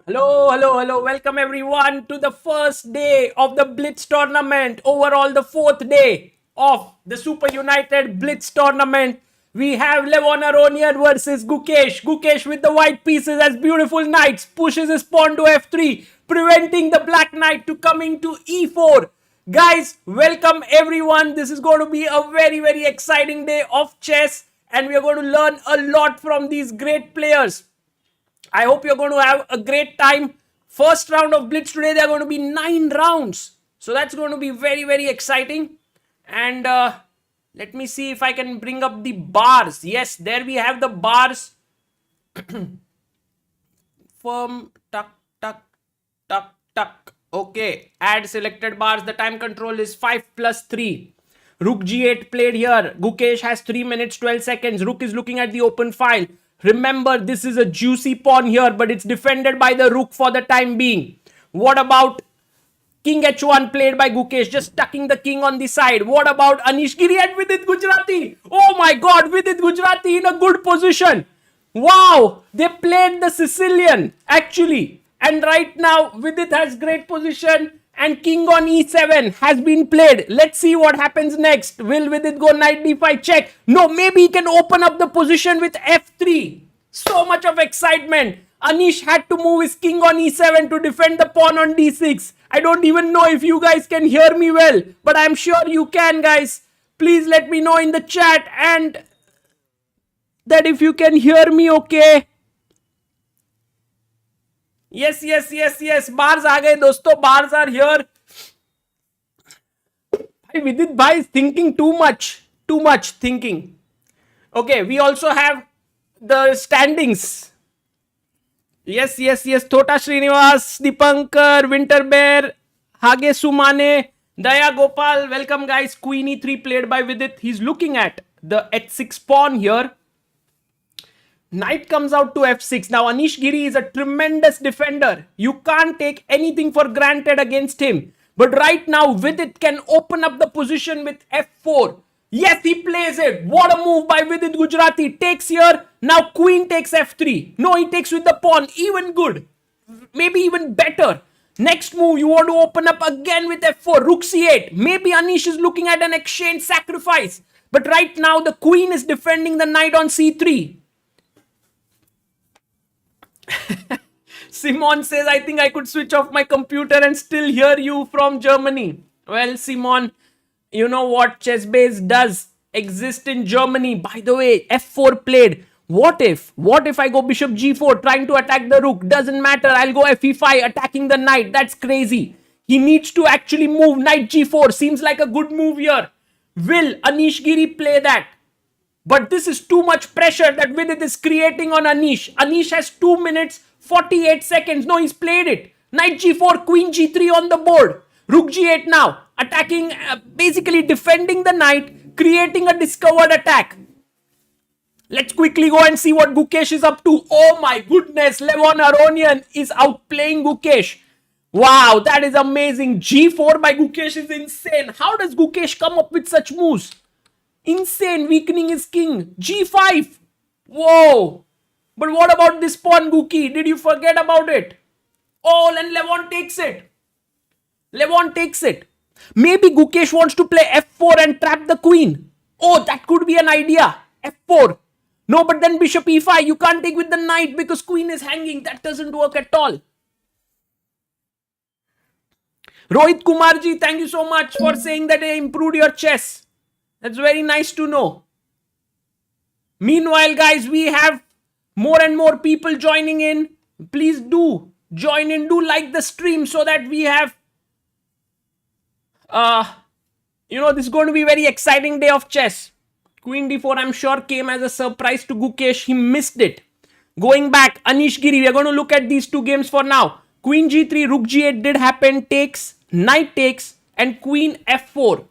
Hello, hello, hello. Welcome everyone to the first day of the Blitz tournament. Overall, the fourth day of the SuperUnited Blitz tournament. We have Levon Aronian versus Gukesh. Gukesh with the white pieces as beautiful knights pushes his pawn to f3, preventing the black knight to coming to e4. Guys, welcome everyone. This is going to be a very exciting day of chess, and we are going to learn a lot from these great players. I hope you're going to have a great time. First round of Blitz today, there are going to be 9 rounds. So that's going to be very exciting. And let me see if I can bring up the bars. Yes, there we have the bars. Firm, tuck. Okay, add selected bars. The time control is 5 plus 3. Rook g8 played here. Gukesh has 3 minutes 12 seconds. Rook is looking at the open file. Remember, this is a juicy pawn here, but it's defended by the rook for the time being. What about King h1 played by Gukesh, just tucking the king on the side? What about Anish Giri and Vidit Gujrathi? Oh my god, Vidit Gujrathi in a good position. Wow, they played the Sicilian actually. And right now, Vidit has great position and king on e7 has been played. Let's see what happens next. Will Vidit go knight d5 check? No, maybe he can open up the position with f3. So much of excitement. Anish had to move his king on e7 to defend the pawn on d6. I don't even know if you guys can hear me well, but I'm sure you can, guys. Please let me know in the chat and that if you can hear me okay. Yes. Bars aa gaye, dosto. Bars are here. Vidit bhai is thinking too much. Too much thinking. Okay, we also have the standings. Yes. Thota Srinivas, Dipankar, Winter Bear, Hage Sumane, Daya Gopal. Welcome, guys. Queen e3 played by Vidit. He's looking at the h6 pawn here. Knight comes out to f6. Now, Anish Giri is a tremendous defender. You can't take anything for granted against him. But right now, Vidit can open up the position with f4. Yes, he plays it. What a move by Vidit Gujrathi. Takes here. Now, queen takes f3. No, he takes with the pawn. Even good. Maybe even better. Next move, you want to open up again with f4. Rook c8. Maybe Anish is looking at an exchange sacrifice. But right now, the queen is defending the knight on c3. Simon says, I think I could switch off my computer and still hear you from Germany. Well, Simon, you know what? ChessBase does exist in Germany. By the way, f4 played. What if I go bishop g4 trying to attack the rook? Doesn't matter. I'll go fe5 attacking the knight. That's crazy. He needs to actually move knight g4. Seems like a good move here. Will Anish Giri play that? But this is too much pressure that Vidit is creating on Anish. Anish has 2 minutes 48 seconds. No, he's played it. Knight g4, queen g3 on the board. Rook g8 now. Attacking, basically defending the knight, creating a discovered attack. Let's quickly go and see what Gukesh is up to. Oh my goodness, Levon Aronian is outplaying Gukesh. Wow, that is amazing. G4 by Gukesh is insane. How does Gukesh come up with such moves? Insane, weakening his king. G5. Whoa. But what about this pawn, Guki? Did you forget about it? Oh, and Levon takes it. Levon takes it. Maybe Gukesh wants to play f4 and trap the queen. Oh, that could be an idea. f4. No, but then bishop e5. You can't take with the knight because queen is hanging. That doesn't work at all. Rohit Kumarji, thank you so much for saying that I improved your chess. That's very nice to know. Meanwhile, guys, we have more and more people joining in. Please do join in. Do like the stream so that we have, this is going to be a very exciting day of chess. Queen d4, I'm sure, came as a surprise to Gukesh. He missed it. Going back, Anish Giri, we are going to look at these two games for now. Queen g3, rook g8 did happen. Takes, knight takes, and queen f4.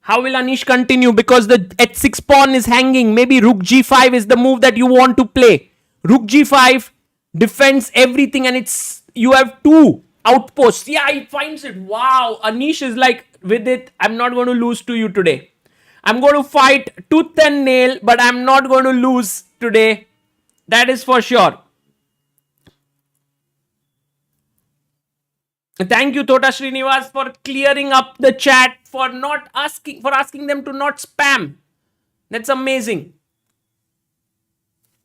How will Anish continue? Because the h6 pawn is hanging. Maybe rook g5 is the move that you want to play. Rook g5 defends everything and you have 2 outposts. Yeah, he finds it. Wow. Anish is like, with it, I'm not going to lose to you today. I'm going to fight tooth and nail, but I'm not going to lose today. That is for sure. Thank you, Tota Srinivas, for clearing up the chat, for asking them to not spam. That's amazing.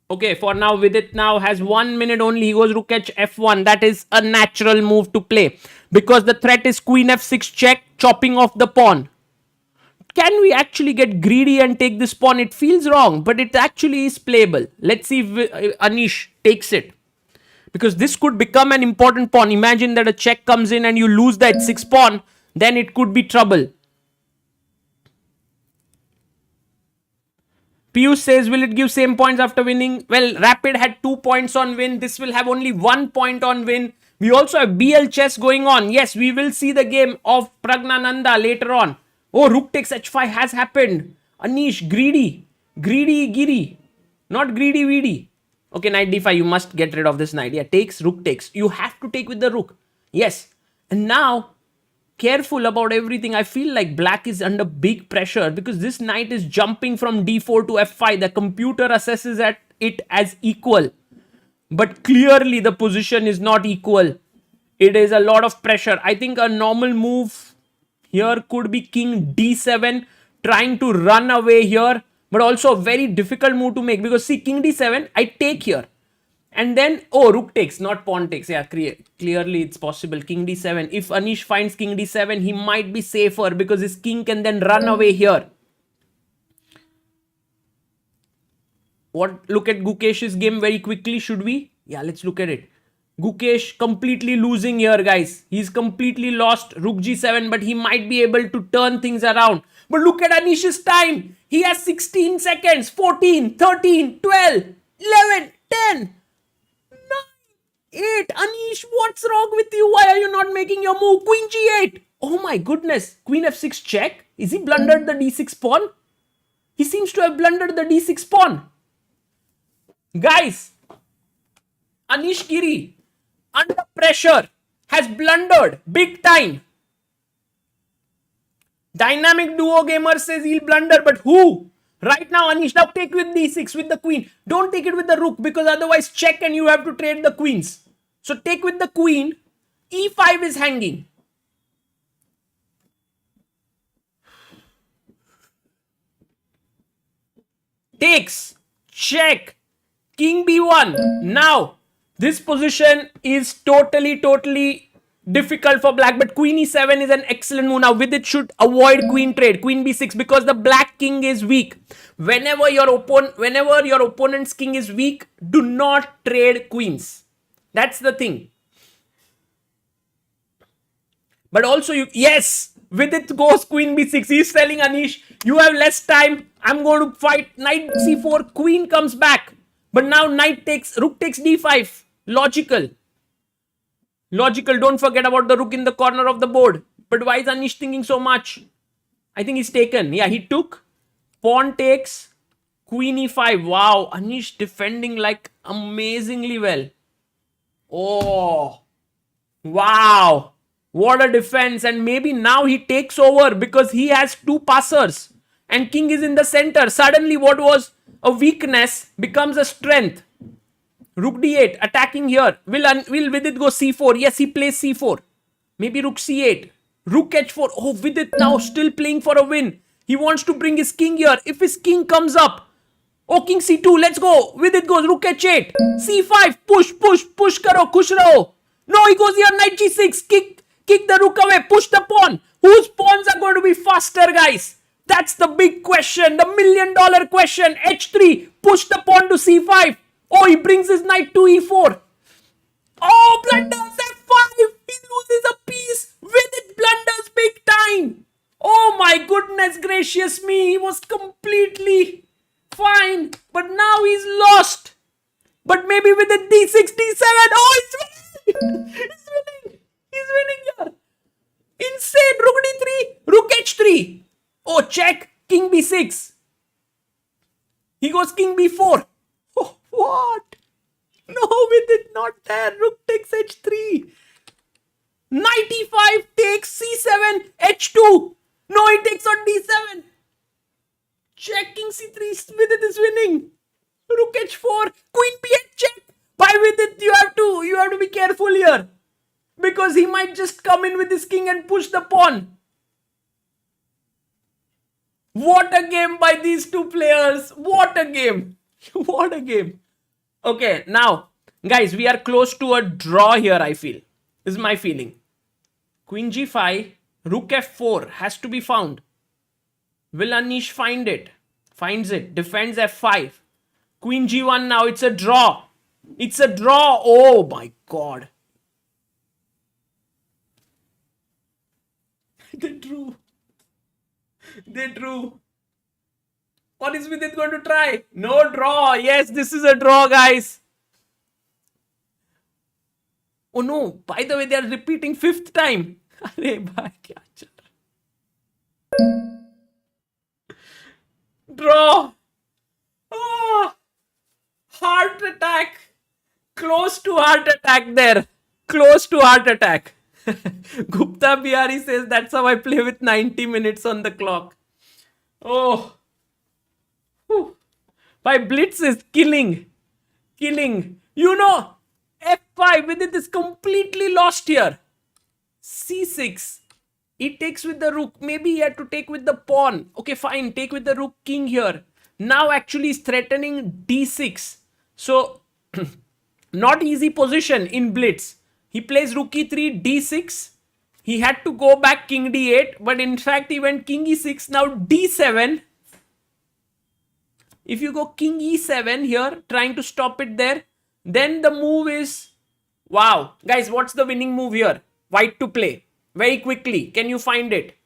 Okay, for now, Vidit now has 1 minute only. He goes rook f1. That is a natural move to play because the threat is queen f6 check, chopping off the pawn. Can we actually get greedy and take this pawn? It feels wrong, but it actually is playable. Let's see if Anish takes it. Because this could become an important pawn. Imagine that a check comes in and you lose the h6 pawn. Then it could be trouble. Piyush says, will it give same points after winning? Well, Rapid had 2 points on win. This will have only 1 point on win. We also have BL chess going on. Yes, we will see the game of Pragnananda later on. Oh, rook takes h5 has happened. Anish, greedy. Greedy Giri. Not greedy Vidi. Okay, knight d5. You must get rid of this knight. Yeah, takes, rook takes. You have to take with the rook. Yes. And now, careful about everything. I feel like black is under big pressure because this knight is jumping from d4 to f5. The computer assesses it as equal. But clearly the position is not equal. It is a lot of pressure. I think a normal move here could be king d7, trying to run away here. But also a very difficult move to make because see, king d7, I take here. And then, oh, rook takes, not pawn takes. Yeah, clearly it's possible. King d7. If Anish finds king d7, he might be safer because his king can then run away here. Look at Gukesh's game very quickly, should we? Yeah, let's look at it. Gukesh completely losing here, guys. He's completely lost rook g7, but he might be able to turn things around. But look at Anish's time. He has 16 seconds, 14, 13, 12, 11, 10, 8. Anish, what's wrong with you? Why are you not making your move? Queen g8. Oh my goodness. Queen f6 check. Is he blundered the d6 pawn? He seems to have blundered the d6 pawn. Guys, Anish Giri, under pressure, has blundered big time. Dynamic Duo Gamer says he'll blunder, but who? Right now, Anish, now take with d6 with the queen. Don't take it with the rook because otherwise check and you have to trade the queens. So take with the queen. e5 is hanging. Takes. Check. King b1. Now, this position is totally difficult for black, but queen e7 is an excellent move. Now, with it should avoid queen trade, queen b6, because the black king is weak. Whenever your opponent's king is weak, do not trade queens. That's the thing. But also, yes, with it goes queen b6. He's telling Anish, you have less time. I'm going to fight knight c4. Queen comes back. But now rook takes d5. Logical. Don't forget about the rook in the corner of the board. But why is Anish thinking so much? I think he's taken. Yeah, he took. Pawn takes. Queen e5. Wow, Anish defending like amazingly well. Oh, wow. What a defense. And maybe now he takes over because he has two passers. And king is in the center. Suddenly what was a weakness becomes a strength. Rook d8, attacking here. Will Vidit go c4? Yes, he plays c4. Maybe rook c8. Rook h4. Oh, Vidit now still playing for a win. He wants to bring his king here. If his king comes up. Oh, king c2. Let's go. Vidit goes rook h8. c5. Push karo. Khush raho. No, he goes here. Knight g6. Kick the rook away. Push the pawn. Whose pawns are going to be faster, guys? That's the big question. The $1 million question. h3. Push the pawn to c5. Oh, he brings his knight to e4. Oh, blunders f5. He loses a piece. Vidit blunders big time. Oh my goodness gracious me. He was completely fine. But now he's lost. But maybe with the d6, d7. Oh, he's winning. He's winning here. Insane. Rook d3. Rook h3. Oh, check. King b6. He goes king b4. Oh, what? No, with it not there. Rook takes h3. Knight e5 takes c7, h2. No, he takes on d7. Check, king c3. With it is winning. Rook h4. Queen b8 check. By with it, you have to be careful here. Because he might just come in with his king and push the pawn. What a game by these two players. What a game. What a game. Okay, now, guys, we are close to a draw here, I feel. This is my feeling. Queen g5, rook f4 has to be found. Will Anish find it? Finds it. Defends f5. Queen g1 now. It's a draw. It's a draw. Oh my god. They drew. They drew. What is Vidit going to try? No draw. Yes, this is a draw, guys. Oh no. By the way, they are repeating 5th time. Arey bhai, kya chal raha? Draw. Oh, heart attack. Close to heart attack there. Close to heart attack. Gupta Bihari says that's how I play with 90 minutes on the clock. Oh. Whew. My Blitz is killing. Killing. You know, f5 with it is completely lost here. c6. He takes with the rook. Maybe he had to take with the pawn. Okay, fine. Take with the rook king here. Now actually he's threatening d6. So, not easy position in Blitz. He plays rook e3, d6. He had to go back king d8. But in fact, he went king e6. Now d7. If you go king e7 here, trying to stop it there, then the move is... Wow. Guys, what's the winning move here? White to play. Very quickly. Can you find it?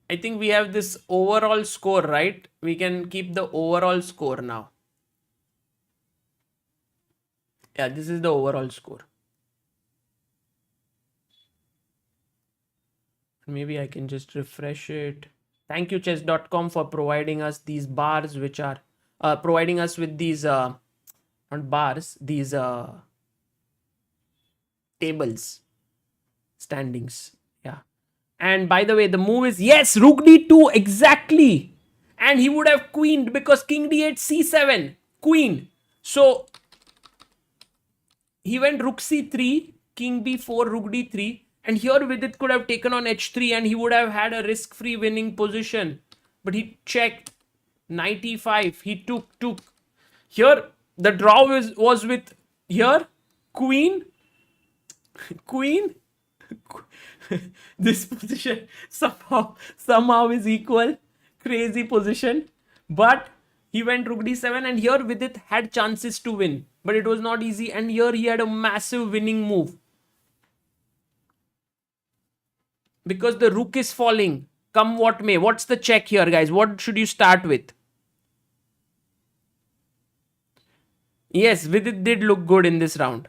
I think we have this overall score, right? We can keep the overall score now. Yeah, this is the overall score. Maybe I can just refresh it. Thank you chess.com for providing us these bars, which are providing us with these not bars, these tables, standings. Yeah. And by the way, the move is, yes, rook d2, exactly. And he would have queened because king d8, c7, queen. So he went rook c3, king b4, rook d3. And here Vidit could have taken on h3 and he would have had a risk-free winning position. But he checked. Knight e5. He took. Here, the draw was with here, queen. Queen. This position somehow is equal. Crazy position. But he went rook d7 and here Vidit had chances to win. But it was not easy. And here he had a massive winning move. Because the rook is falling. Come what may. What's the check here, guys? What should you start with? Yes, Vidit did look good in this round.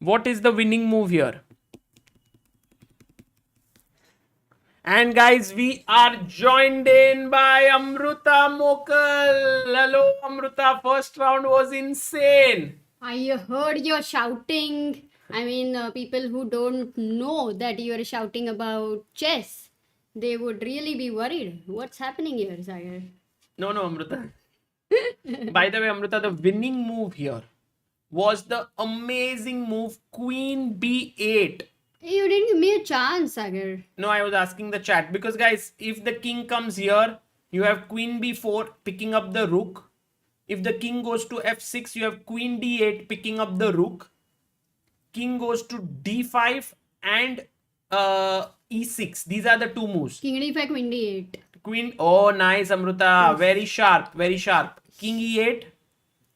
What is the winning move here? And guys, we are joined in by Amruta Mokal. Hello, Amruta. First round was insane. I heard you're shouting. I mean, people who don't know that you're shouting about chess, they would really be worried. What's happening here, Sagar? No, Amruta. By the way, Amruta, the winning move here was the amazing move Queen b8. Hey, you didn't give me a chance, Sagar. No, I was asking the chat. Because, guys, if the king comes here, you have Queen b4 picking up the rook. If the king goes to f6, you have Queen d8 picking up the rook. King goes to d5 and e6. These are the two moves. King d5, queen d8. Queen. Oh, nice, Amruta. Yes. Very sharp. Very sharp. King e8.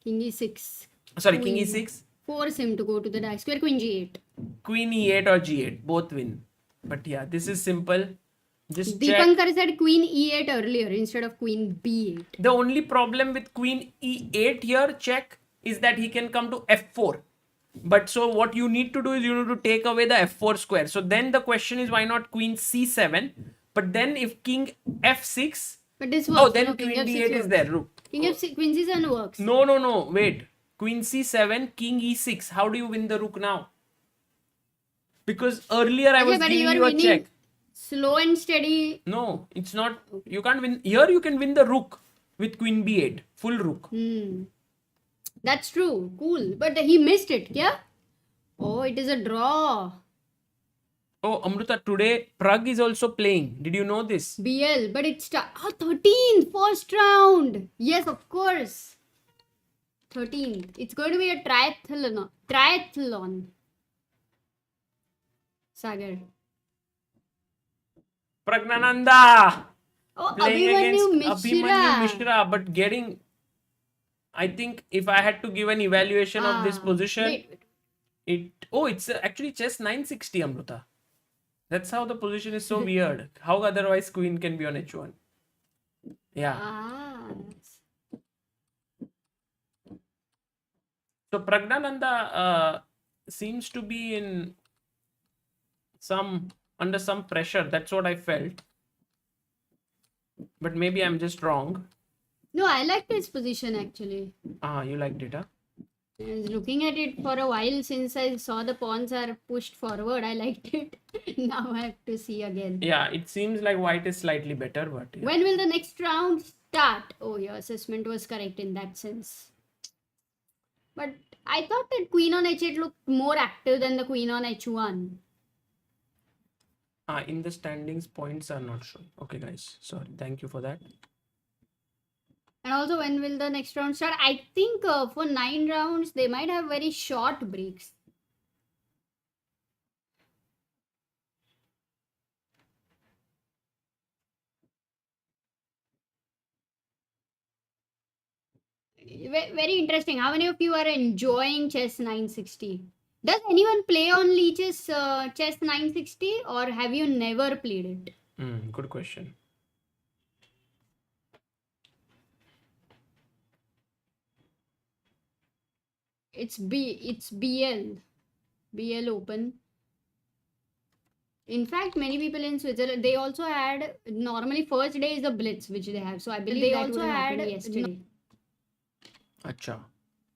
King e6. Sorry, Queen. King e6. Force him to go to the dark square. Queen g8. Queen e8 or g8. Both win. But yeah, this is simple. Just Deepankar check. said queen e8 earlier instead of queen b8. The only problem with Queen e8 here, check, is that he can come to f4. But so what you need to do is you need to take away the f4 square. So then the question is, why not Queen c7? But then if King f6... But this works. Oh, then no, Queen King d8 f6 is works. there. Look. King f6, queen c7 works. No. Wait. Queen c7, King e6. How do you win the rook now? Because earlier I was giving you a check. Slow and steady. No, it's not. You can't win. Here you can win the rook with queen b8. Full rook. That's true. Cool. But he missed it, yeah? Oh, it is a draw. Oh, Amruta, today Prague is also playing. Did you know this? BL, but it's 13th, first round. Yes, of course. 13th. It's going to be a triathlon. Sagar. Pragnananda Oh, playing Abhimanyu against Mishra. Abhimanyu Mishra, but getting. I think if I had to give an evaluation of this position, Wait. it's actually chess 960, Amruta. That's how the position is so weird. How otherwise queen can be on h1? Yeah. So Pragnananda seems to be in under some pressure. That's what I felt. But maybe I'm just wrong. No, I liked his position actually. You liked it, huh? I was looking at it for a while since I saw the pawns are pushed forward. I liked it. Now I have to see again. Yeah, it seems like white is slightly better, but yeah. When will the next round start? Oh, your assessment was correct in that sense. But I thought that queen on h8 looked more active than the queen on h1. In the standings, points are not shown. Okay, guys. Sorry. Thank you for that. And also, when will the next round start? I think for 9 rounds, they might have very short breaks. Very interesting. How many of you are enjoying Chess 960? Does anyone play on Leech's Chess 960 or have you never played it? Good question. It's BL Open. In fact, many people in Switzerland, they also had, normally first day is a Blitz which they have. So I believe they also had yesterday. Acha.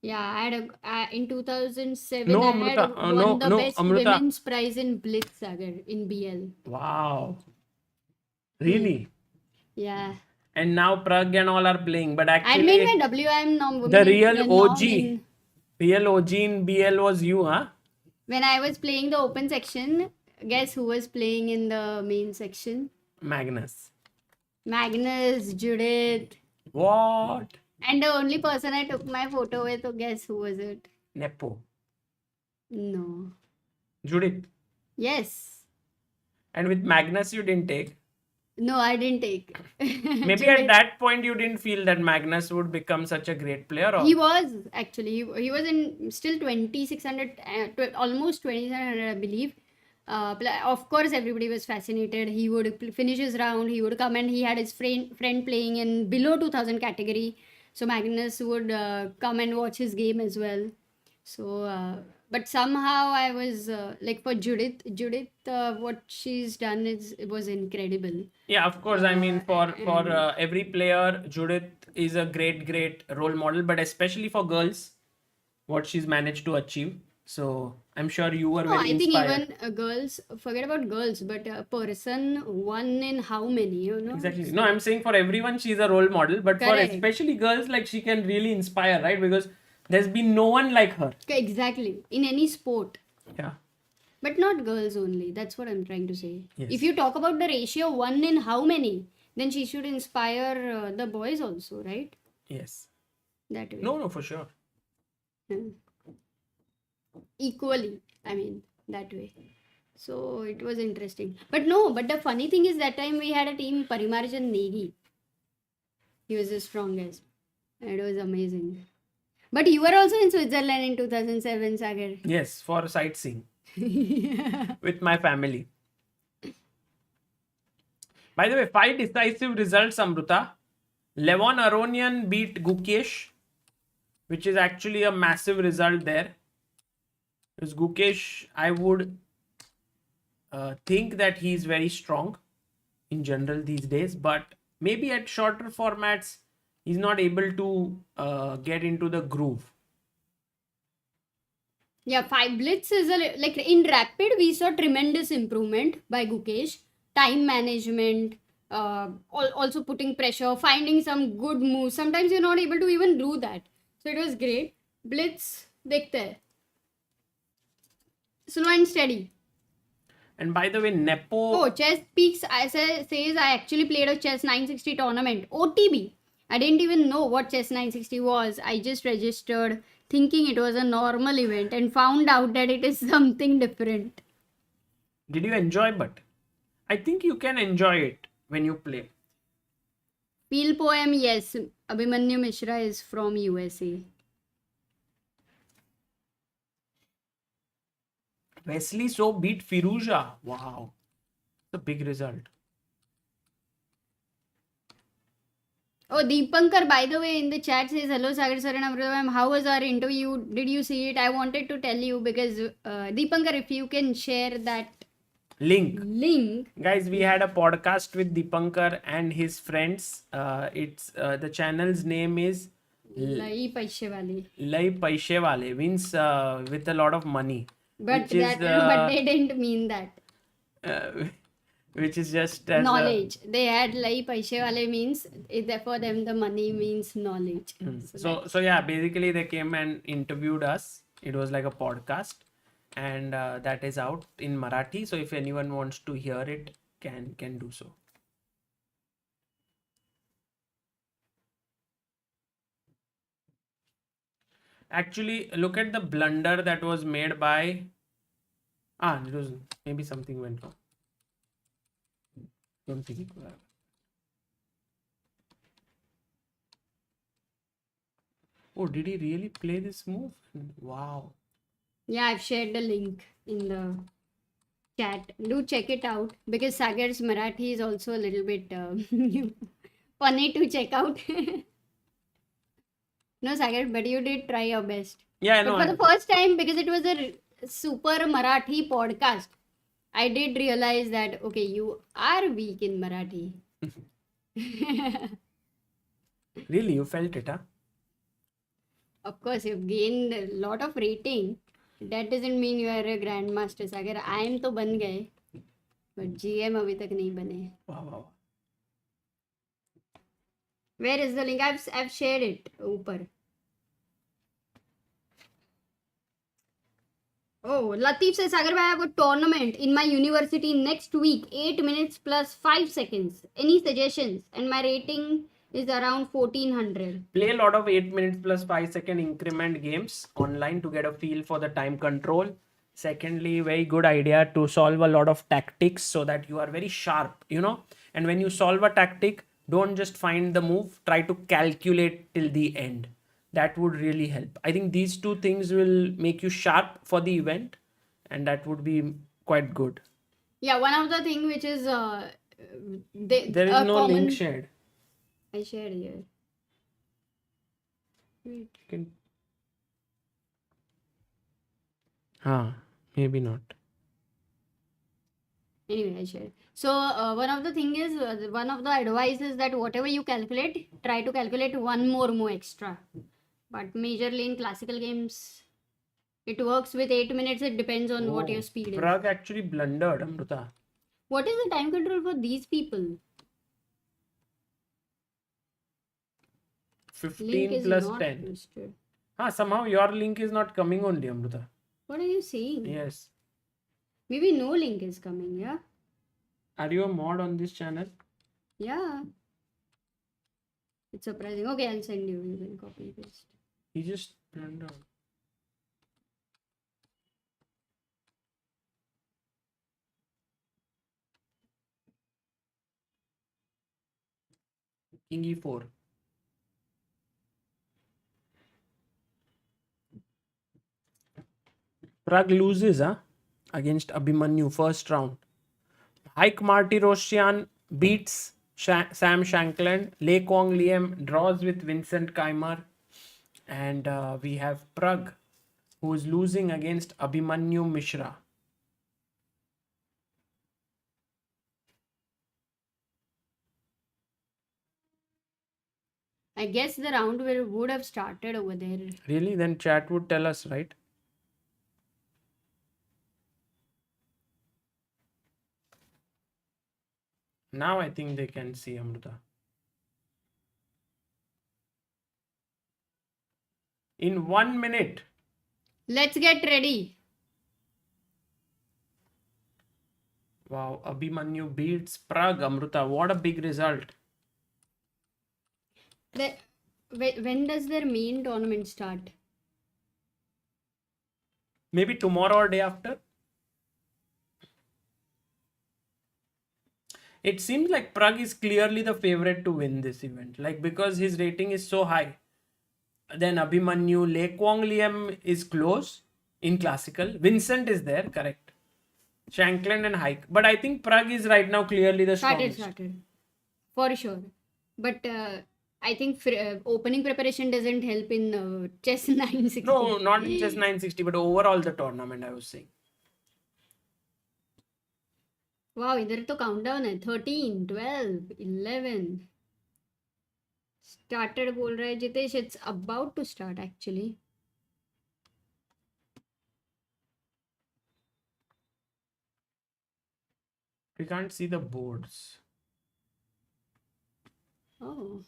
Yeah, I had in 2007 No, I Amruta. had won the best Amruta. women's prize in Blitz, Sagar, in BL. Wow. Really? Yeah. And now Prague and all are playing, but actually I made my WM nom. the real OG in BL was you, huh? When I was playing the open section, guess who was playing in the main section? Magnus, Judith. What? And the only person I took my photo with, guess who was it? Nepo. No. Judith. Yes. And with Magnus you didn't take? No, I didn't take. Maybe at that point you didn't feel that Magnus would become such a great player? Or? He was actually. He was in still 2600, almost 2700, I believe. Of course, everybody was fascinated. He would finish his round. He would come and he had his friend playing in below 2000 category. So Magnus would come and watch his game as well. So, but somehow I was like for Judith, what she's done was incredible. Yeah, of course. I mean, for every player, Judith is a great role model, but especially for girls, what she's managed to achieve. So I'm sure you were very inspired. I think even girls, forget about girls, but a person won in how many, you know? Exactly. So, no, I'm saying for everyone, she's a role model, but correct. For especially girls, like she can really inspire, right? Because there's been no one like her. Exactly. In any sport. Yeah. But not girls only. That's what I'm trying to say. Yes. If you talk about the ratio one in how many, then she should inspire the boys also, right? Yes. That way. No, for sure. Equally, I mean, that way. So it was interesting. But the funny thing is that time we had a team Parimarjan Negi. He was the strongest. It was amazing. But you were also in Switzerland in 2007, Sagar. Yes, for sightseeing. With my family. By the way, 5 decisive results, Amruta. Levon Aronian beat Gukesh, which is actually a massive result there. Because Gukesh, I would think that he's very strong in general these days, but maybe at shorter formats, he's not able to get into the groove. Yeah, 5 Blitz is like in rapid, we saw tremendous improvement by Gukesh. time management, also putting pressure, finding some good moves. Sometimes you're not able to even do that. So it was great. Blitz, dekhte hai. Slow and steady. And by the way, Nepo. Oh, Chess Peaks says I actually played a Chess 960 tournament. OTB. I didn't even know what Chess 960 was. I just registered thinking it was a normal event and found out that it is something different. Did you enjoy? But I think you can enjoy it when you play. Peel poem, yes. Abhimanyu Mishra is from USA. Wesley So beat Firouzja. Wow. It's a big result. Oh, Deepankar, by the way, in the chat says, hello, Sagar sir and Amruta ma'am. How was our interview? Did you see it? I wanted to tell you because, Deepankar, if you can share that Link. Guys, we had a podcast with Deepankar and his friends. It's the channel's name is Lai Paise Wale. Lai Paise Wale, means with a lot of money. But which but they didn't mean that. Which is just as knowledge. They had Lai Paise Wale means for them the money means knowledge. So yeah, basically they came and interviewed us. It was like a podcast, and that is out in Marathi. So if anyone wants to hear it, can do so. Actually, look at the blunder that was made by. It was maybe something went wrong. Don't think it could have. Oh, did he really play this move? Wow. Yeah, I've shared the link in the chat. Do check it out because Sagar's Marathi is also a little bit funny to check out. No, Sagar, but you did try your best. Yeah, but for the first time, because it was a super Marathi podcast, I did realize that, okay, you are weak in Marathi. Really, you felt it, huh? Of course, you've gained a lot of rating. That doesn't mean you are a grandmaster, Sagar. I am to ban gaye, but GM abhi tak nahi bane. Wow. Where is the link? I've shared it. Upar. Oh, Latif says, Sagar bhai, I have a tournament in my university next week. 8 minutes plus 5 seconds. Any suggestions? And my rating is around 1400. Play a lot of 8 minutes plus 5 second increment games online to get a feel for the time control. Secondly, very good idea to solve a lot of tactics so that you are very sharp, And when you solve a tactic, don't just find the move, try to calculate till the end. That would really help. I think these two things will make you sharp for the event, and that would be quite good. Yeah, one of the things which is there is no link shared. I shared here. Wait. Maybe not. Anyway, I shared. So one of the thing is, one of the advice is that whatever you calculate, try to calculate one more move extra. But majorly in classical games, it works with 8 minutes. It depends on what your speed is. Prague actually blundered, Amruta. What is the time control for these people? 15 plus 10. Listed. Somehow your link is not coming only, Amruta. What are you saying? Yes. Maybe no link is coming, yeah? Are you a mod on this channel? Yeah. It's surprising. Okay, I'll send you. You can copy paste. He just blundered. King e4. Prague loses against Abhimanyu first round. Ike Martirosyan beats Sam Shankland. Lei Kwong Liem draws with Vincent Keimer. And we have Prague, who is losing against Abhimanyu Mishra. I guess the round would have started over there. Really? Then chat would tell us, right? Now I think they can see Amruta. In 1 minute. Let's get ready. Wow, Abhimanyu beats Prague. Amruta, what a big result. When does their main tournament start? Maybe tomorrow or day after. It seems like Prague is clearly the favorite to win this event. Like, because his rating is so high. Then Abhimanyu, Le Kwong Liam is close in classical. Vincent is there, correct. Shankland and Haik. But I think Prague is right now clearly the strongest. Started. For sure. But I think opening preparation doesn't help in chess 960. No, not in chess 960, but overall the tournament, I was saying. Wow, इधर तो countdown है 13, 12, 11. Started बोल रहा है Jitesh, it's about to start actually. We can't see the boards. Oh.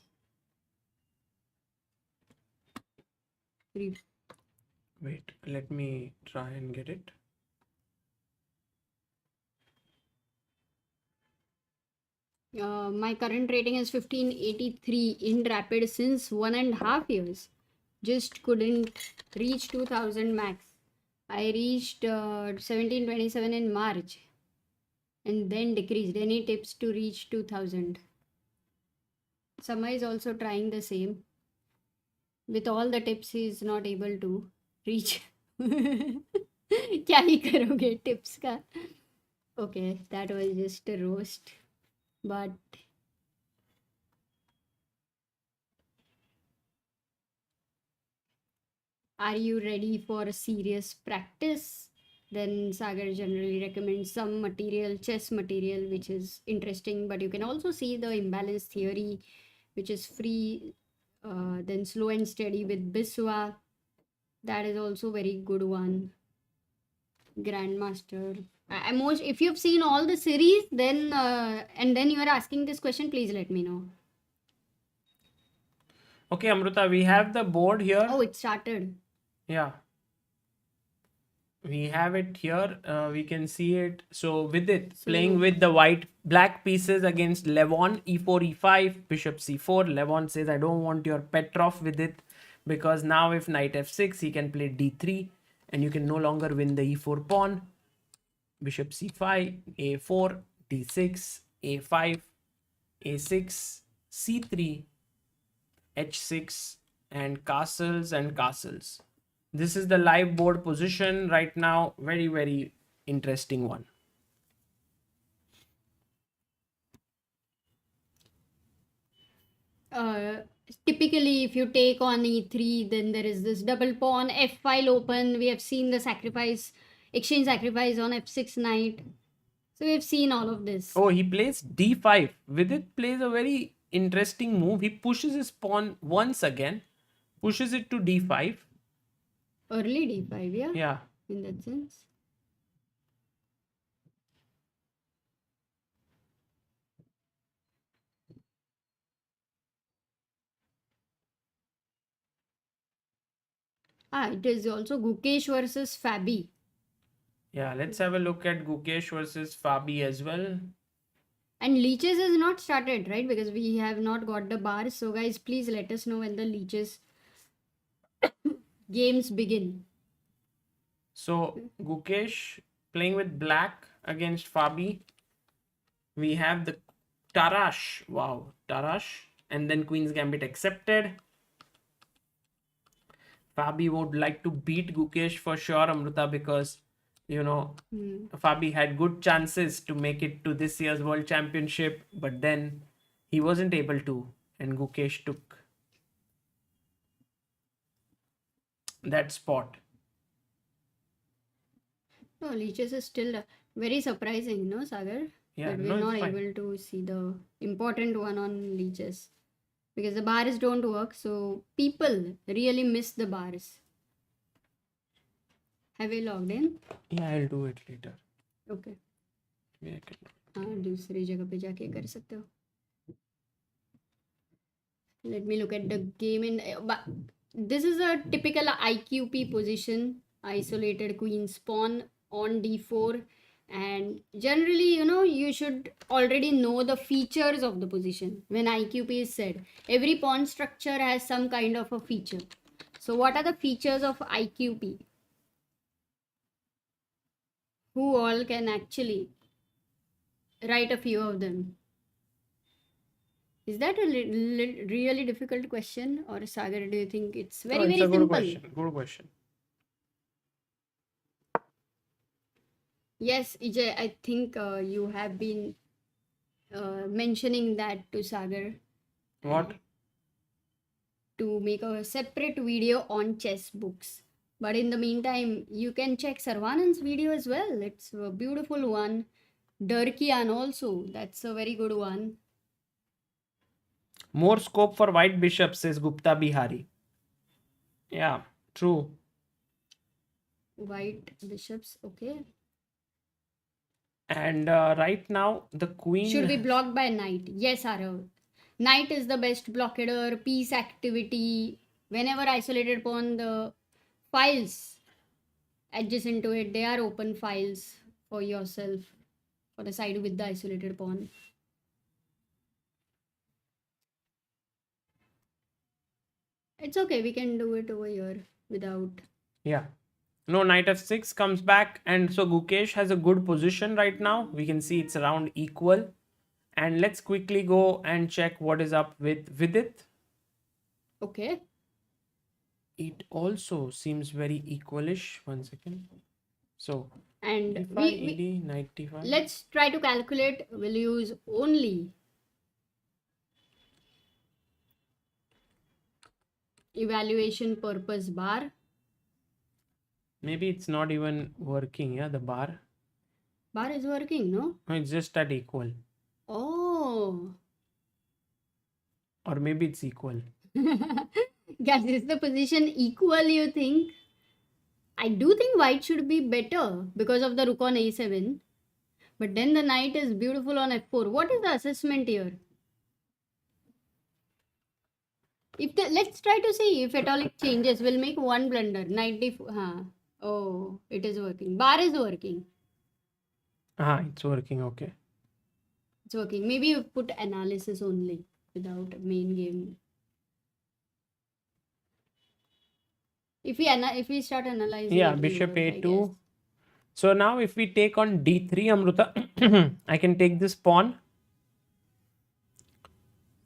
Wait, let me try and get it. My current rating is 1583 in rapid since 1.5 years. Just couldn't reach 2000 max. I reached 1727 in March and then decreased. Any tips to reach 2000? Sama is also trying the same. With all the tips, he is not able to reach. क्या ही करोगे tips का? Okay, that was just a roast. But are you ready for a serious practice? Then Sagar generally recommends some material, chess material, which is interesting, but you can also see the imbalance theory, which is free. Then slow and steady with Biswa. That is also very good one. Grandmaster. If you've seen all the series, then and then you are asking this question, please let me know. Okay, Amruta, we have the board here. Oh, it started. Yeah. We have it here. We can see it. So Vidit playing with the black pieces against Levon, e4, e5, bishop c4. Levon says, I don't want your Petrov Vidit, because now if knight f6, he can play d3 and you can no longer win the e4 pawn. Bishop c5, a4, d6, a5, a6, c3, h6, and castles and castles. This is the live board position right now. Very, very interesting one. Typically, if you take on e3, then there is this double pawn, f file open. We have seen the sacrifice, exchange sacrifice on f6 knight. So we have seen all of this. Oh, he plays d5. Vidit plays a very interesting move. He pushes his pawn once again, pushes it to d5. Early d5, yeah? Yeah. In that sense. It is also Gukesh versus Fabi. Yeah, let's have a look at Gukesh versus Fabi as well. And leeches is not started, right? Because we have not got the bars. So guys, please let us know when the leeches games begin. So Gukesh playing with black against Fabi. We have the Tarash. Wow, Tarash. And then Queen's Gambit accepted. Fabi would like to beat Gukesh for sure, Amruta, because, you know, Fabi had good chances to make it to this year's World Championship, but then he wasn't able to, and Gukesh took that spot. No, leeches is still very surprising, no, Sagar? Yeah, that no, we're not it's fine. able to see the important one on leeches. Because the bars don't work, so people really miss the bars. Have you logged in? Yeah, I'll do it later. Okay. Maybe I हाँ दूसरी जगह पे जाके कर सकते हो. Let me look at the game in. But this is a typical IQP position. Isolated queen spawn on d4, and generally, you should already know the features of the position when IQP is said. Every pawn structure has some kind of a feature. So, what are the features of IQP? Who all can actually write a few of them? Is that a really difficult question, or Sagar, do you think it's very, it's very a good simple? question. Good question. Yes, Ijay, I think you have been mentioning that to Sagar What? to make a separate video on chess books. But in the meantime, you can check Sarvanan's video as well. It's a beautiful one. Durkian also, that's a very good one. More scope for white bishop, says Gupta Bihari. Yeah, true. White bishops, okay. And right now, the queen... Should be blocked by knight. Yes, Arav. Knight is the best blockader, piece activity. Whenever isolated pawn, the files adjacent to it, they are open files for yourself, for the side with the isolated pawn. It's okay, we can do it over here without... Yeah. No, knight f6 comes back, and so Gukesh has a good position right now. We can see it's around equal. And let's quickly go and check what is up with Vidit. Okay. It also seems very equalish. 1 second. So, And d5, ed, knight d5. let's try to calculate. We'll use only evaluation purpose bar. Maybe it's not even working, yeah, the bar. Bar is working, no? No, it's just at equal. Oh. Or maybe it's equal. Guys, is the position equal, you think? I do think white should be better because of the rook on a7. But then the knight is beautiful on f4. What is the assessment here? Let's try to see if at all it changes. We'll make one blunder. Knight d4. Oh, it is working. Bar is working. It's working, okay. It's working. Maybe you put analysis only without main game. If we start analyzing, Yeah, it will bishop work, I a2. guess. So now if we take on d3, Amruta, I can take this pawn.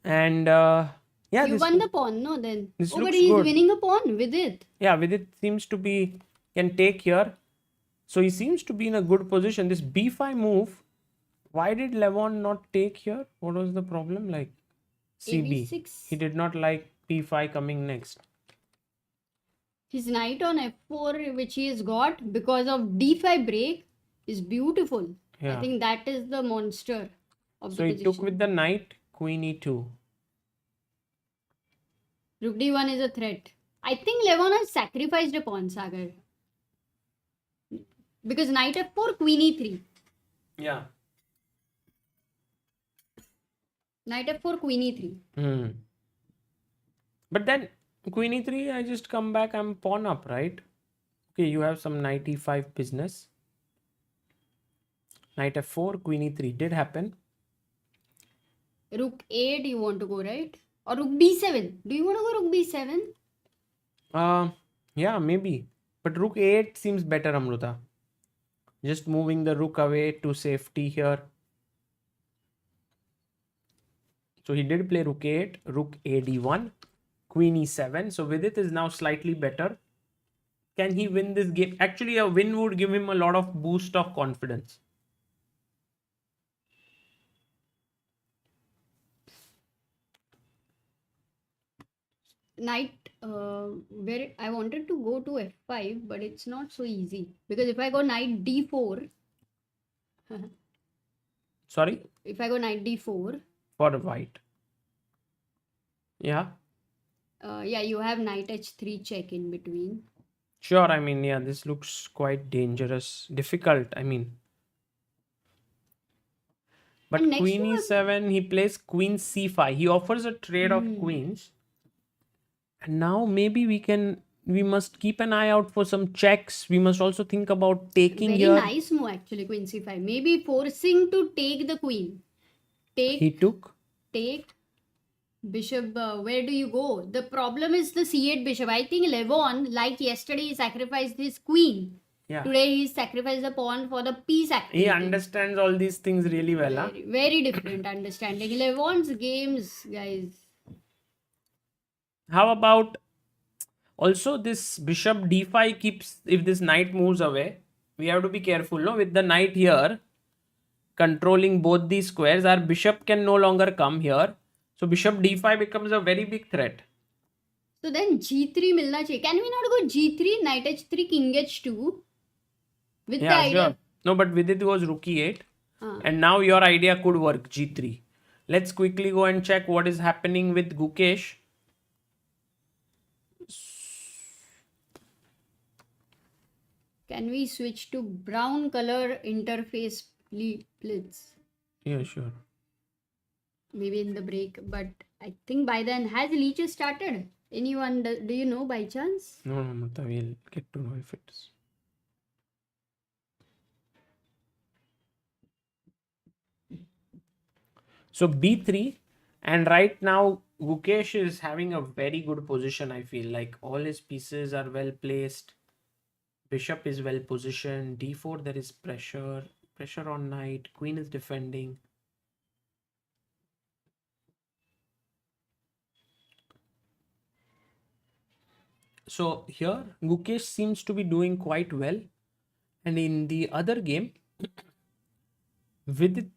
And yeah, You won the pawn, no? Then. this Oh, looks but he's good. winning a pawn with it. Yeah, Vidit seems to be, can take here. So he seems to be in a good position. This b5 move, why did Levon not take here? What was the problem? Like CB. AB6. He did not like p5 coming next. His knight on f4, which he has got because of d5 break, is beautiful. Yeah. I think that is the monster of So the he position. took with the knight, queen e2. Rook d1 is a threat. I think Levon has sacrificed a pawn, Sagar. Because knight f4, queen e3. Yeah. Knight f4, queen e3. But then queen e3, I just come back, I'm pawn up, right? Okay, you have some knight e5 business. Knight f4, queen e3 did happen. Rook a8, you want to go, right? Or rook b7. Do you want to go rook b7? Yeah, maybe. But rook a8 seems better, Amruta. Just moving the rook away to safety here. So he did play rook a8, rook a d1, queen e7. So Vidit is now slightly better. Can he win this game? Actually, a win would give him a lot of boost of confidence. Knight, where I wanted to go to f5, but it's not so easy. Because if I go knight d4, Sorry? if I go knight d4, For white. Yeah. yeah, you have knight h3 check in between. Sure, I mean, yeah, this looks quite dangerous. Difficult, I mean. But And next queen to e7, he plays queen c5. He offers a trade of queens. And now maybe we must keep an eye out for some checks. We must also think about taking very here. nice move actually, queen c5. Maybe forcing to take the queen. He took. Take. Bishop, where do you go? The problem is the c8 bishop. I think Levon, like yesterday, he sacrificed his queen. Yeah. Today he sacrificed the pawn for the piece activity. He understands all these things really well. Huh? Very different understanding. Levon's games, guys. How about also this bishop d5 keeps, if this knight moves away, we have to be careful, no? With the knight here controlling both these squares, our bishop can no longer come here. So bishop d5 becomes a very big threat. So then g3 milna chahiye. Can we not go g3, knight h3, king h2? With the idea. Sure. No, but with it goes rook e8. And now your idea could work, g3. Let's quickly go and check what is happening with Gukesh. Can we switch to brown color interface Blitz? Yeah, sure. Maybe in the break, but I think by then, has leeches started? Anyone, do you know by chance? No, Amruta, we'll get to know if it's. So b3, and right now Gukesh is having a very good position. I feel like all his pieces are well placed. Bishop is well positioned. d4, there is pressure on knight. Queen is defending. So here Gukesh seems to be doing quite well, and in the other game with it,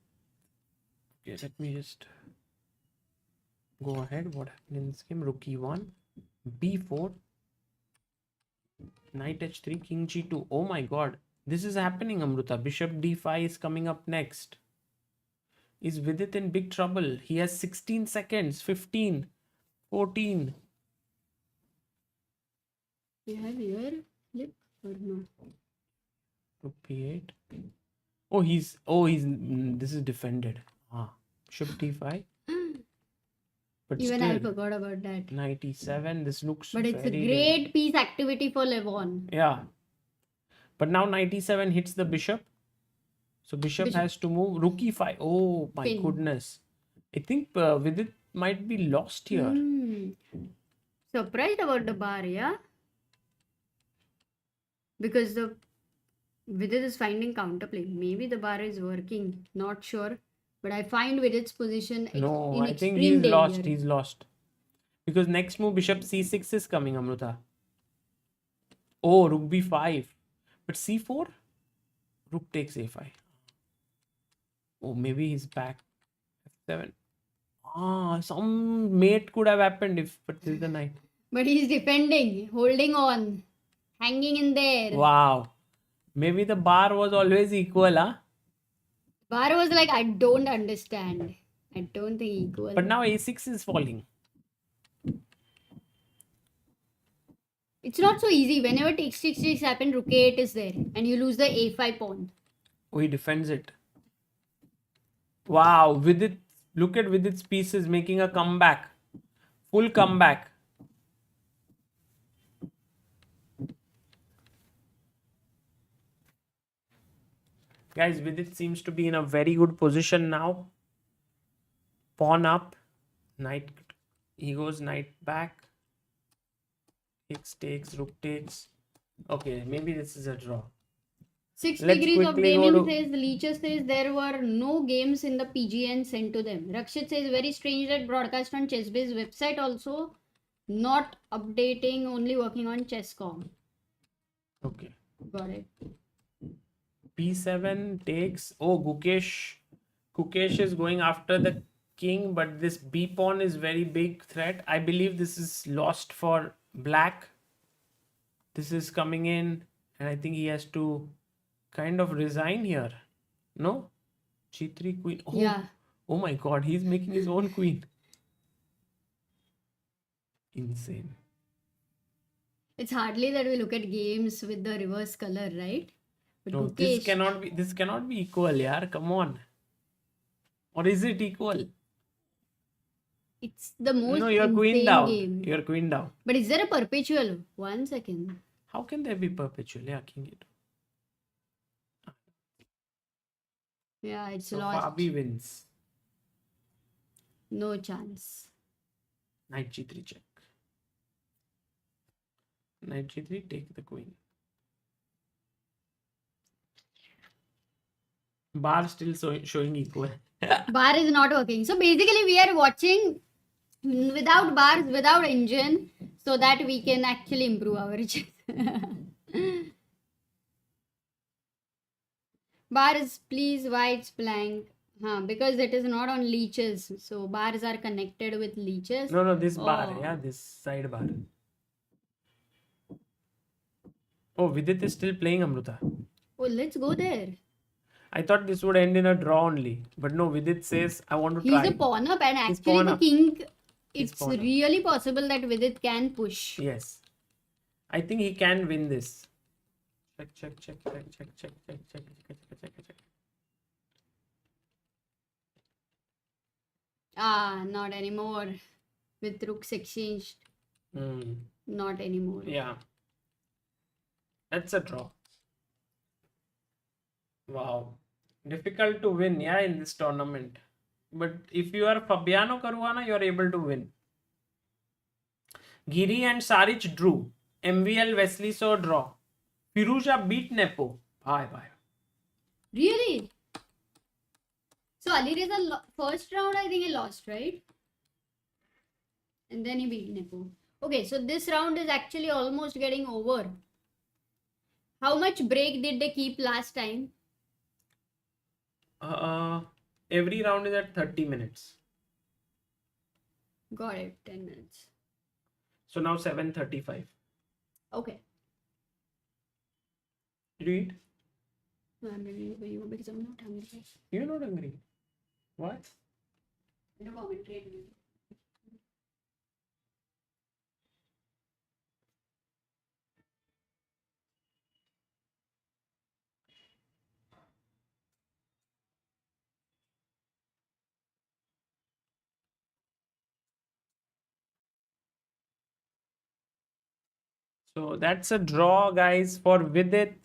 okay, let me just go ahead. What happened in this game? Rook e1, b4, knight h3, king g2. Oh my god, this is happening, Amruta. Bishop d5 is coming up next. Is Vidit in big trouble? He has 16 seconds, 15, 14. We have here flip or no? Rook b8. This is defended. Bishop d5. But Even still, I forgot about that. knight e7. This looks. But it's a great piece activity for Levon. Yeah. But now knight e7 hits the bishop. So bishop has to move. Rook e5. Oh my goodness. I think Vidit might be lost here. Surprised about the bar, yeah? Because the Vidit is finding counterplay. Maybe the bar is working. Not sure. But I find Vidit's position No, I think extreme he's lost. danger. He's lost. Because next move bishop c6 is coming, Amruta. Oh, rook b5. But c4? Rook takes a5. Oh, maybe he's back. f7. Some mate could have happened but this is the knight. But he's defending, holding on, hanging in there. Wow. Maybe the bar was always equal, huh? Bar was like, I don't understand. I don't think equal. But now a6 is falling. It's not so easy. Whenever takes happen, rook a8 is there. And you lose the a5 pawn. Oh, he defends it. Wow. Look at Vidit's pieces making a comeback. Full comeback. Guys, Vidit seems to be in a very good position now. Pawn up. Knight. He goes knight back. Takes, rook takes. Okay, maybe this is a draw. 6 Let's degrees of quickly go gaming to- says, Leeches says there were no games in the PGN sent to them. Rakshit says, very strange that broadcast on ChessBase website also not updating, only working on Chess.com. Okay. Got it. b7 takes. Oh, Gukesh is going after the king, but this b pawn is very big threat. I believe this is lost for black. This is coming in, and I think he has to kind of resign here. No? g3 queen. Oh, Yeah. Oh my god, he's making his own queen. Insane. It's hardly that we look at games with the reverse color, right? But No, this cannot be equal, yaar. Come on. Or is it equal? It's the most No, you're queen insane down. game. You're queen down. But is there a perpetual? 1 second. How can there be perpetual? Yeah, king it. Yeah, it's So lost. Fabi wins. No chance. Knight g3 check. Knight g3, take the queen. Bar still showing equal. Bar is not working. So basically we are watching without bars, without engine, so that we can actually improve our chess. Bars, please, whites blank. Because it is not on leeches. So bars are connected with leeches. No, this bar. Oh. Yeah, this side bar. Oh, Vidit is still playing Amruta. Oh, let's go there. I thought this would end in a draw only. But no, Vidit says, I want to try. He's a pawn up, and He's actually pawn the up. king, He's it's pawn up. really possible that Vidit can push. Yes. I think he can win this. Check. Not anymore. With rooks exchanged. Not anymore. Yeah. That's a draw. Wow. Difficult to win, yeah, in this tournament. But if you are Fabiano Caruana, you are able to win. Giri and Saric drew. MVL Wesley So draw. Firouzja beat Nepo. Bye. Really? So Alireza first round I think he lost, right? And then he beat Nepo. Okay, so this round is actually almost getting over. How much break did they keep last time? Every round is at 30 minutes. Got it, 10 minutes. So now 7:35. Okay. Did you eat? No, I'm ready for you because I'm not hungry. You're not hungry. What? No commentary. So that's a draw, guys, for Vidit.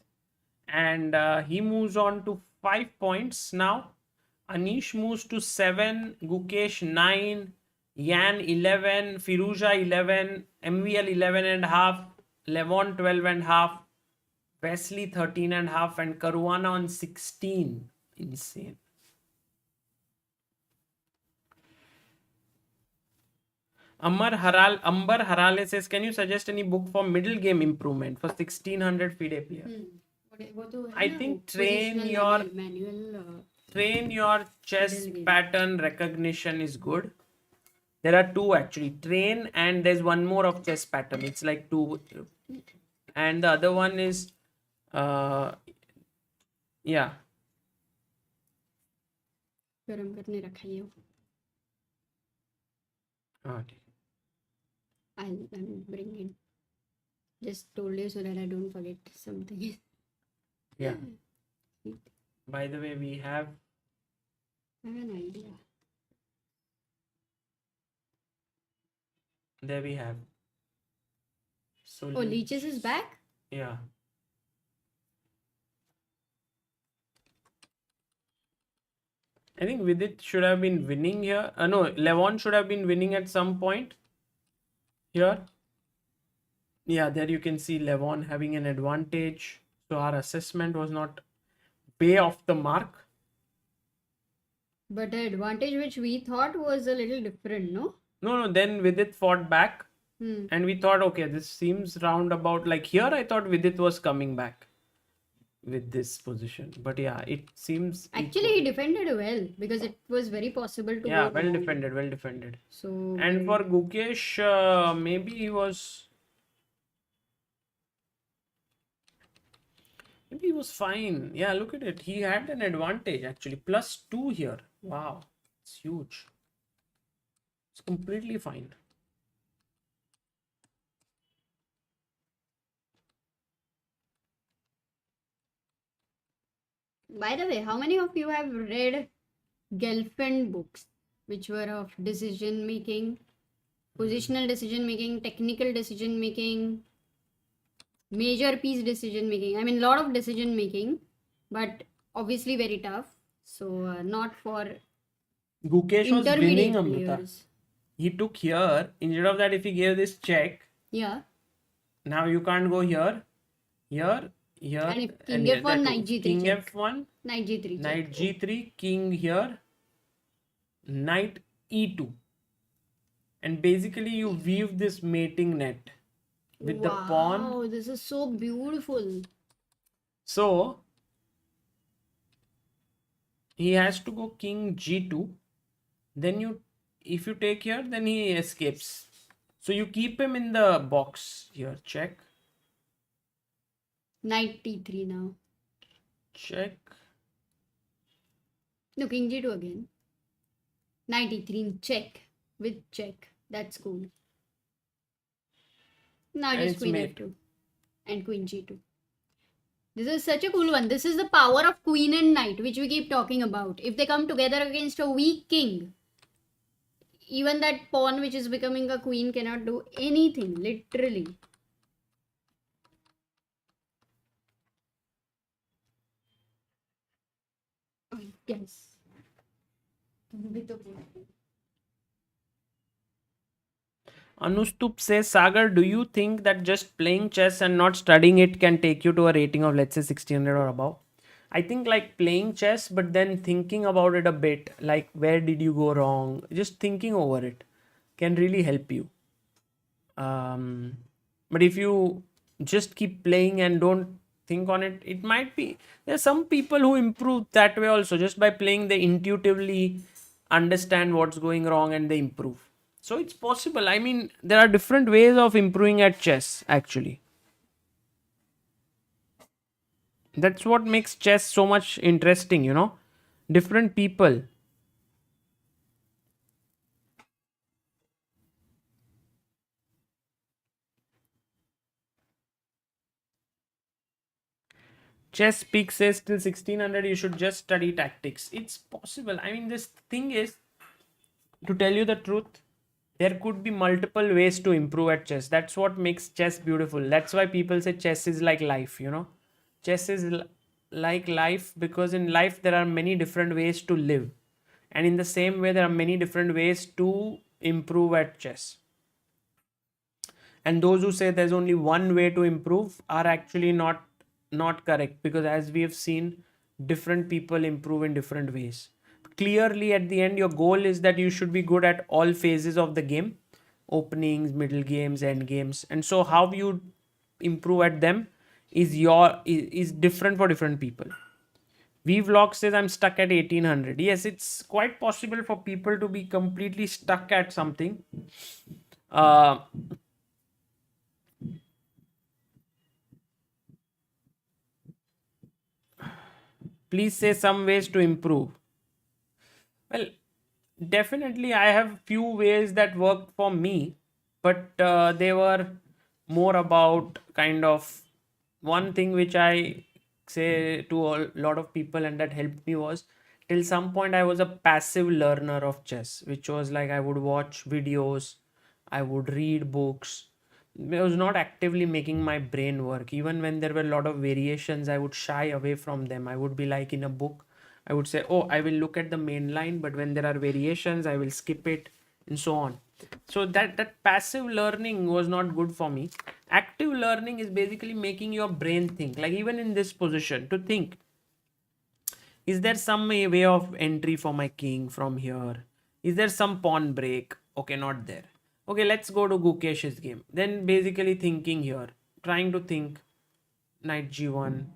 And he moves on to 5 points now. Anish moves to 7, Gukesh 9, Yan 11, Firouzja 11, MVL 11 and half, Levon 12 and half, Wesley 13 and half, and Caruana on 16. Insane. Amber Harale says, can you suggest any book for middle game improvement for 1600 FIDE player? I think train your chess pattern recognition is good. There are two actually. Train, and there's one more of chess pattern. It's like two. And the other one is yeah. Okay. I'll bring it. Just told you so that I don't forget something. Yeah. By the way, we have. I have an idea. There we have. So Leeches is back? Yeah. I think Vidit should have been winning here. No, Levon should have been winning at some point. Here. Yeah, there you can see Levon having an advantage. So our assessment was not way off the mark. But the advantage which we thought was a little different, no? No, then Vidit fought back. And we thought, okay, this seems roundabout. Like here, I thought Vidit was coming back with this position. But yeah, it seems... Actually, he defended well because it was very possible to Yeah, go well wrong. defended. So... And for Gukesh, maybe he was fine. Yeah, look at it. He had an advantage actually. +2 here. Wow. It's huge. It's completely fine. By the way, how many of you have read Gelfand books, which were of decision making, positional decision making, technical decision making, major piece decision making. I mean, lot of decision making, but obviously very tough. So not for Gukesh was winning, intermediate Amruta. players. He took here. Instead of that, if he gave this check, Yeah. now you can't go here, here, here, And if and king here. f1, That knight too. g3 King check. f1, Knight g3 knight check. g3, king here, knight e2. And basically you weave this mating net with the pawn. Wow, this is so beautiful. So he has to go king g2. Then you, if you take here, then he escapes. So you keep him in the box here. Check, Knight t3 now. check. No, king g2 again. Knight e3 check with check. That's cool. Now And just it's queen mate. f2 and queen g2. This is such a cool one. This is the power of queen and knight, which we keep talking about. If they come together against a weak king, even that pawn which is becoming a queen cannot do anything, literally. Oh, yes. Anustup says, Sagar, do you think that just playing chess and not studying it can take you to a rating of, let's say, 1600 or above? I think like playing chess, but then thinking about it a bit, like where did you go wrong? Just thinking over it can really help you. But if you just keep playing and don't think on it, it might be. There's some people who improve that way also. Just by playing, they intuitively understand what's going wrong and they improve. So it's possible. I mean, there are different ways of improving at chess, actually. That's what makes chess so much interesting, you know? Different people. Chess Peak says till 1600 you should just study tactics. It's possible. I mean, this thing is, to tell you the truth, there could be multiple ways to improve at chess. That's what makes chess beautiful. That's why people say chess is like life, you know? Chess is like life, because in life there are many different ways to live. And in the same way, there are many different ways to improve at chess. And those who say there's only one way to improve are actually not correct, because as we have seen, different people improve in different ways. Clearly at the end, your goal is that you should be good at all phases of the game: openings, middle games, end games. And so how you improve at them is different for different people. Vlog says I'm stuck at 1800. Yes, it's quite possible for people to be completely stuck at something. uh, Please say some ways to improve. Well, definitely, I have few ways that worked for me, but they were more about kind of one thing which I say to a lot of people, and that helped me was, till some point I was a passive learner of chess, which was like I would watch videos, I would read books. I was not actively making my brain work. Even when there were a lot of variations, I would shy away from them. I would be like in a book, I would say, oh, I will look at the main line, but when there are variations, I will skip it, and so on. So that passive learning was not good for me. Active learning is basically making your brain think. Like even in this position, to think, is there some way of entry for my king from here? Is there some pawn break? Okay, not there. Okay, let's go to Gukesh's game. Then basically thinking here, trying to think, knight g1,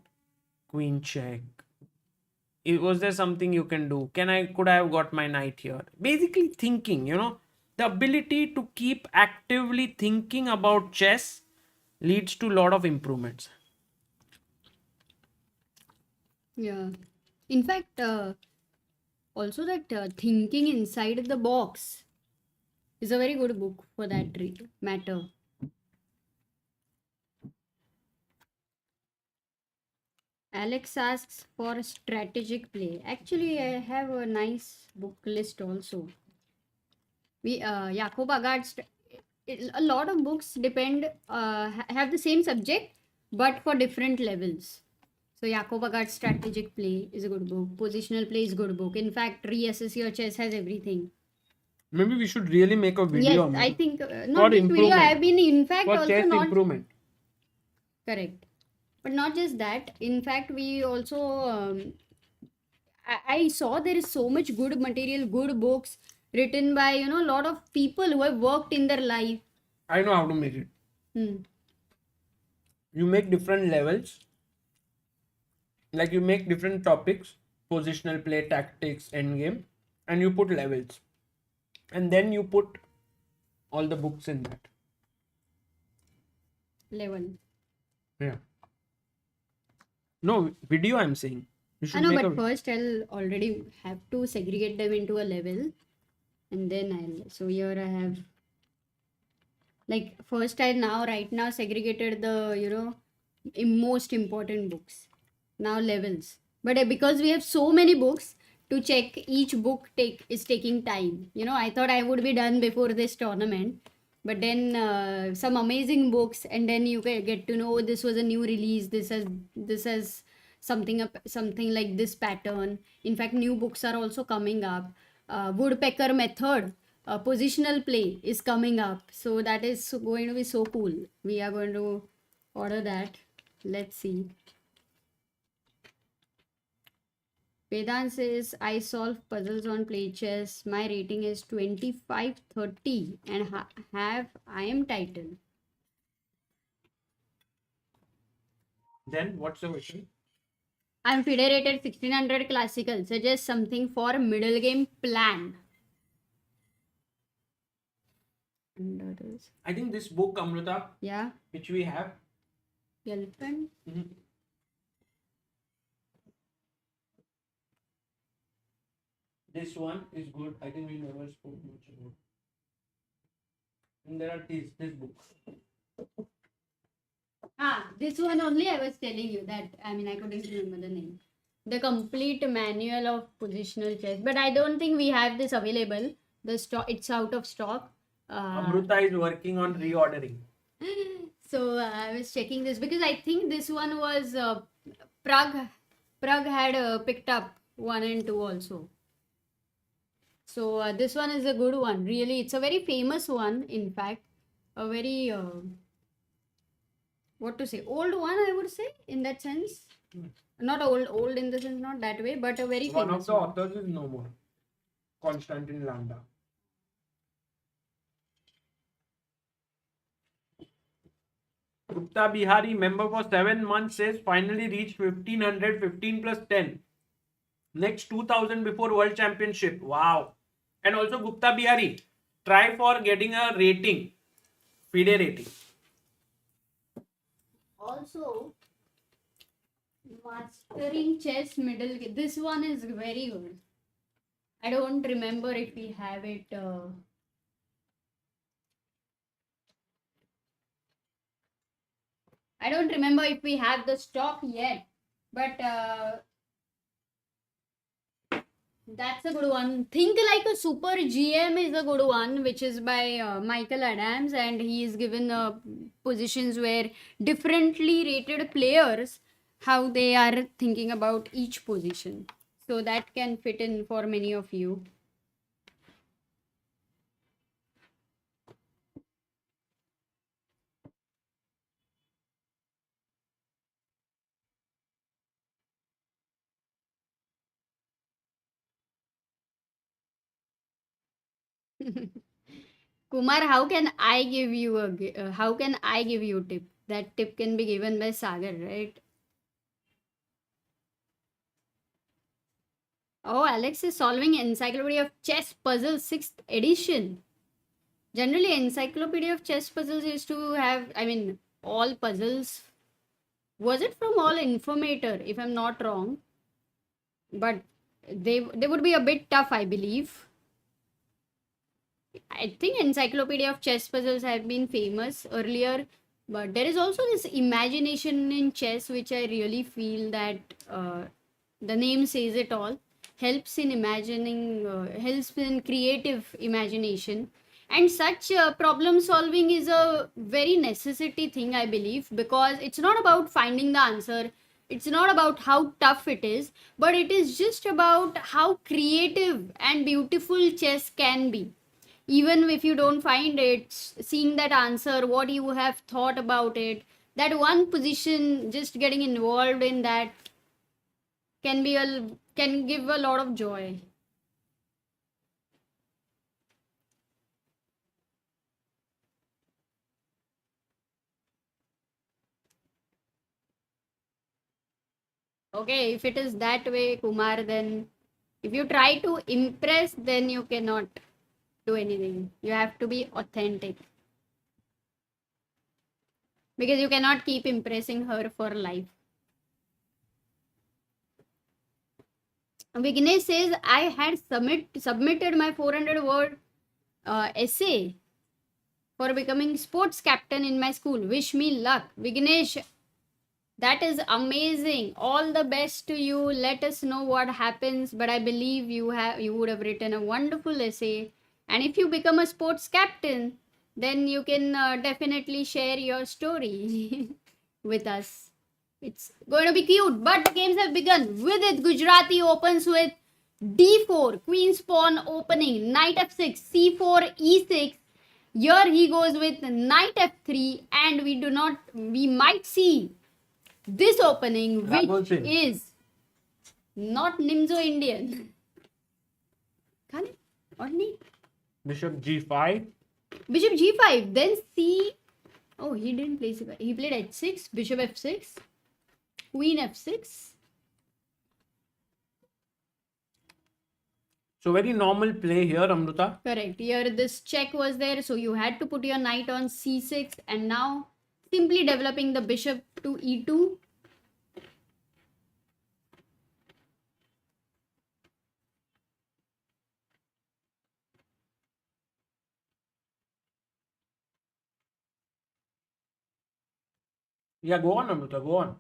queen check. Was there something you can do? Could I have got my knight here? Basically thinking, you know, the ability to keep actively thinking about chess leads to a lot of improvements. Yeah. In fact, also that thinking inside the box is a very good book for that matter. Alex asks for strategic play. Actually, I have a nice book list also. We Jakob Agart's a lot of books depend have the same subject but for different levels. So Jakob Agart's strategic play is a good book. Positional play is a good book. In fact, reassess your chess has everything. Maybe we should really make a video Yes, on I it. think For not this video. I improvement. have been in fact For also chess not improvement. correct, but not just that. In fact, we also I saw there is so much good material, good books written by a lot of people who have worked in their life. I know how to make it. Hmm. You make different levels. Like you make different topics, positional play, tactics, endgame, and you put levels. And then you put all the books in that. Level. Yeah. No, video I'm saying. You I should know, make but a first I'll already have to segregate them into a level, and then I'll. So here I have, like, first I right now segregated the most important books. Now levels, but because we have so many books to check, each book is taking time. I thought I would be done before this tournament, but then some amazing books, and then you get to know this was a new release. This has something like this pattern. In fact, new books are also coming up. Woodpecker method, positional play is coming up, so that is going to be so cool. We are going to order that. Let's see. Vedant says, I solve puzzles on play chess. My rating is 2530 and have I am title. Then what's the question? I'm FIDE rated 1600 classical. Suggest something for middle game plan. I think this book, Amruta, Yeah. which we have. Elephant. This one is good. I think we never spoke much about. And there are this book. This one only I was telling you that. I mean, I couldn't remember the name. The complete manual of positional chess. But I don't think we have this available. It's out of stock. Amruta is working on reordering. So I was checking this because I think this one was Prague. Prague had picked up 1 and 2 also. So this one is a good one. Really, it's a very famous one. In fact, a very what to say, old one, I would say, in that sense. Not old in the sense, not that way, but a very One famous of the authors is no more. Konstantin Landa. Gupta Bihari, member for 7 months, says finally reached 1500, 15 plus 10. Next 2000 before World Championship. Wow. And also Gupta Bihari, try for getting a rating. FIDE rating. Also, mastering chess middle. This one is very good. I don't remember if we have it. I don't remember if we have the stock yet, but that's a good one. Think Like a Super GM is a good one, which is by Michael Adams, and he is given positions where differently rated players, how they are thinking about each position. So that can fit in for many of you. Kumar, how can I give you how can I give you a tip? That tip can be given by Sagar, right? Oh, Alex is solving Encyclopedia of Chess Puzzle 6th edition. Generally, Encyclopedia of Chess Puzzles used to have, I mean, all puzzles. Was it from all Informator, if I'm not wrong? But they would be a bit tough, I believe. I think Encyclopedia of Chess Puzzles have been famous earlier. But there is also this imagination in chess, which I really feel that the name says it all. Helps in imagining, helps in creative imagination. And such problem solving is a very necessity thing, I believe, because it's not about finding the answer. It's not about how tough it is, but it is just about how creative and beautiful chess can be. Even if you don't find it, seeing that answer, what you have thought about it, that one position, just getting involved in that can give a lot of joy. Okay, if it is that way, Kumar, then if you try to impress, then you cannot do anything. You have to be authentic, because you cannot keep impressing her for life. Vignesh says, I had submitted my 400-word essay for becoming sports captain in my school. Wish me luck. Vignesh, that is amazing. All the best to you. Let us know what happens. But I believe you would have written a wonderful essay. And if you become a sports captain, then you can definitely share your story with us. It's going to be cute. But the games have begun. Vidit Gujrathi opens with d4, queen's pawn opening, knight f6, c4, e6. Here he goes with knight f3, and we might see this opening, which is not Nimzo Indian. Or nahi? Bishop g5. Bishop g5, then c. Oh, he didn't play c5. He played h6, bishop f6, queen f6. So very normal play here, Amruta. Correct. Here this check was there, so you had to put your knight on c6, and now simply developing the bishop to e2. Yeah, go on, Amruta, go on.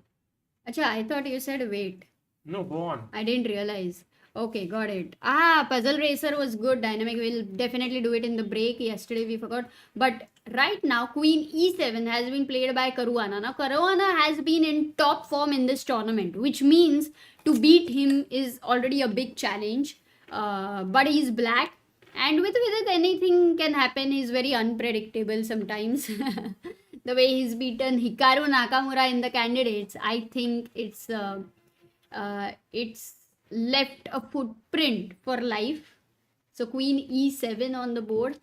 Acha, I thought you said wait. No, go on. I didn't realize. Okay, got it. Ah, Puzzle Racer was good. Dynamic. We'll definitely do it in the break. Yesterday we forgot. But right now, Queen E7 has been played by Caruana. Now, Caruana has been in top form in this tournament, which means to beat him is already a big challenge. But he's black. And with it, anything can happen. He's very unpredictable sometimes. The way he's beaten Hikaru Nakamura in the candidates, I think it's left a footprint for life. So Queen E7 on the board.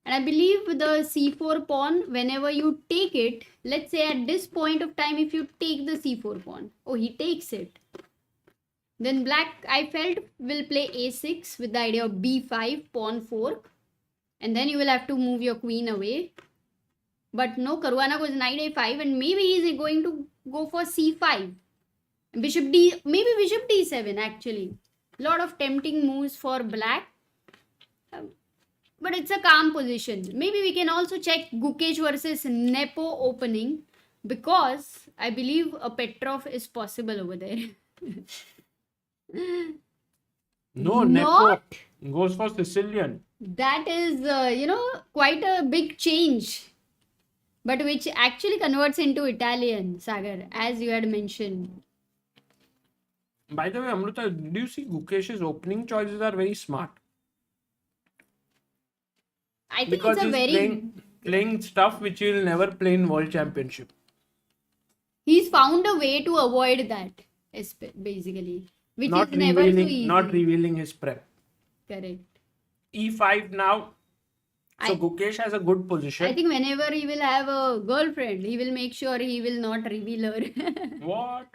And I believe the C4 pawn, whenever you take it, let's say at this point of time, if you take the C4 pawn, oh, he takes it. Then black, I felt, will play A6 with the idea of B5, pawn fork. And then you will have to move your queen away. But no, Caruana goes knight A5, and maybe he's going to go for C5. Bishop D, maybe bishop D7 actually. Lot of tempting moves for black. But it's a calm position. Maybe we can also check Gukesh versus Nepo opening, because I believe a Petrov is possible over there. No, Nepo goes for Sicilian. That is, quite a big change. But which actually converts into Italian, Sagar, as you had mentioned. By the way, Amruta, do you see Gukesh's opening choices are very smart? I think Because it's a he's playing stuff which he'll never play in World Championship. He's found a way to avoid that, basically. Which Not is never so revealing, easy. not revealing his prep. Correct. E5 now. So Gukesh has a good position. I think whenever he will have a girlfriend, he will make sure he will not reveal her. What?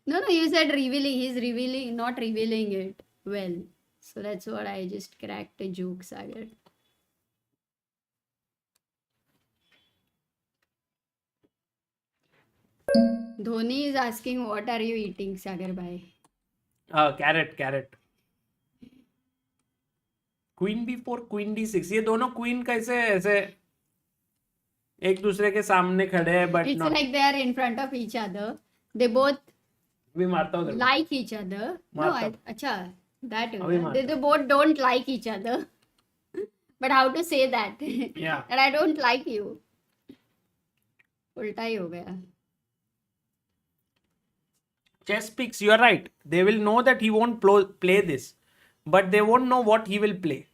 No, you said revealing. He's revealing, not revealing it well. So that's what I just cracked a joke, Sagar. Dhoni is asking, what are you eating, Sagar bhai? Carrot. Queen B4, Queen D6. ये दोनों queen कैसे ऐसे एक दूसरे के सामने खड़े हैं but It's not. like they are in front of each other. They both अभी मारता हूँ तेरे को. like each other. No, मारता. अच्छा, that अभी way. मारता. They both don't like each other. But how to say that? Yeah. That I don't like you. उल्टा ही हो गया. Chess picks, you are right. They will know that he won't play this, but they won't know what he will play.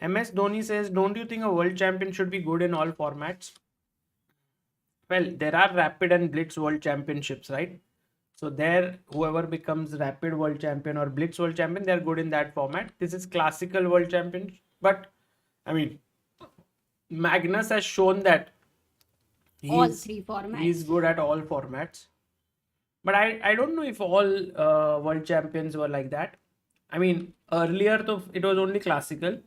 MS Dhoni says, don't you think a world champion should be good in all formats? Well, there are rapid and blitz world championships, right? So there, whoever becomes rapid world champion or blitz world champion, they're good in that format. This is classical world champion. But, I mean, Magnus has shown that All three formats. he's good at all formats. But I don't know if all world champions were like that. I mean, earlier it was only classical.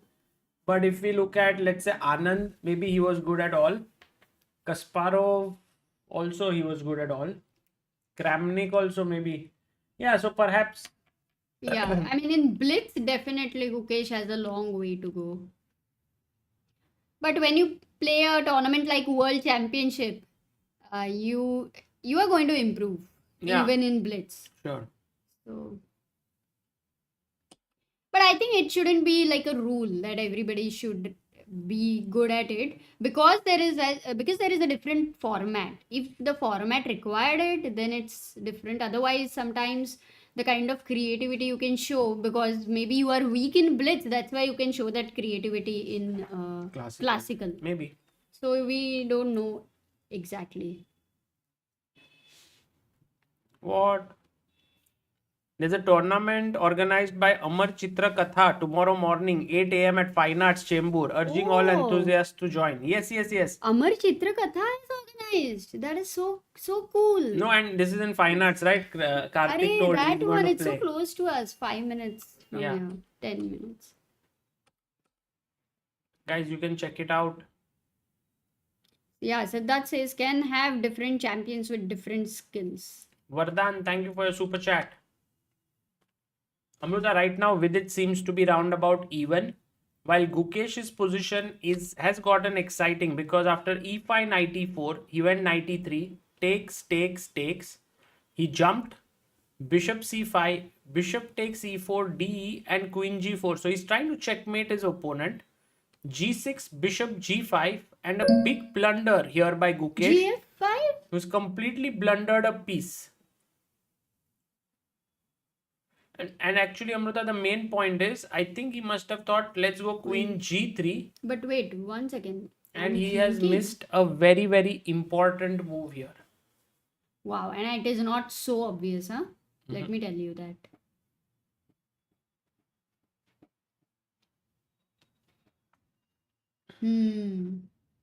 But if we look at, let's say, Anand, maybe he was good at all. Kasparov, also he was good at all. Kramnik also maybe. Yeah, so perhaps. Yeah, I mean, in Blitz, definitely Gukesh has a long way to go. But when you play a tournament like World Championship, you are going to improve, Yeah. even in Blitz. Sure. So, but I think it shouldn't be like a rule that everybody should be good at it, because there is a different format. If the format required it, then it's different. Otherwise, sometimes the kind of creativity you can show, because maybe you are weak in Blitz, that's why you can show that creativity in classical. Maybe. So we don't know exactly. What? There's a tournament organized by Amar Chitra Katha tomorrow morning, 8 a.m. at Fine Arts Chembur, urging all Oh. enthusiasts to join. Yes. Amar Chitra Katha is organized. That is so cool. No, and this is in Fine Arts, right? Karthik Arey, told that he's one, going to it's so play. close to us. 5 minutes from Yeah. here. 10 minutes. Guys, you can check it out. Yeah, so that says can have different champions with different skills. Vardhan, thank you for your super chat. Amruta, right now Vidit seems to be roundabout even, while Gukesh's position has gotten exciting because after e5 knight e4, he went knight e3, takes. He jumped, bishop c5, bishop takes e4, de, and queen g4. So he's trying to checkmate his opponent. g6, bishop g5, and a big blunder here by Gukesh, GF5? who's completely blundered a piece. And actually, Amruta, the main point is, I think he must have thought, let's go queen g3. But wait, 1 second. And I'm he has thinking- missed a very, very important move here. Wow, and it is not so obvious, huh? Let me tell you that.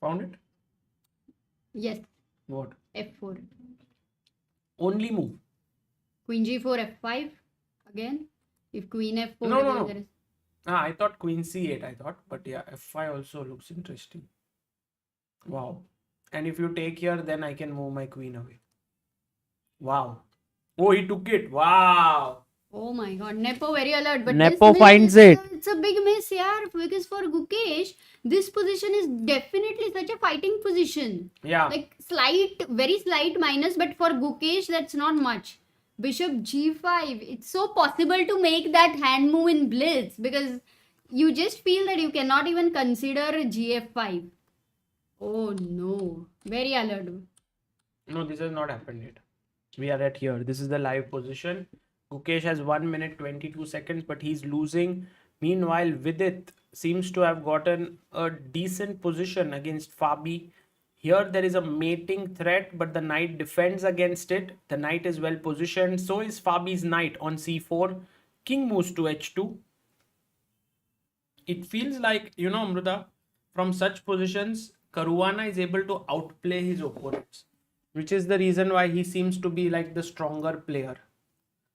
Found it? Yes, What? F4. Only move. Queen G4, F5 again. If Queen F4, No, again, no. there is. I thought queen c8, I thought. But yeah, f5 also looks interesting. Wow. And if you take here, then I can move my queen away. Wow. Oh, he took it. Wow. Oh my god, Nepo very alert. But Nepo this miss finds is it. It's a big miss, yeah. Because for Gukesh, this position is definitely such a fighting position. Yeah. Like very slight minus, but for Gukesh, that's not much. Bishop G5. It's so possible to make that hand move in Blitz because you just feel that you cannot even consider GF5. Oh no. Very alert. No, this has not happened yet. We are at here. This is the live position. Gukesh has 1 minute 22 seconds, but he's losing. Meanwhile, Vidit seems to have gotten a decent position against Fabi. Here there is a mating threat, but the knight defends against it. The knight is well positioned. So is Fabi's knight on c4. King moves to h2. It feels like, Amruta, from such positions, Caruana is able to outplay his opponents, which is the reason why he seems to be like the stronger player.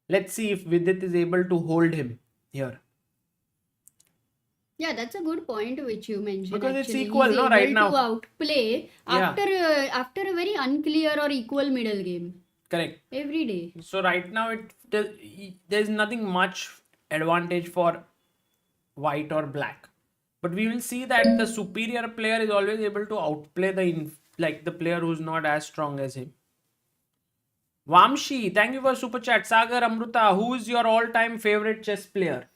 Let's see if Vidit is able to hold him here. Yeah, that's a good point which you mentioned. Because it's actually. equal, He's no, able right to now. outplay after a very unclear or equal middle game. Correct. Every day. So right now there's nothing much advantage for white or black. But we will see that the superior player is always able to outplay the player who's not as strong as him. Vamshi, thank you for super chat. Sagar, Amruta, who is your all-time favorite chess player?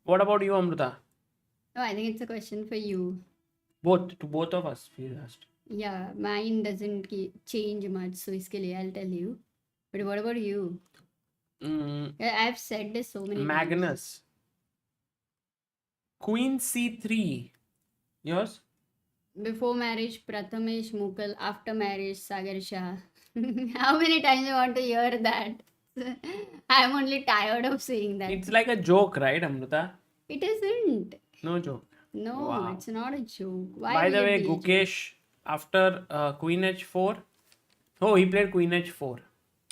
What about you, Amruta? No, I think it's a question for you. Both of us, we asked. Yeah, mine doesn't change much, so iske liye I'll tell you. But what about you? I've said this so many times. Magnus. Queen C3. Yours? Before marriage, Prathamesh Mukal. After marriage, Sagar Shah. How many times you want to hear that? I'm only tired of saying that. It's like a joke, right, Amruta? It isn't. No joke. No, Wow. it's not a joke. Why By the will way, it be a joke? Gukesh, after Queen H4. Oh, he played Queen H4.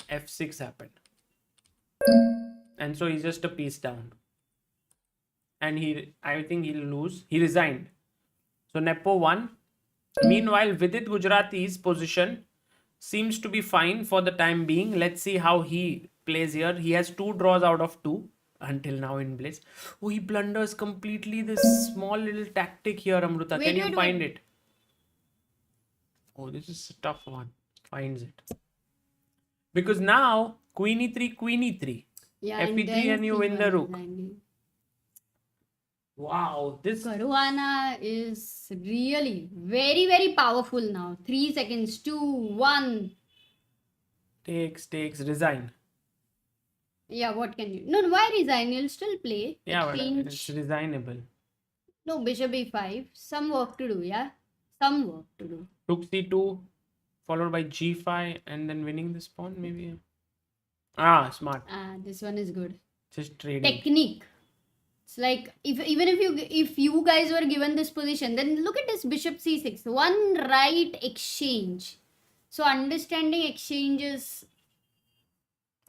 F6 happened. And so he's just a piece down. And I think he'll lose. He resigned. So Nepo won. Meanwhile, Vidit Gujrathi's position seems to be fine for the time being. Let's see how he plays here. He has 2 draws out of 2 until now in Blitz. Oh, he blunders completely this small little tactic here, Amruta. Can you find it? Oh, this is a tough one. Finds it. Because now, Queen E3, Queen E3. Yeah, F3 and you win the rook. Wow, this Caruana is really very, very powerful now. 3 seconds, 2, 1. takes, resign. Yeah, what can you? No, why resign? You'll still play. Yeah, but Exchange. it's resignable. No, bishop e5. Some work to do, yeah? Some work to do. Rook C2, followed by G5, and then winning this pawn, maybe. Ah, smart. This one is good. Just trading. Technique. It's like if you guys were given this position, then look at this bishop c6. One right exchange. So understanding exchanges.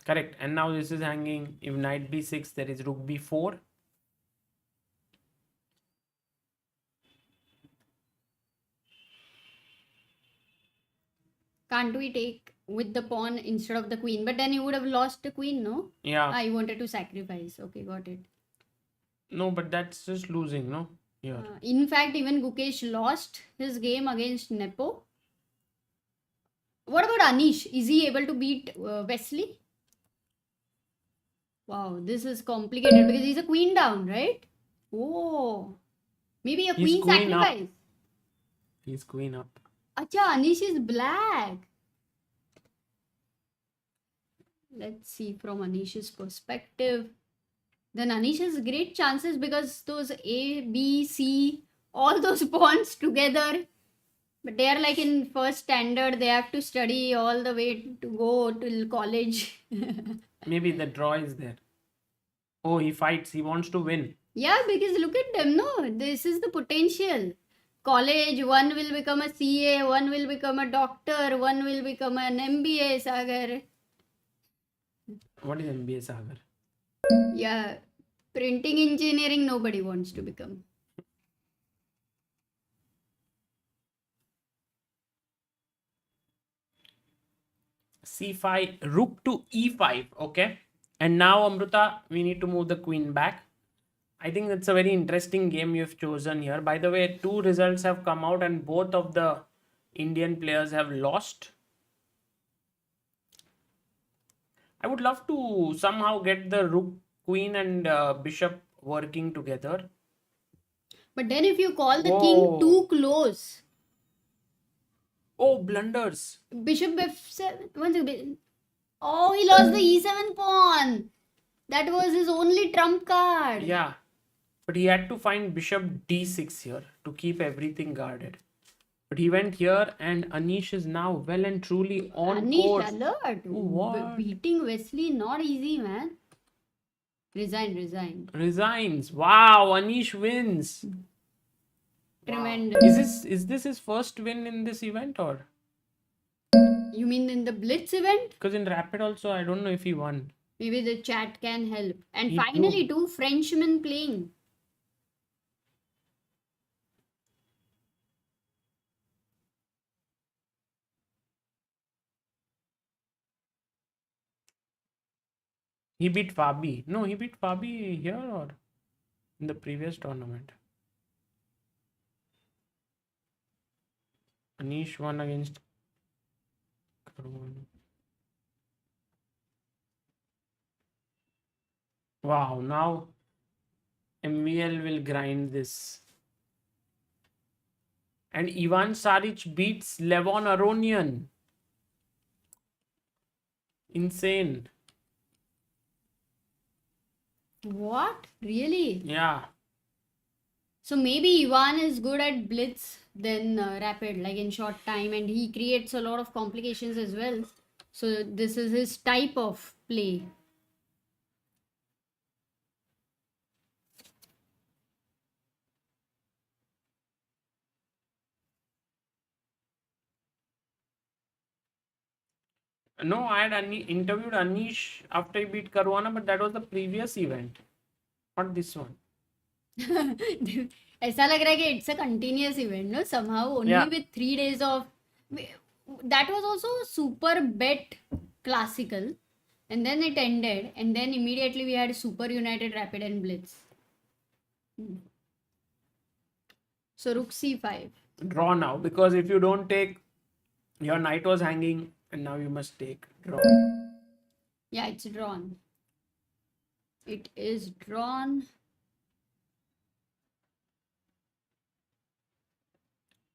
Correct. And now this is hanging. If knight b6, there is rook b4. Can't we take with the pawn instead of the queen? But then you would have lost the queen, no? Yeah. You wanted to sacrifice. Okay, got it. No, but that's just losing, no? Yeah. In fact, even Gukesh lost his game against Nepo. What about Anish? Is he able to beat Wesley? Wow, this is complicated because he's a queen down, right? Oh, maybe a He's queen queen up. sacrifice. He's queen up. Acha, Anish is black. Let's see from Anish's perspective. Then Anish has great chances because those A, B, C, all those pawns together. But they are like in first standard. They have to study all the way to go till college. Maybe the draw is there. Oh, he fights. He wants to win. Yeah, because look at them. No, this is the potential. College, one will become a CA, one will become a doctor, one will become an MBA, Sagar. What is MBA Sagar? Yeah, printing engineering nobody wants to become. C5, rook to E5. Okay. And now, Amruta, we need to move the queen back. I think that's a very interesting game you've chosen here. By the way, 2 results have come out and both of the Indian players have lost. I would love to somehow get the rook, queen and bishop working together. But then if you call the king too close. Oh, blunders. Bishop f7. One second. Oh, he lost the e7 pawn. That was his only trump card. Yeah. But he had to find bishop d6 here to keep everything guarded. But he went here and Anish is now well and truly on course. Anish alert. What? Beating Wesley, not easy, man. Resign. Resigns. Wow, Anish wins. Tremendous. Wow. Is this his first win in this event or? You mean in the Blitz event? Because in Rapid also, I don't know if he won. Maybe the chat can help. And He finally, 2 Frenchmen playing. He beat Fabi. No, he beat Fabi here or? in the previous tournament. Anish won against Caruana. Wow, now MVL will grind this. And Ivan Saric beats Levon Aronian. Insane. What? Really? Yeah. So maybe Ivan is good at blitz than rapid, like in short time, and he creates a lot of complications as well. So this is his type of play. No, I had interviewed Anish after he beat Caruana, but that was the previous event, not this one. ऐसा लग रहा है कि it's a continuous event, no? Somehow only Yeah. with 3 days of that was also super bet classical, and then it ended, and then immediately we had SuperUnited Rapid and Blitz. So Rook C5. Draw now, because if you don't take, your knight was hanging, and now you must take draw. Yeah, it's drawn. It is drawn.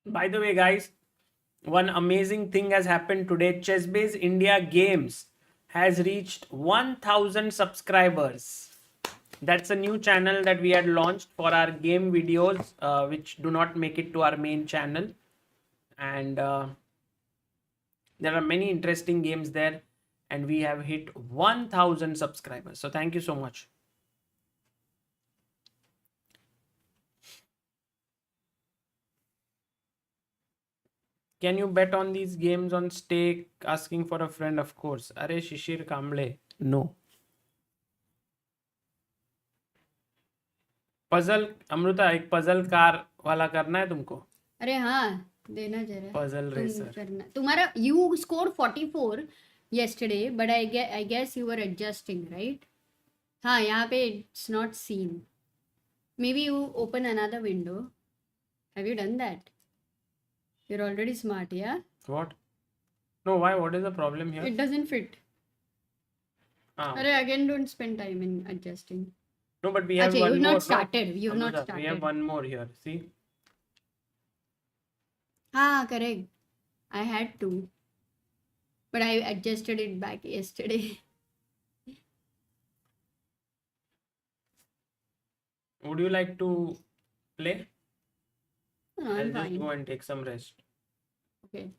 By the way, guys, one amazing thing has happened today. ChessBase India Games has reached 1000 subscribers. That's a new channel that we had launched for our game videos, which do not make it to our main channel. And there are many interesting games there. And we have hit 1000 subscribers. So thank you so much. Can you bet on these games on stake? Asking for a friend, of course. Are Shishir Kamble? No. Puzzle Amrita, एक puzzle car वाला करना है तुमको. अरे हाँ, देना जरा. Puzzle तुम रेसर. करना. तुम्हारा you scored 44 yesterday, but I guess you were adjusting, right? हाँ, यहाँ पे it's not seen. Maybe you open another window. Have you done that? You're already smart, yeah? What? No, why? What is the problem here? It doesn't fit. Ah. Arey, again, don't spend time in adjusting. No, but we have Achha, one you've more. not started. No? You've not Amruta, started. we have one more here. See? Ah, correct. I had to. But I adjusted it back yesterday. Would you like to play? No, I'll I'm just fine. go and take some rest. Okay.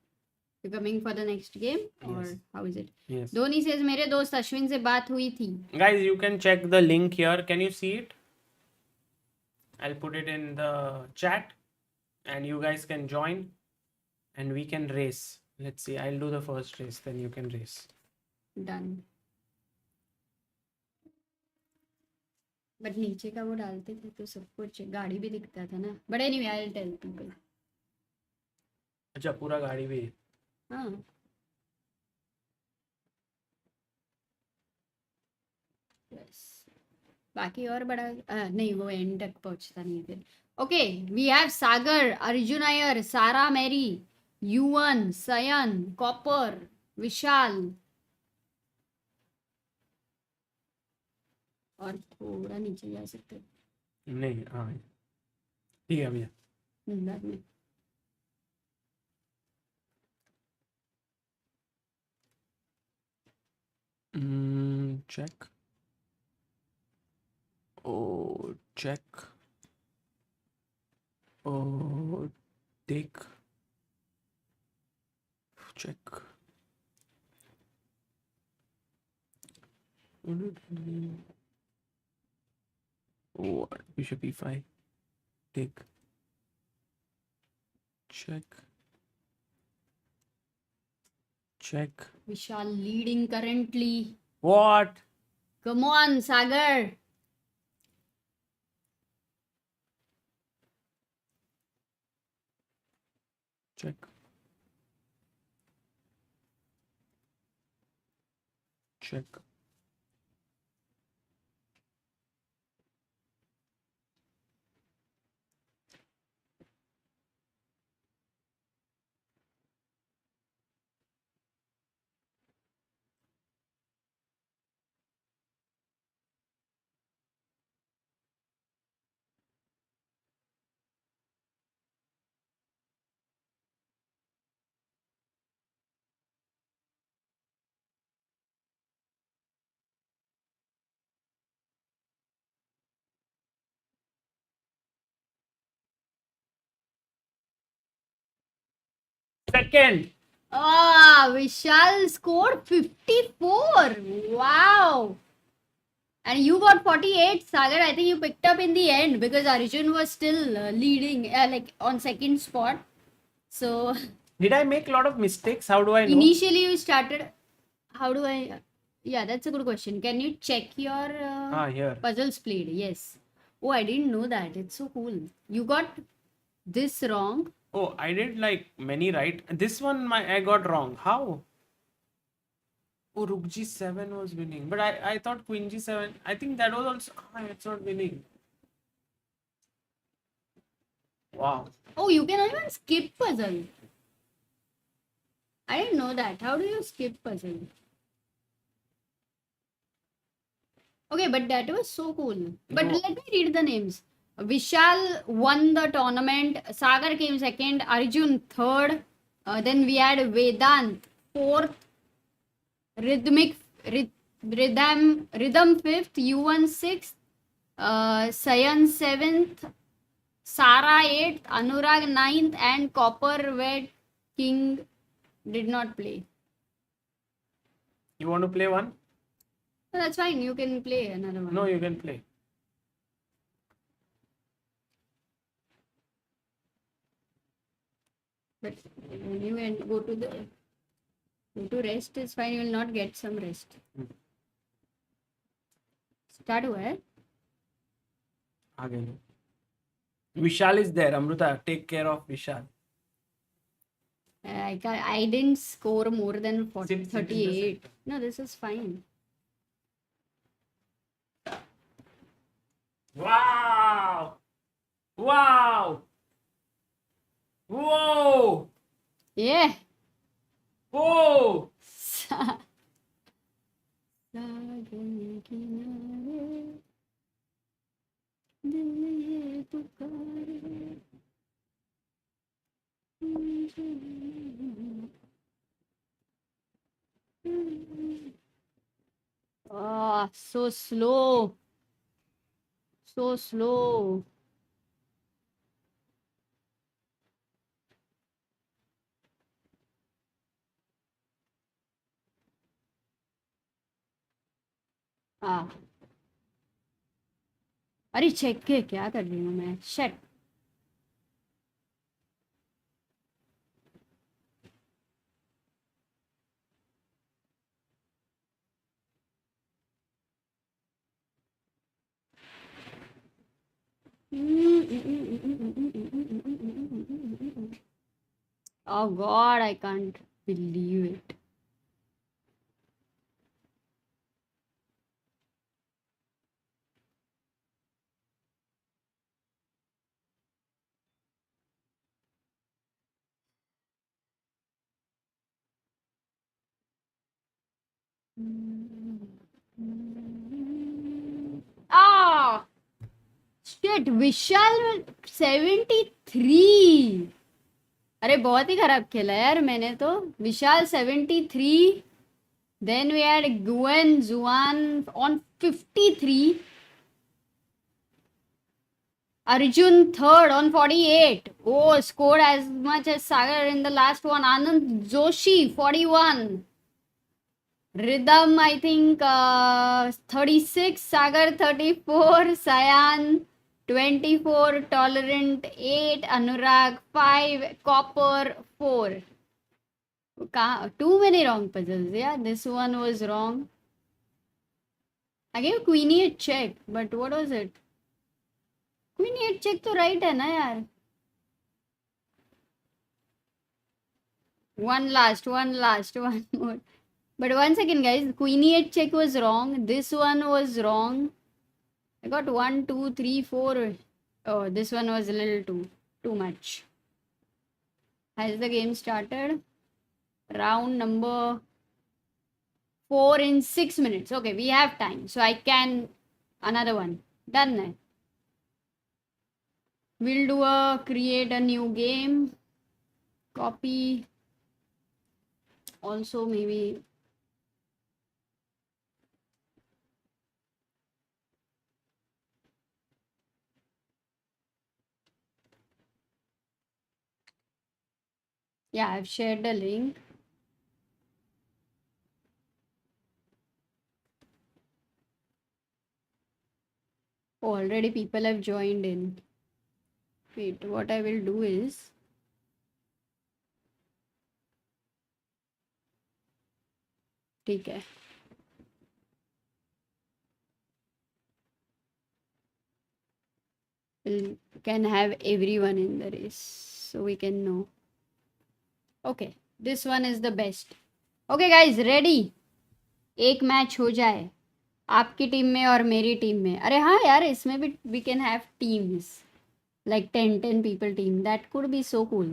You're coming for the next game? Or Yes. how is it? Yes. Dhoni says मेरे दोस्त अश्विन से बात हुई थी. Guys, you can check the link here. Can you see it? I'll put it in the chat and you guys can join and we can race. Let's see. I'll do the first race, then you can race. Done. But नीचे का वो डालते थे तो सब कुछ गाड़ी भी दिखता था ना. But anyway, I'll tell people. अच्छा, पूरा गाड़ी भी. हाँ. Yes. बाकी और बड़ा नहीं, वो एंड तक पहुंचता नहीं फिर. ओके, वी हैव सागर, अर्जुन अयर, सारा मैरी, युवन, सयन, कॉपर, विशाल और थोड़ा नीचे जा सकते हैं. नहीं, हाँ ठीक है भैया. बाद में. Check. Oh, check. Oh, take. Check. Oh, bishop e5. Take. Check. Check. Vishal leading currently. What? Come on, Sagar. Check. Check. Second. Vishal scored 54. Wow. And you got 48, Sagar. I think you picked up in the end because Arjun was still leading, like on second spot. So Did I make a lot of mistakes? How do I know? initially you started. How do I? Yeah, that's a good question. Can you check your Here. puzzles played? Yes. Oh, I didn't know that. It's so cool. You got this wrong. Oh, I did like many right. This one I got wrong. How? Oh, Rook G7 was winning. But I thought Queen G7. I think that was also. It's not winning. Wow. Oh, you can even skip puzzle. I didn't know that. How do you skip puzzle? Okay, but that was so cool. But No. let me read the names. Vishal won the tournament. Sagar came second. Arjun third. Then we had Vedant fourth. Rhythm fifth. Yuvan sixth. Sayan seventh. Sara eighth. Anurag ninth. And Copperweight King did not play. You want to play one? So that's fine. You can play another one. No, you can play. But when you go to rest, it's fine. You will not get some rest. Start where? Again. Vishal is there. Amruta, take care of Vishal. I didn't score more than Sit in the 38. center. No, this is fine. Wow! Wow! Whoa! Yeah. Whoa! Oh, so slow. So slow. अरे check के क्या कर रही हूँ मैं शेट Oh God, I can't believe it. Ah, shit, Vishal 73. अरे बहुत ही खराब खेला यार मैंने तो विशाल 73 then we had Gwen Zuan on 53 Arjun third on 48 oh scored as much as Sagar in the last one Anand Joshi 41 Rhythm I think 36 Sagar 34 Sayan 24 Tolerant 8 Anurag 5 Copper 4 too many wrong puzzles. Yeah, this one was wrong. I gave Queenie a check, but what was it? Queenie a check to right hai na yaar. One more. But one second, guys. Queenie a check was wrong. This one was wrong. I got 1, 2, 3, 4. Oh, this one was a little too much. Has the game started? Round number 4 in 6 minutes. Okay, we have time. So I can another one. Done then. We'll do create a new game. Copy. Also maybe Yeah, I've shared the link. Oh, already people have joined in. Wait, what I will do is... ठीक है. We can have everyone in the race so we can know. Okay, this one is the best. Okay guys, ready? एक match हो जाए आपकी team में और मेरी team में. अरे हाँ यार, इसमें भी we can have teams like 10 people team. That could be so cool.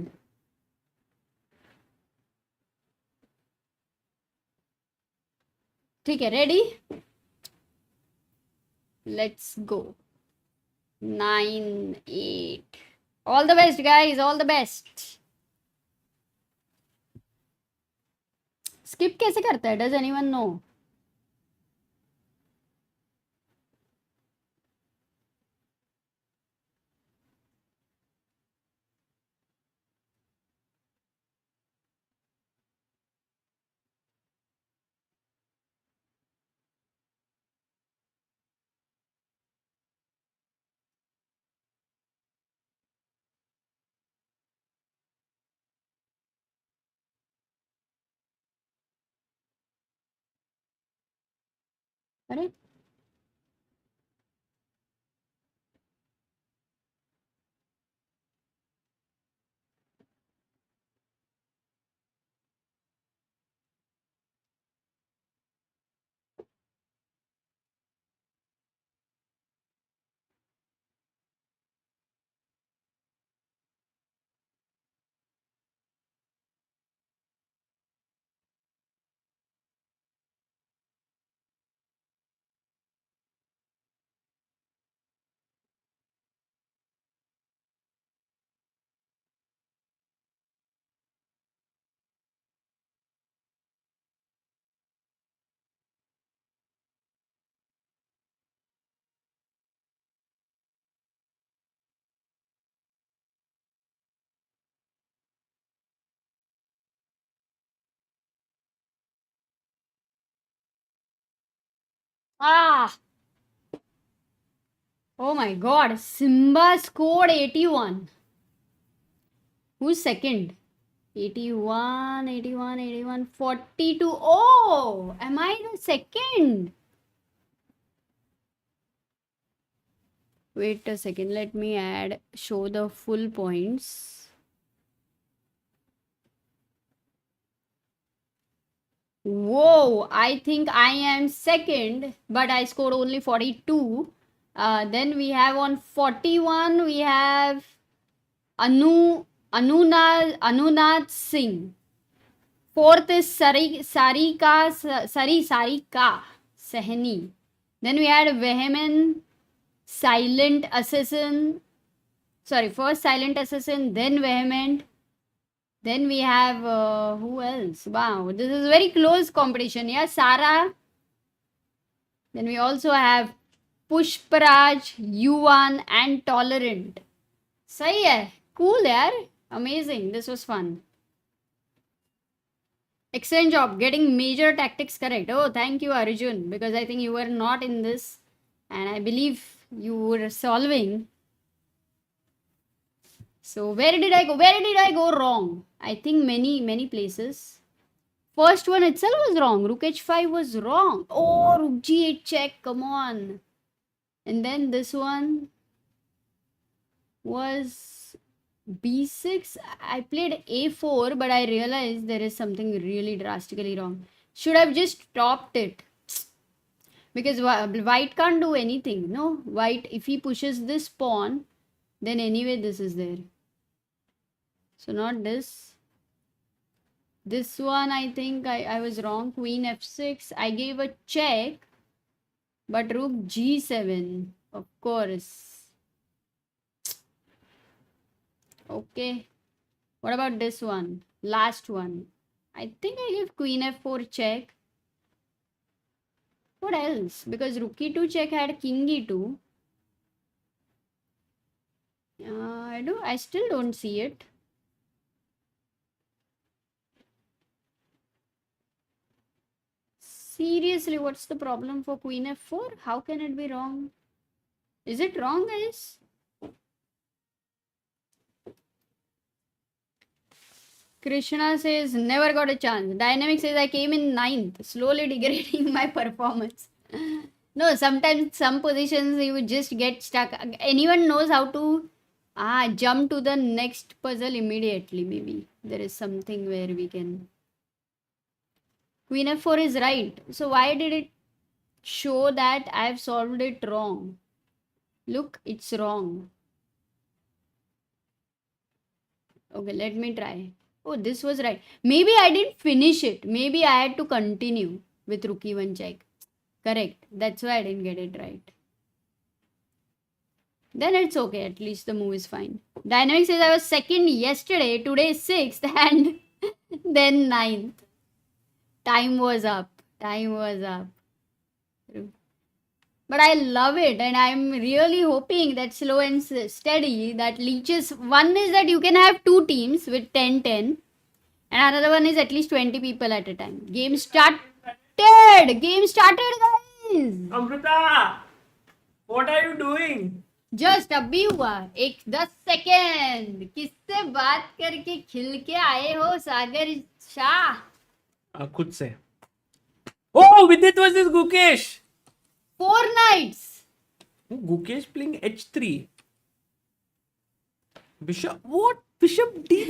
ठीक है, ready? Let's go. 9, 8. All the best guys, all the best. Skip कैसे करता है? Does anyone know? अरे ah, oh my god, Simba scored 81. Who's second? 81, 81, 81, 42. Oh, am I the second? Wait a second, let me show the full points. Whoa, I think I am second, but I scored only 42. Then we have on 41, we have Anunath Singh. Fourth is Sarika Sahni. Then we had Vehement Silent Assassin. Sorry, first Silent Assassin, then Vehement. Then we have who else? Wow, this is very close competition. Yeah, Sara. Then we also have Pushparaj, Yuvan, and Tolerant. Sahi hai. Cool yaar. Amazing. This was fun. Excellent job getting major tactics correct. Oh, thank you, Arjun, because I think you were not in this, and I believe you were solving. So where did I go? Where did I go wrong? I think many places. First one itself was wrong. Rook h5 was wrong. Oh, rook g8 check. Come on. And then this one was b6. I played a4, but I realized there is something really drastically wrong. Should have just stopped it. Because white can't do anything. No, white, if he pushes this pawn, then anyway this is there. So not this. This one, I think I was wrong. Queen f6. I gave a check. But rook g7. Of course. Okay. What about this one? Last one. I think I gave queen f4 check. What else? Because rook e2 check had king e2. I still don't see it. Seriously, what's the problem for queen f4? How can it be wrong? Is it wrong, guys? Krishna says, never got a chance. Dynamic says, I came in 9th, slowly degrading my performance. No, sometimes some positions you just get stuck. Anyone knows how to jump to the next puzzle immediately, maybe. There is something where we can... Queen f4 is right. So why did it show that I've solved it wrong? Look, it's wrong. Okay, let me try. Oh, this was right. Maybe I didn't finish it. Maybe I had to continue with rook e1 check. Correct. That's why I didn't get it right. Then it's okay. At least the move is fine. Dynamic says I was second yesterday. Today is 6th and then 9th. Time was up. Time was up. But I love it, and I'm really hoping that slow and steady, that leeches. One is that you can have two teams with 10-10, and another one is at least 20 people at a time. Game started! Game started, guys! Amruta! What are you doing? Just अभी हुआ 10 second. किससे बात करके खिल के आए हो सागर शाह? खुद से. Oh, Vidit versus Gukesh. 4 knights. Gukesh playing h3. Bishop. What? Bishop d.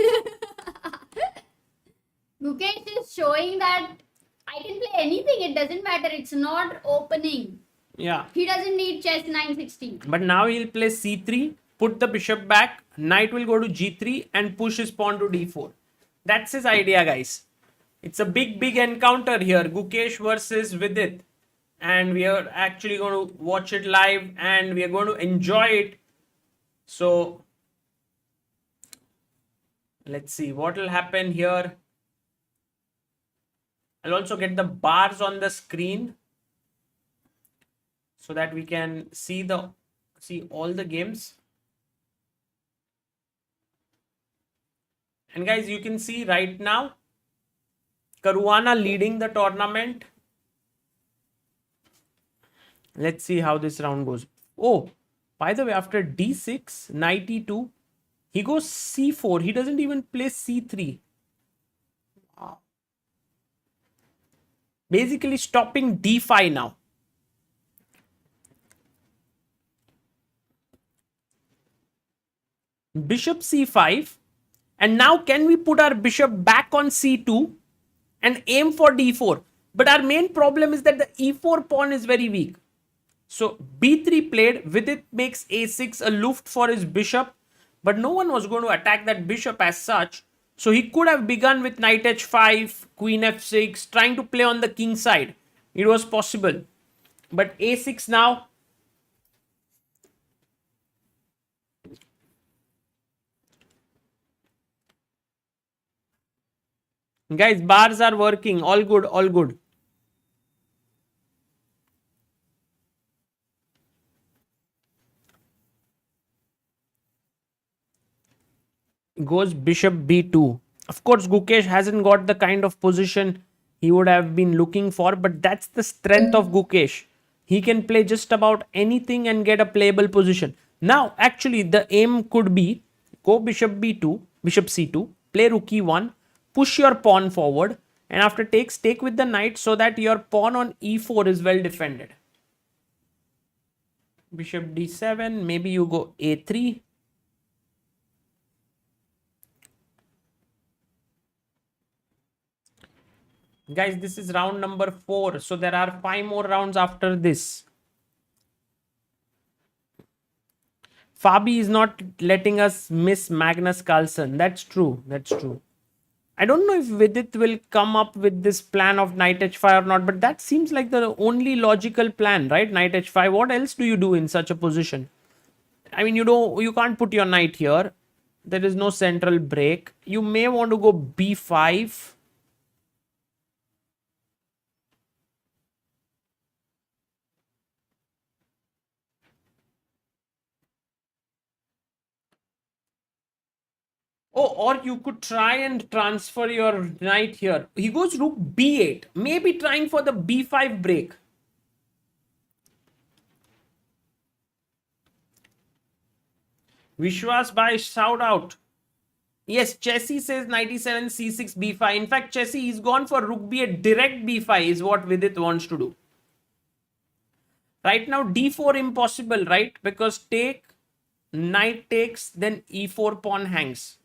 Gukesh is showing that I can play anything. It doesn't matter. It's not opening. Yeah. He doesn't need chess 916. But now he'll play c3, put the bishop back, knight will go to g3 and push his pawn to d4. That's his idea, guys. It's a big encounter here. Gukesh versus Vidit. And we are actually going to watch it live and we are going to enjoy it. So, let's see what will happen here. I'll also get the bars on the screen so that we can see all the games. And guys, you can see right now Caruana leading the tournament. Let's see how this round goes. Oh, by the way, after d6, knight e2, he goes c4. He doesn't even play c3. Wow. Basically stopping d5 now. Bishop c5. And now can we put our bishop back on c2 and aim for d4? But our main problem is that the e4 pawn is very weak. So b3 played, Vidit makes a6 a luft for his bishop, but no one was going to attack that bishop as such. So he could have begun with knight h5, queen f6, trying to play on the king side. It was possible. But a6 now. Guys, bars are working. All good, all good. Goes bishop b2. Of course, Gukesh hasn't got the kind of position he would have been looking for, but that's the strength of Gukesh. He can play just about anything and get a playable position. Now, actually, the aim could be go bishop b2, bishop c2, play rook e1, push your pawn forward, and after takes, take with the knight so that your pawn on e4 is well defended. Bishop d7, maybe you go a3. Guys, this is round number 4. So there are 5 more rounds after this. Fabi is not letting us miss Magnus Carlsen. That's true. That's true. I don't know if Vidit will come up with this plan of knight h5 or not, but that seems like the only logical plan, right? Knight h5. What else do you do in such a position? I mean, you can't put your knight here. There is no central break. You may want to go b5. Oh, or you could try and transfer your knight here. He goes rook b8. Maybe trying for the b5 break. Vishwas bhai, shout out. Yes, Chessy says 97 c6 b5. In fact, Chessy, he's gone for rook b8. Direct b5 is what Vidit wants to do. Right now, d4 impossible, right? Because take, knight takes, then e4 pawn hangs.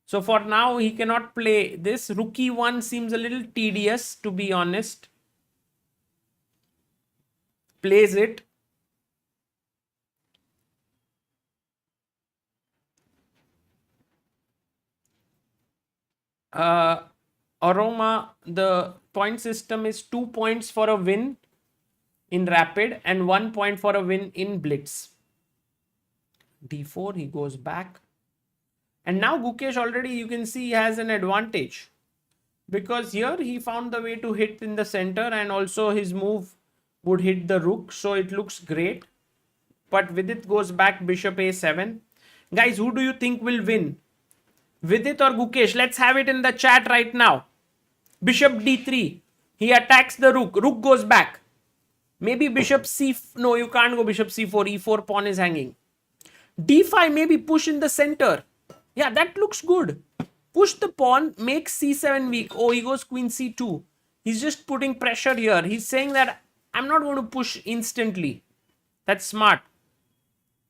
So for now, he cannot play this. Rook e1 seems a little tedious, to be honest. Plays it. Aroma, the point system is 2 points for a win in rapid and 1 point for a win in blitz. d4, he goes back. And now Gukesh already, you can see, he has an advantage. Because here he found the way to hit in the center and also his move would hit the rook. So it looks great. But Vidit goes back, bishop a7. Guys, who do you think will win? Vidit or Gukesh? Let's have it in the chat right now. Bishop d3. He attacks the rook. Rook goes back. Maybe bishop c... No, you can't go bishop c4. e4 pawn is hanging. d5, maybe push in the center. Yeah, that looks good. Push the pawn, make c7 weak. Oh, he goes queen c2. He's just putting pressure here. He's saying that I'm not going to push instantly. That's smart.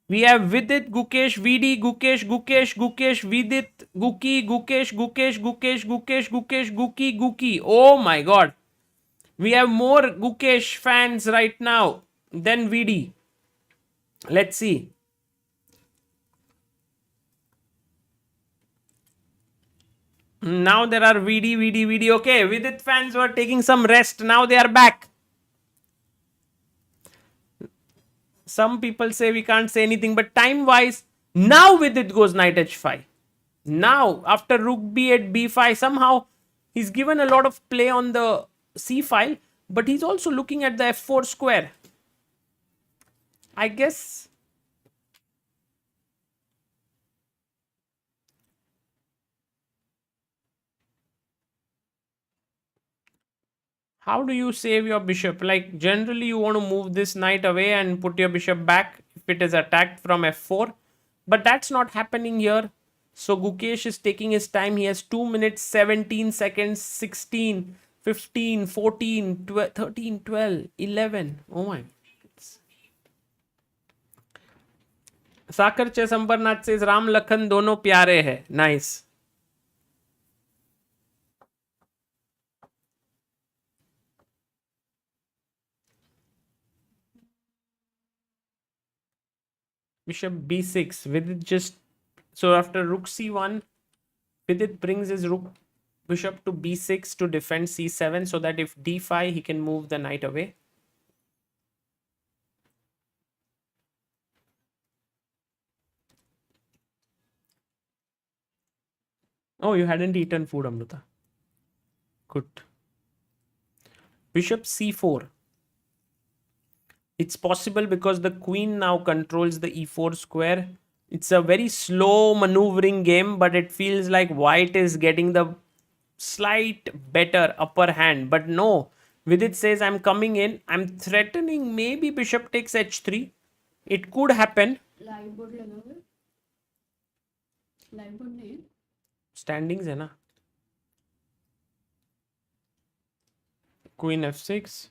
We have Vidit, Gukesh, VD, Gukesh, Gukesh, Gukesh, Vidit, Guki, Gukesh, Gukesh, Gukesh, Gukesh, Gukesh, Guki, Guki. Oh my god. We have more Gukesh fans right now than VD. Let's see. Now there are VD. Okay, Vidit fans were taking some rest. Now they are back. Some people say we can't say anything, but time-wise, now Vidit goes knight h5. Now, after rook b8, b5, somehow he's given a lot of play on the c file, but he's also looking at the f4 square. I guess... How do you save your bishop? Like, generally you want to move this knight away and put your bishop back if it is attacked from f4. But that's not happening here. So Gukesh is taking his time. He has 2 minutes, 17 seconds, 16, 15, 14, 12, 13, 12, 11. Oh my. Sagar Chess Ambarnath says Ram Lakhan dono pyare hai. Nice. Bishop b6. Vidit just... So after rook c1, Vidit brings his rook bishop to b6 to defend c7 so that if d5 he can move the knight away. Oh, you hadn't eaten food, Amruta. Good. Bishop c4. It's possible because the queen now controls the e4 square. It's a very slow maneuvering game, but it feels like white is getting the slight better upper hand. But no, Vidit says I'm coming in. I'm threatening maybe bishop takes h3. It could happen. Standings hai na. Queen f6.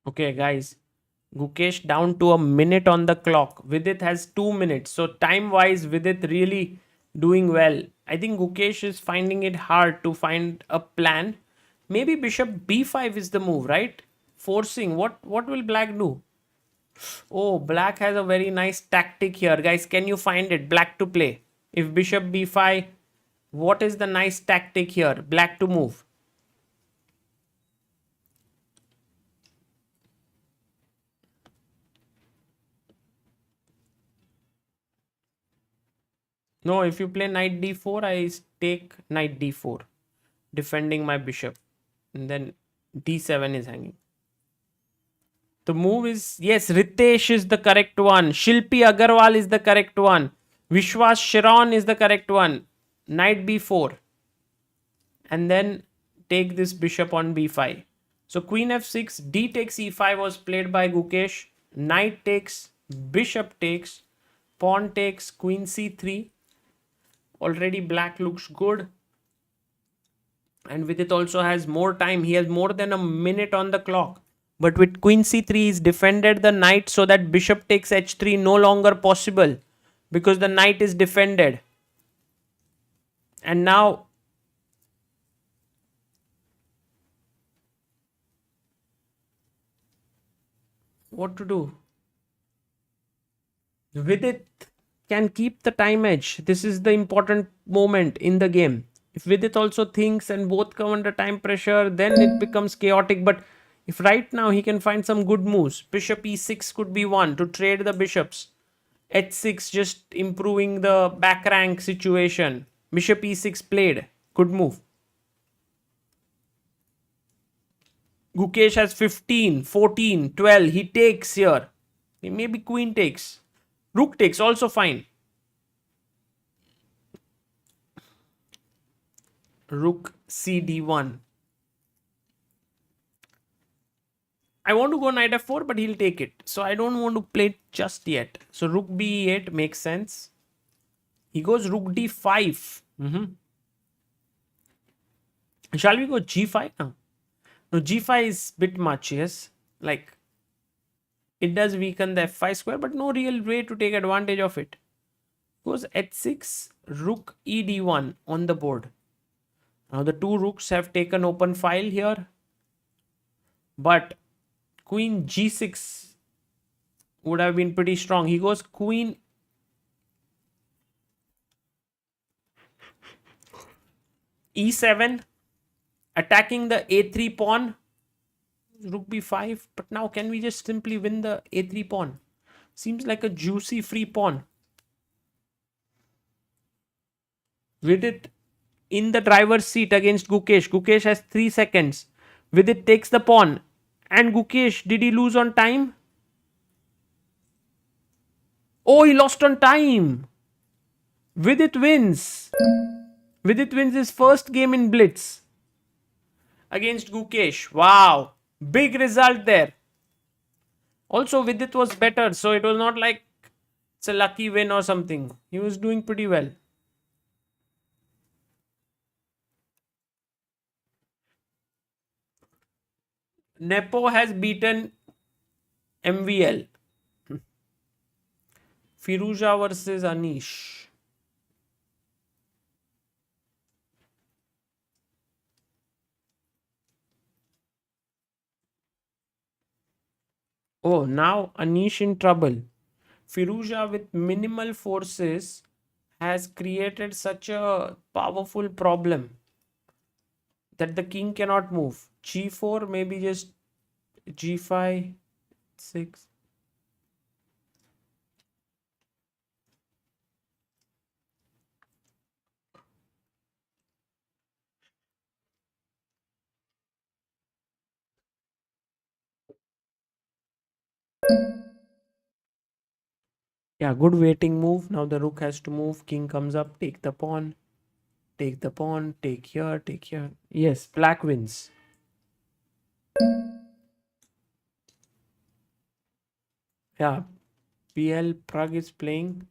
Okay, guys. Gukesh down to a minute on the clock. Vidit has 2 minutes. So time-wise, Vidit really doing well. I think Gukesh is finding it hard to find a plan. Maybe bishop b5 is the move, right? Forcing. What will black do? Oh, black has a very nice tactic here. Guys, can you find it? Black to play. If bishop b5, what is the nice tactic here? Black to move. No, if you play knight d4, I take knight d4, defending my bishop. And then d7 is hanging. The move is, yes, Ritesh is the correct one. Shilpi Agarwal is the correct one. Vishwas Sharon is the correct one. Knight b4. And then take this bishop on b5. So queen f6, d takes e5 was played by Gukesh. Knight takes, bishop takes, pawn takes, queen c3. Already black looks good. And Vidit also has more time. He has more than a minute on the clock. But with queen c3, he's defended the knight so that bishop takes h3 no longer possible. Because the knight is defended. And now what to do? Vidit can keep the time edge. This is the important moment in the game. If Vidit also thinks and both come under time pressure, then it becomes chaotic. But if right now he can find some good moves, bishop e6 could be one to trade the bishops. h6 just improving the back rank situation. Bishop e6 played. Good move. Gukesh has 15, 14, 12. He takes here. Maybe queen takes. Rook takes, also fine. Rook cd1. I want to go knight f4, but he'll take it. So I don't want to play it just yet. So rook b8 makes sense. He goes rook d5. Shall we go g5 now? No, g5 is a bit much, yes. Like, it does weaken the f5 square, but no real way to take advantage of it. Goes h6, rook ed1 on the board. Now the two rooks have taken open file here. But queen g6 would have been pretty strong. He goes queen e7, attacking the a3 pawn. Rook b5. But now can we just simply win the a3 pawn? Seems like a juicy free pawn. Vidit in the driver's seat against Gukesh. Gukesh has 3 seconds. Vidit takes the pawn. And Gukesh, did he lose on time? Oh, he lost on time. Vidit wins. Vidit wins his first game in Blitz against Gukesh. Wow. Big result there. Also, Vidit was better. So it was not like it's a lucky win or something. He was doing pretty well. Nepo has beaten MVL. Firouzja versus Anish. Oh, now Anish in trouble. Firouzja with minimal forces has created such a powerful problem that the king cannot move. G4, maybe just G5, 6. Yeah, good waiting move. Now the rook has to move. King comes up, take the pawn. Take the pawn, take here, take here. Yes, black wins. Yeah, PL Prague is playing.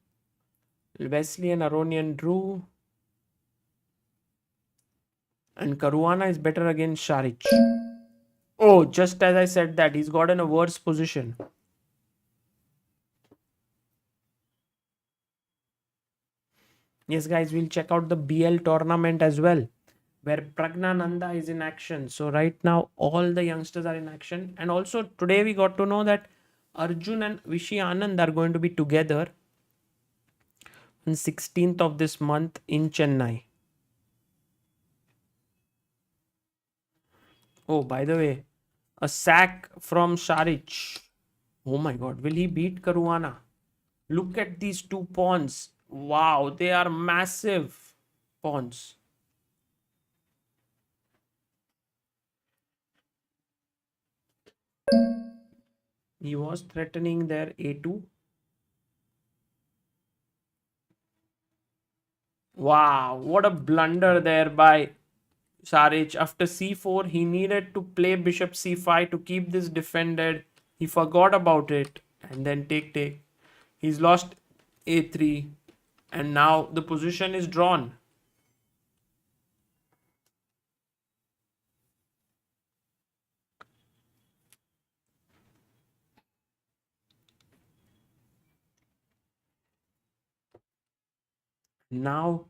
Wesley and Aronian drew. And Caruana is better against Saric. Oh, just as I said that, he's got in a worse position. Yes, guys, we'll check out the BL tournament as well, where Pragnananda is in action. So right now, all the youngsters are in action. And also today we got to know that Arjun and Vishy Anand are going to be together on 16th of this month in Chennai. Oh, by the way, a sack from Saric. Oh my god, will he beat Caruana? Look at these two pawns. Wow, they are massive pawns. He was threatening their a2. Wow, what a blunder there by Saric. After c4, he needed to play bishop c5 to keep this defended. He forgot about it and then take. He's lost a3 and now the position is drawn. Now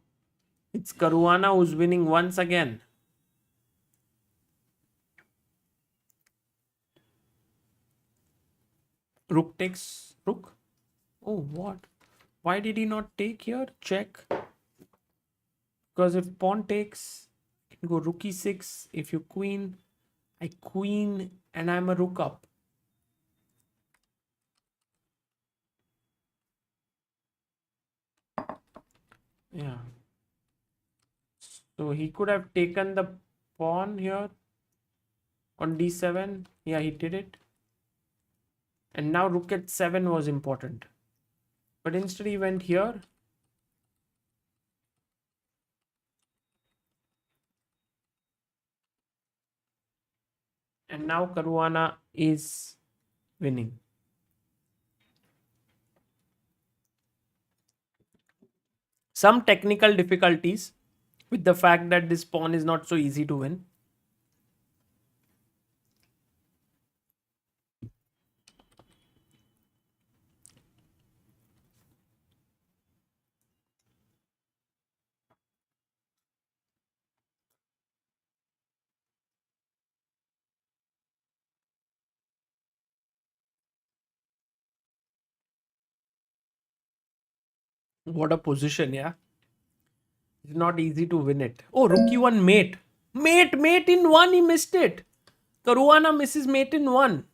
it's Caruana who's winning once again. Rook takes rook. Oh, what? Why did he not take here? Check. Because if pawn takes, you can go rook e6. If you queen, I queen and I'm a rook up. Yeah. So he could have taken the pawn here on d7. Yeah, he did it. And now rook at 7 was important. But instead he went here. And now Caruana is winning. Some technical difficulties with the fact that this pawn is not so easy to win. What a position, yeah. It's not easy to win it. Oh, rook e1 mate. Mate in 1, he missed it. Caruana misses mate in 1.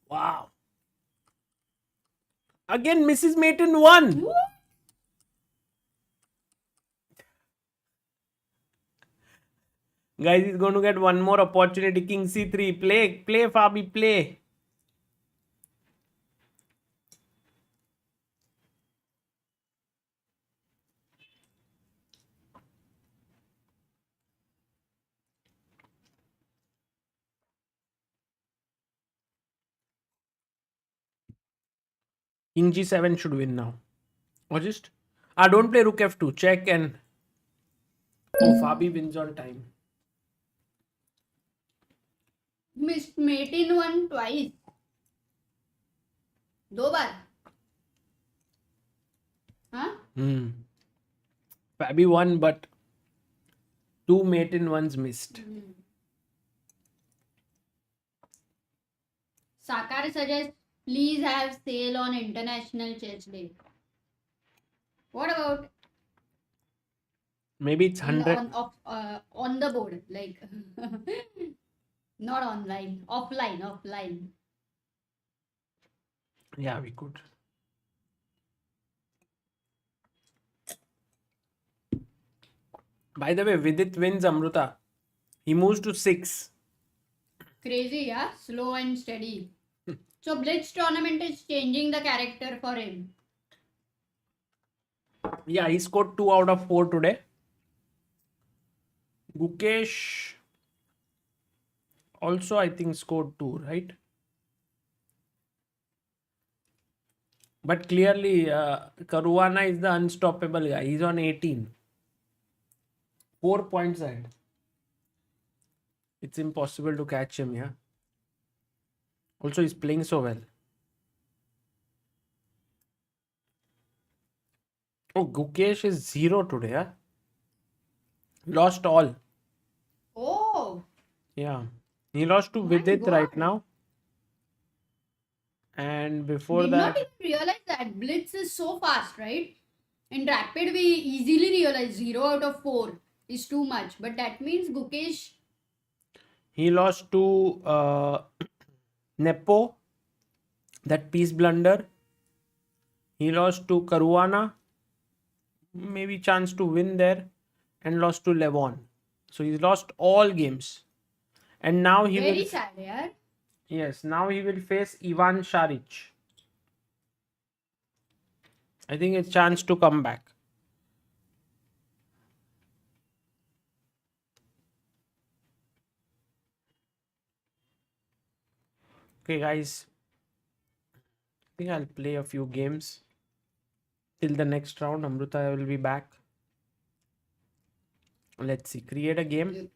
Wow. Again misses mate in 1. Guys, he's going to get one more opportunity. King c3. Play, Fabi, play. King g7 should win now. Or just... don't play rook f2. Check and... Oh, Fabi wins on time. Missed mate in 1 twice. 2 bar. Huh? Fabi won, but 2 mate in 1s missed. Sagar suggests please have sale on International Chess Day. What about Maybe it's 100. on the board, like not online, offline. Yeah, we could. By the way, Vidit wins Amruta. He moves to 6. Crazy, yeah? Slow and steady. So Blitz tournament is changing the character for him. Yeah, he scored 2 out of 4 today. Gukesh also, I think, scored 2, right? But clearly, Caruana is the unstoppable guy. He's on 18. 4 points ahead. It's impossible to catch him, yeah. Also, he's playing so well. Oh, Gukesh is 0 today, yeah. Lost all. Oh, Yeah. He lost to my Vidit God. right now. And before did that... not even realize that Blitz is so fast, right? In Rapid, we easily realize 0 out of 4 is too much. But that means Gukesh... He lost to Nepo, that piece blunder. He lost to Caruana. maybe chance to win there, and lost to Levon. So he's lost all games. And now he Very will sad, yeah. yes, now he will face Ivan Saric. I think it's chance to come back. Okay, guys. I think I'll play a few games till the next round. Amruta will be back. Let's see. Create a game.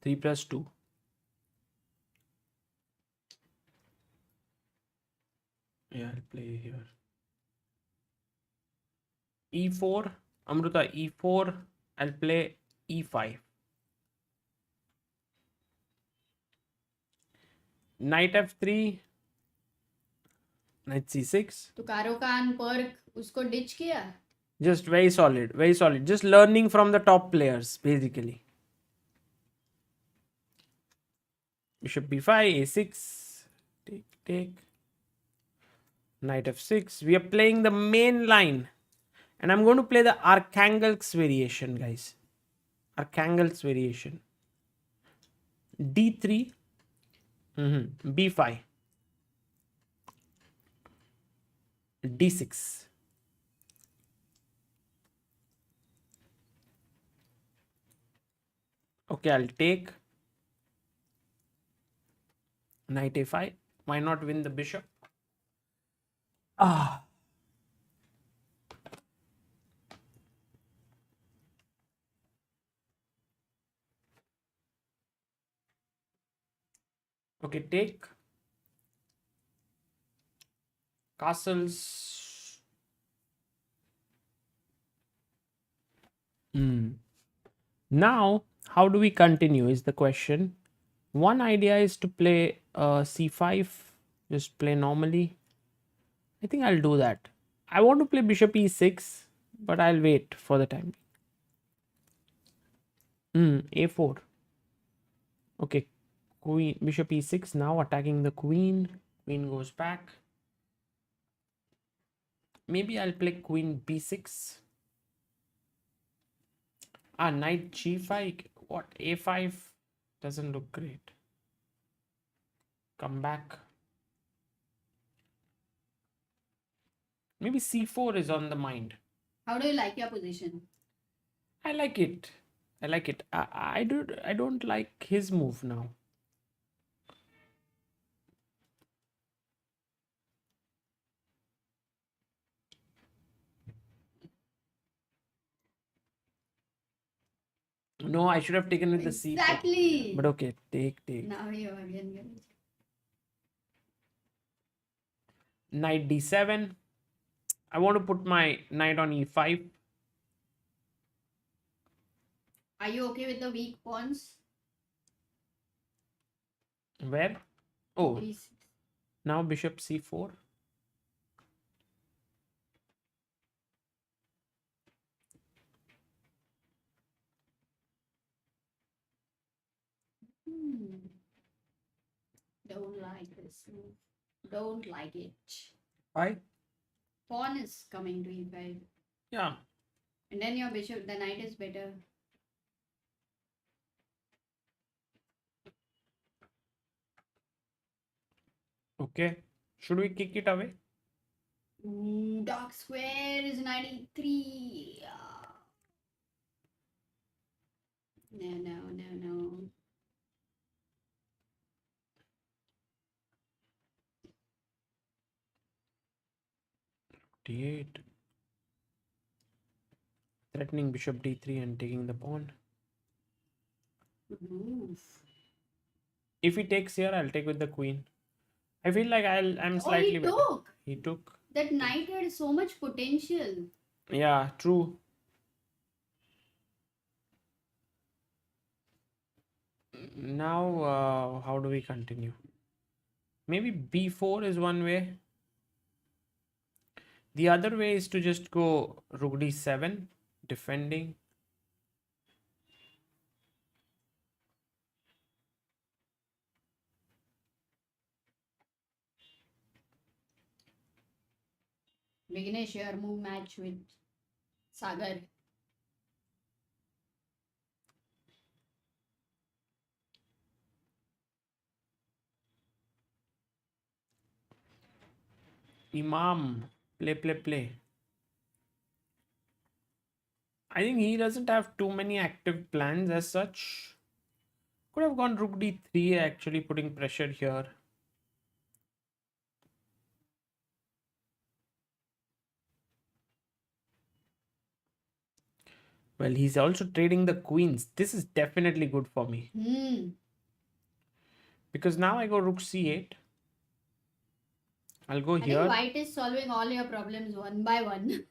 3 plus 2. Yeah, I'll play here. E4. Amruta, E4. I'll play E5. Knight F3. Knight C6. तो कारोकान Perk उसको ditch किया. Just very solid. Very solid. Just learning from the top players, basically. Bishop B5, A6. Take, take. Knight F6. We are playing the main line. And I'm going to play the Archangel's variation, guys. Archangel's variation. D3. B5. D6. Okay, I'll take. Knight A5. Why not win the bishop? Ah. Okay, take. Castles. Now, how do we continue is the question. One idea is to play c5, just play normally. I think I'll do that. I want to play bishop e6, but I'll wait for the time. A4. Okay, queen, bishop e6, now attacking the queen. Queen goes back. Maybe I'll play queen b6. Knight g5. What? A5 doesn't look great. Come back. Maybe c4 is on the mind. How do you like your position? I like it. I like it. I don't like his move now. No, I should have taken with the c4. Exactly. But okay, take. Now you are again. Knight d7. I want to put my knight on e5. Are you okay with the weak pawns? Where? Oh, Please. now bishop c4. Don't like this move. Don't like it. Why? Pawn is coming to e5. Yeah. And then your bishop, the knight is better. Okay. Should we kick it away? Ooh, dark square is 93. No. D8. Threatening bishop d3 and taking the pawn. Good move. If he takes here, I'll take with the queen. I feel like I'm slightly better. Took. He took. That knight had so much potential. Yeah, true. Now, how do we continue? Maybe b4 is one way. The other way is to just go rook d7, defending. Vignesh here, move match with Sagar. Imam, play. I think he doesn't have too many active plans as such. Could have gone rook d3, actually putting pressure here. Well, he's also trading the queens. This is definitely good for me. Because now I go rook c8. I'll go I here. think white is solving all your problems one by one.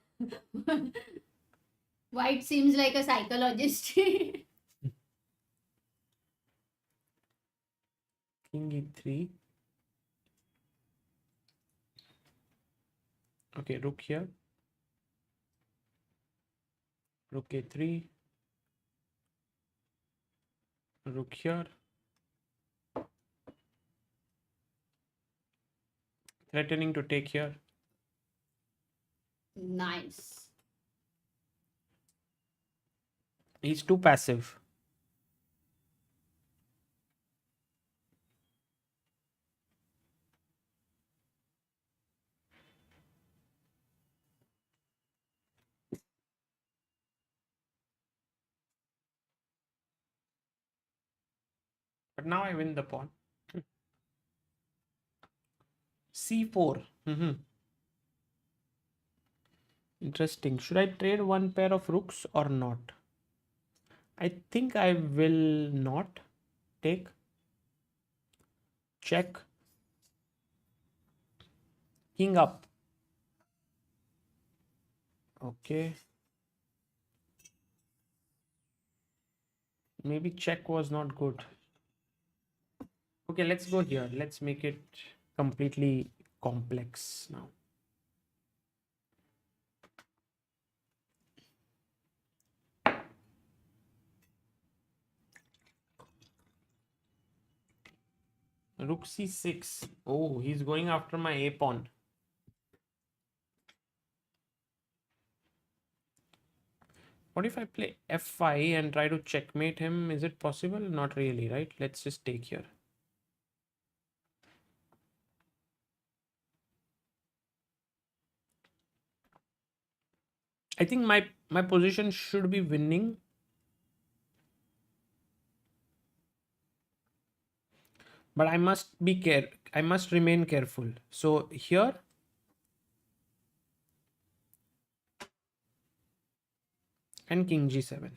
White seems like a psychologist. King e3. Okay, rook here. Rook a3. Rook here. Threatening to take here. Nice. He's too passive. But now I win the pawn. c4. Interesting. Should I trade one pair of rooks or not? I think I will not take. Check. King up. Okay. Maybe check was not good. Okay, let's go here. Let's make it completely complex now. Rook c6. Oh, he's going after my a pawn. What if I play f5 and try to checkmate him? Is it possible? Not really, right? Let's just take here. I think my position should be winning. But I must remain careful. So here and king g7.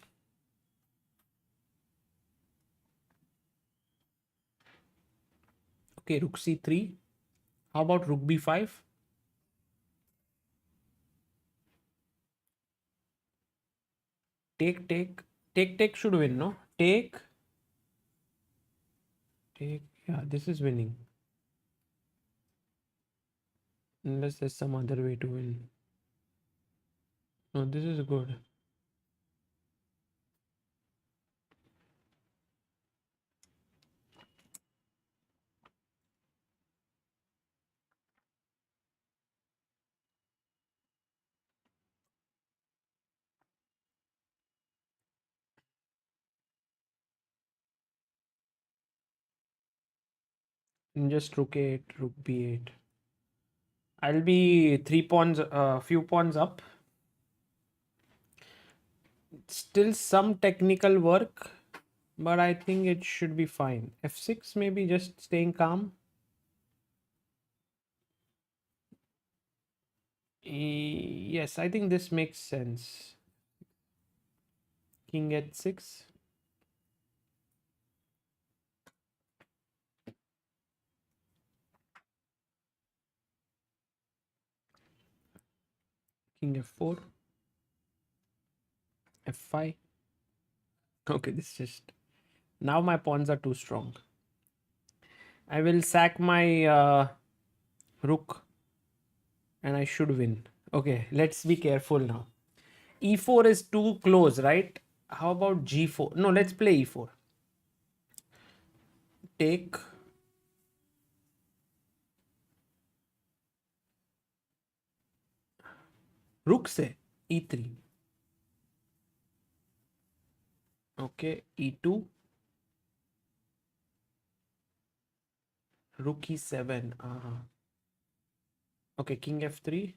Okay, rook c3. How about rook b5? Take should win, no? Take. Yeah, this is winning. Unless there's some other way to win. No, this is good. And just rook a8, rook b8. I'll be few pawns up. Still some technical work, but I think it should be fine. f6, maybe just staying calm. Yes, I think this makes sense. King h6. King f4. f5. Okay, this just... Now my pawns are too strong. I will sack my rook and I should win. Okay, let's be careful now. e4 is too close, right? How about g4? No, let's play e4. Take. Rook se e3. Okay, e2. Rook e7. Okay, king f3.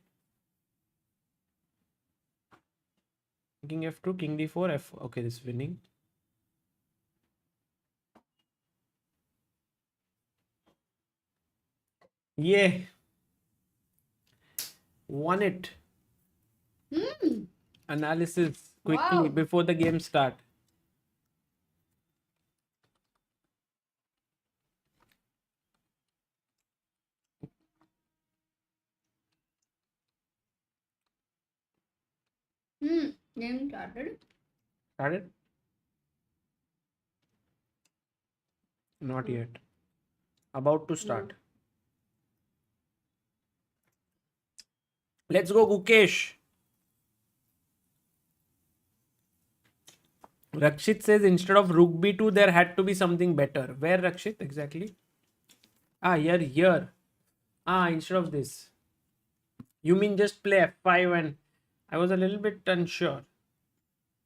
King f2, king d4, f. Okay, this is winning. Yeah. Won it. Analysis quickly Wow. before the game start. Game started. Started? Not yet. About to start. Let's go, Gukesh. Rakshit says instead of rook b2, there had to be something better. Where, Rakshit, exactly? Here. Instead of this. You mean just play f5 and I was a little bit unsure.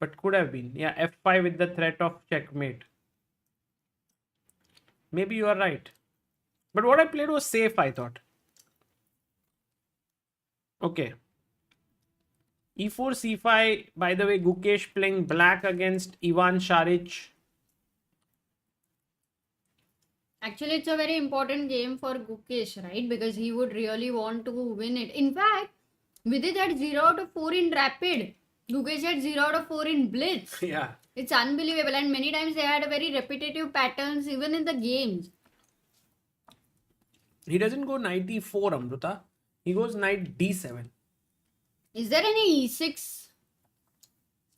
But could have been. Yeah, f5 with the threat of checkmate. Maybe you are right. But what I played was safe, I thought. Okay. e4, c5. By the way, Gukesh playing black against Ivan Saric. Actually, it's a very important game for Gukesh, right? Because he would really want to win it. In fact, Vidit had 0 out of 4 in Rapid. Gukesh had 0 out of 4 in Blitz. Yeah. It's unbelievable. And many times they had a very repetitive patterns even in the games. He doesn't go knight e4, Amruta. He goes knight d7. Is there any e6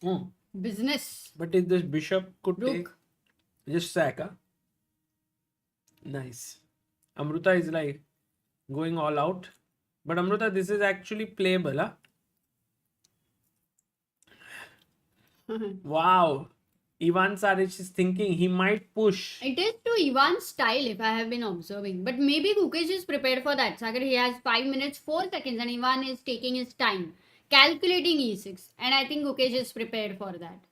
Hmm. business? But if this bishop could Rook. take, just sack, huh? Nice. Amruta is like going all out. But Amruta, this is actually playable, huh? Wow. Ivan Saric is thinking he might push. It is to Ivan's style, if I have been observing. But maybe Gukesh is prepared for that. Sagar, he has 5 minutes, 4 seconds, and Ivan is taking his time, calculating e6. And I think Gukesh is prepared for that.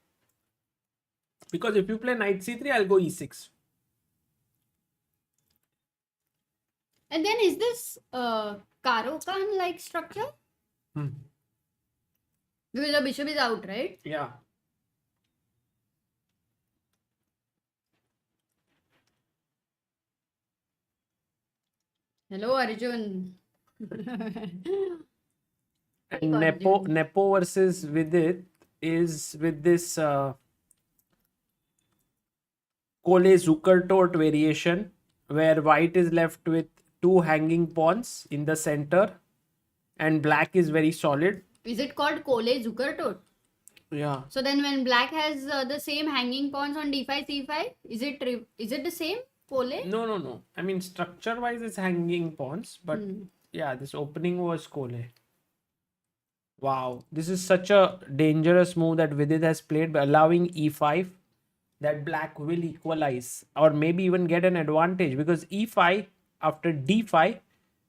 Because if you play knight c3, I'll go e6. And then is this Caro-Kann like structure? Because the bishop is out, right? Yeah. Hello, Arjun. And Nepo versus Vidit is with this Kole Zukertort variation, where white is left with 2 hanging pawns in the center and black is very solid. Is it called Kole Zukertort? Yeah. So then when black has the same hanging pawns on d5, c5, is it the same Kole? No. I mean, structure wise, it's hanging pawns, but yeah, this opening was Kole. Wow, this is such a dangerous move that Vidit has played by allowing e5, that black will equalize or maybe even get an advantage, because e5 after d5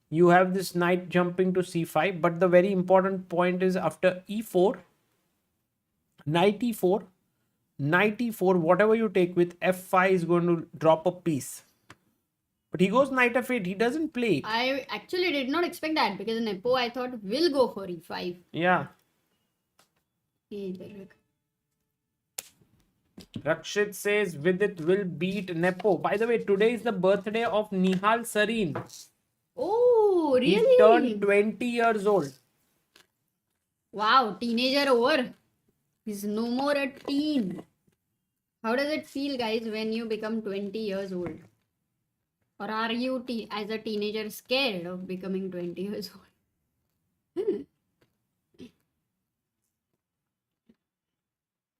you have this knight jumping to c5, but the very important point is after e4, knight e4, knight e4, whatever you take with f5 is going to drop a piece. But he goes knight f8, he doesn't play it. I actually did not expect that, because Nepo I thought will go for e5. Yeah. Hey, look. Rakshit says Vidit will beat Nepo. By the way, today is the birthday of Nihal Sarin. Oh, He really? turned 20 years old. Wow, teenager over. He's no more a teen. How does it feel, guys, when you become 20 years old? Or are you as a teenager scared of becoming 20 years old?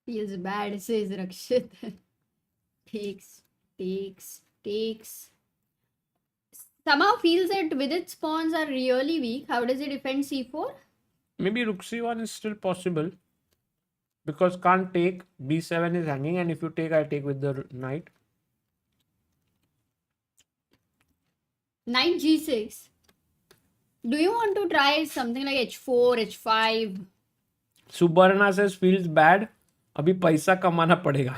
Feels bad, says Rakshit. takes. Somehow feels that Vidit's pawns are really weak. How does he defend c4? Maybe rook c1 is still possible. Because can't take, b7 is hanging, and if you take, I take with the knight. Knight g6. Do you want to try something like h4, h5? Suparna says feels bad. अभी पैसा कमाना पड़ेगा.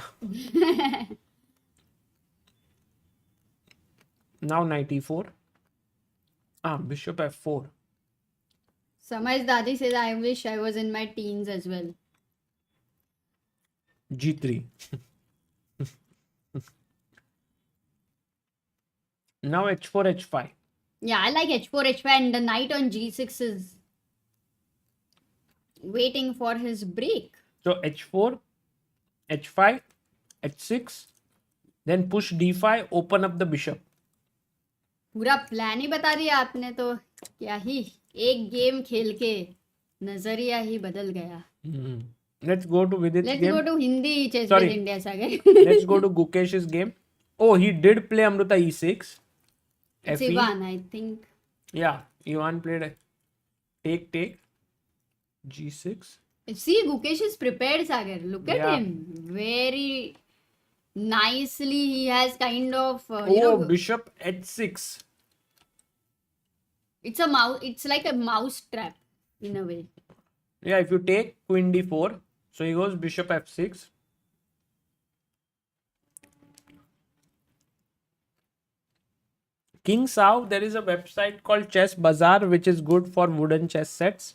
Now 94. Bishop f4. Samaj Dadi says, I wish I was in my teens as well. g3. Now h4, h5. Yeah, I like h4, h5, and the knight on g6 is waiting for his break. So h4, h5, h6, then push d5, open up the bishop. पूरा plan ही बता दिया आपने तो. क्या ही एक game खेल के नजरिया ही बदल गया. Let's go to Vidit's Let's game. go to Hindi chess Sorry. with India, Sagar. Let's go to Gukesh's game. Oh, he did play Amruta e6. It's FE. Ivan, I think. Yeah, Ivan played a take, g6. See, Gukesh is prepared, Sagar. Look at Yeah. him. Very nicely, he has kind of, you know, Bishop h6. it's a mouse. It's like a mouse trap in a way. Yeah, if you take queen d4, so he goes bishop f6. King Sao, there is a website called Chess Bazaar which is good for wooden chess sets.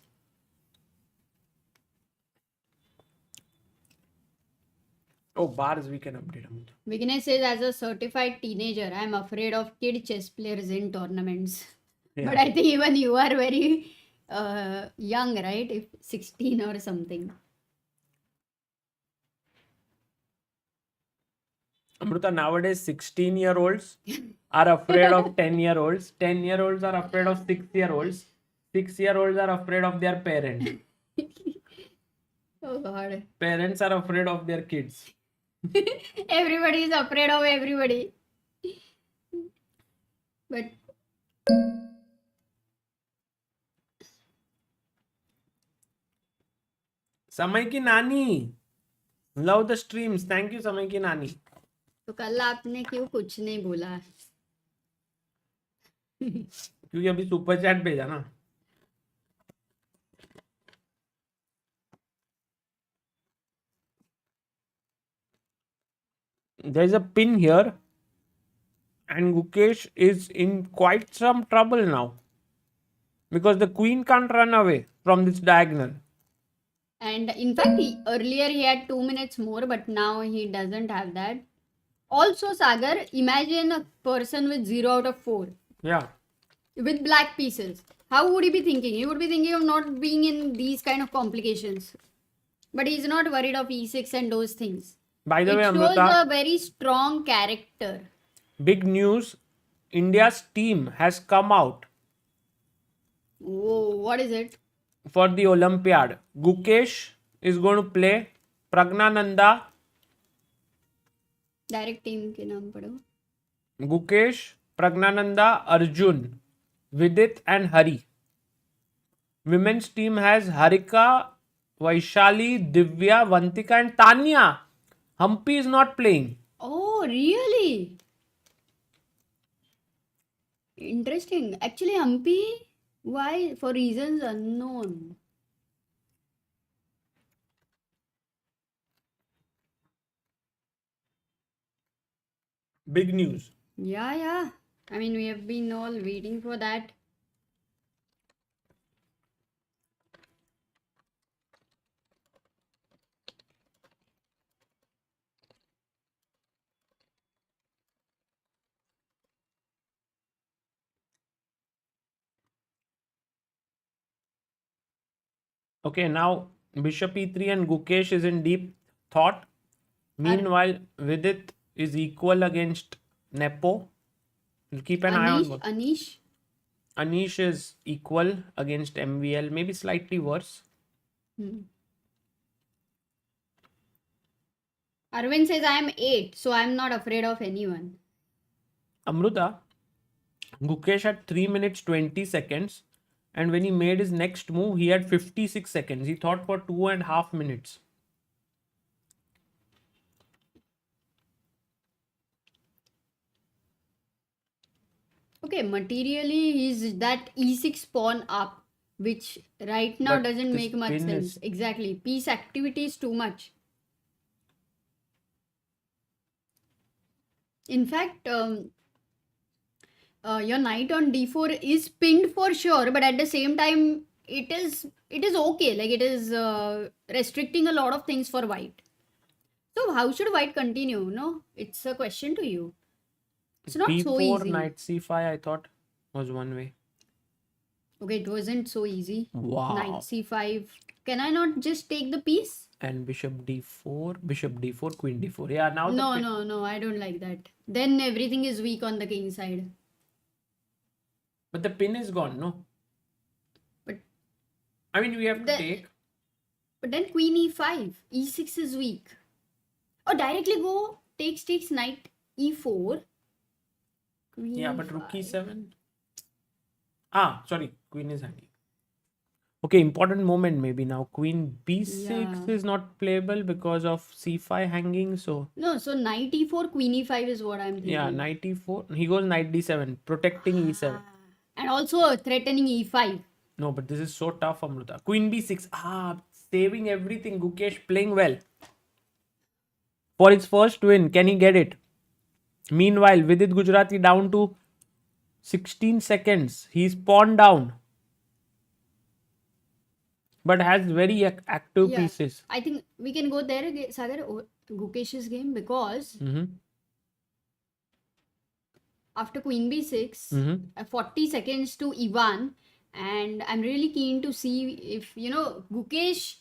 Oh, bars we can update. Vignesh says, as a certified teenager, I am afraid of kid chess players in tournaments. Yeah. But I think even you are very young, right? If 16 or something. Amruta, nowadays 16-year-olds are afraid of 10-year-olds. 10-year-olds are afraid of 6-year-olds. 6-year-olds are afraid of their parents. Oh God. Parents are afraid of their kids. Everybody is afraid of everybody. But समय की नानी, love the streams. Thank you समय की नानी. तो कल आपने क्यों कुछ नहीं बोला? क्योंकि अभी सुपर चैट भेजा ना. There is a pin here and Gukesh is in quite some trouble now because the queen can't run away from this diagonal. And in fact, earlier he had 2 minutes more, but now he doesn't have that. Also, Sagar, imagine a person with 0 out of 4 Yeah. with black pieces. How would he be thinking? He would be thinking of not being in these kind of complications. But he's not worried of e6 and those things. By the It way, shows Amruta, a very strong character. big news. India's team has come out Oh, what is it? for the Olympiad. Gukesh is going to play Pragnananda, Direct team के नाम पढ़ो. Gukesh, Pragnananda, Arjun, Vidit and Hari. Women's team has Harika, Vaishali, Divya, Vantika and Tanya. Humpy is not playing. Oh, really? Interesting. Actually, Humpy, why? For reasons unknown. Big news. Yeah. I mean, we have been all waiting for that. Okay, now Bishop e3 and Gukesh is in deep thought. Meanwhile, Vidit is equal against Nepo. We'll keep an eye on both. Anish. Anish is equal against MVL, maybe slightly worse. Arvind says, I am 8, so I am not afraid of anyone. Amruta, Gukesh had 3 minutes 20 seconds, and when he made his next move, he had 56 seconds. He thought for 2.5 minutes. Okay, materially, he's that e6 pawn up. which right now But doesn't this make much pin sense. is- Exactly. Piece activity is too much. In fact, your knight on d4 is pinned for sure, but at the same time, it is okay. Like, it is restricting a lot of things for white. So how should white continue? No, it's a question to you. It's not so B4, easy. knight c5, I thought was one way. Okay, it wasn't so easy. Wow. Knight c5. Can I not just take the piece? And bishop d4, queen d4. Yeah, now No, the no, I don't like that. Then everything is weak on the king side. but the pin is gone, no? But I mean, we have to The- take. but then queen e5. e6 is weak. Or directly go takes knight e4. Queen Yeah, but rook e5. e7. Ah, sorry, queen is hanging. Okay, important moment maybe now. Queen b6 Yeah. is not playable because of c5 hanging. So No, so knight e4, queen e5 is what I'm thinking. yeah, knight e4. He goes knight d7, protecting e7. Ah, and also threatening e5. No, but this is so tough, Amruta. Queen b6. Saving everything. Gukesh playing well. For his first win, can he get it? Meanwhile, Vidit Gujrathi down to 16 seconds. He's pawned down. But has very active Yeah. pieces. I think we can go there, Sagar, Gukesh's game, because after queen b6, 40 seconds to e1, and I'm really keen to see if, Gukesh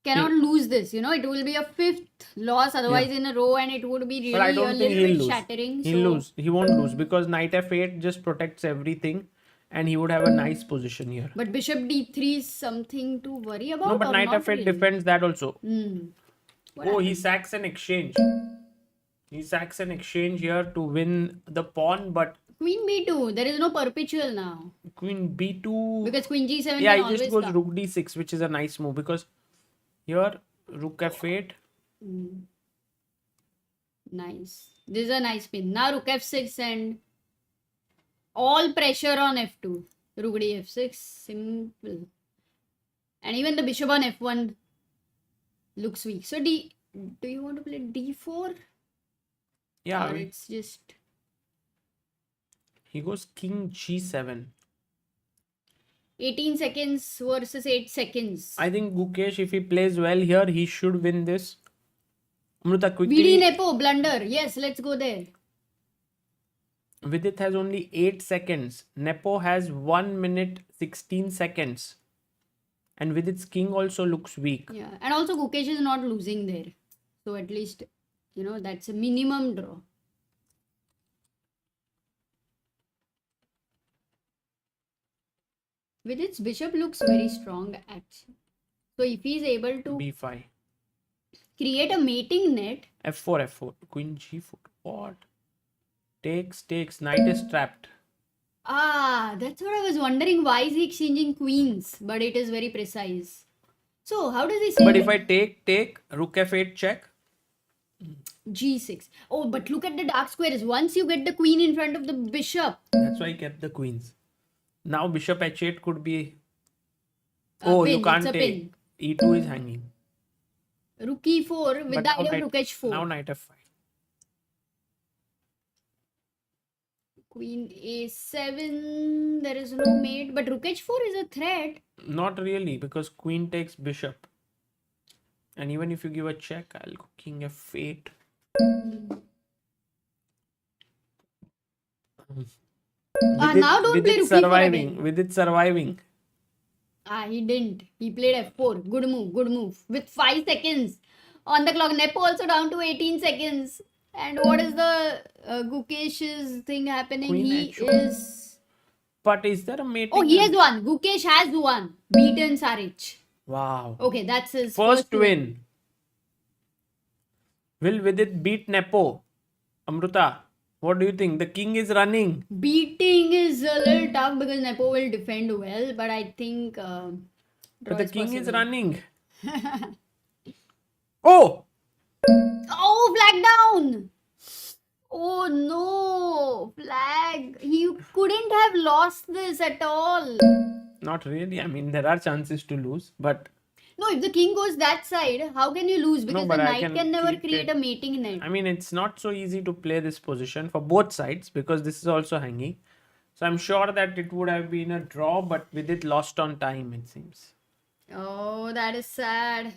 cannot lose this. It will be a fifth loss otherwise in a row, and it would be But I really a don't think little he'll bit lose. shattering. He'll So lose. He won't lose because knight f8 just protects everything, and he would have a nice position here. But bishop d3 is something to worry about. No, but or knight not f8 really? defends that also. What Oh, he happened? sacks an exchange. He sacks an exchange here to win the pawn, but Queen b2. There is no perpetual now. queen b2. Because queen g7 Yeah, can he just always goes come. rook d6, which is a nice move because here rook f8. Nice. This is a nice pin. Now rook f6 and all pressure on f2. Rook d f6. Simple. And even the bishop on f1 looks weak. So do you want to play d4? Yeah, Or it's just... he goes king g7. 18 seconds versus 8 seconds. I think Gukesh, if he plays well here, he should win this. Amruta, VD quickly. Nepo, blunder. Yes, let's go there. Vidit has only 8 seconds. Nepo has 1 minute 16 seconds. And Vidit's king also looks weak. Yeah. And also Gukesh is not losing there. So at least, that's a minimum draw. Vidit's bishop looks very strong actually. So if he's able to b5. create a mating net, f4. Queen g4. What? Takes. Knight is trapped. that's what I was wondering. Why is he exchanging queens? But it is very precise. So how does he say But if I take, rook f8 check. g6? Oh, but look at the dark squares. Once you get the queen in front of the bishop, That's why I kept the queens. Now bishop h8 could be... A Oh, pin, you can't it's a take. E2 is hanging. rook e4 with But the now idea knight- of rook h4. Now knight f5. Queen a7, there is no mate, but rook h4 is a threat. Not really, because queen takes bishop. And even if you give a check, I'll go king f8. Now don't play rook e4 again. With it surviving. He didn't. He played f4. Good move. With 5 seconds on the clock. Nepo also down to 18 seconds. And what is the Gukesh's thing happening? Queen He h4. is... But is there a mating? Oh, he has won. Gukesh has won. Beaten Saric. Wow. Okay, that's his First win. Will Vidit beat Nepo? Amruta, what do you think? The king is running. Beating is a little tough because Nepo will defend well, but I think But the king is possible. running. Oh! Oh, flag down! Oh no, flag. He couldn't have lost this at all. Not really. I mean, there are chances to lose, but No, if the king goes that side, how can you lose? Because but the I knight can can never keep create it. a mating net. I mean, it's not so easy to play this position for both sides because this is also hanging. So I'm sure that it would have been a draw, but with it lost on time, it seems. Oh, that is sad.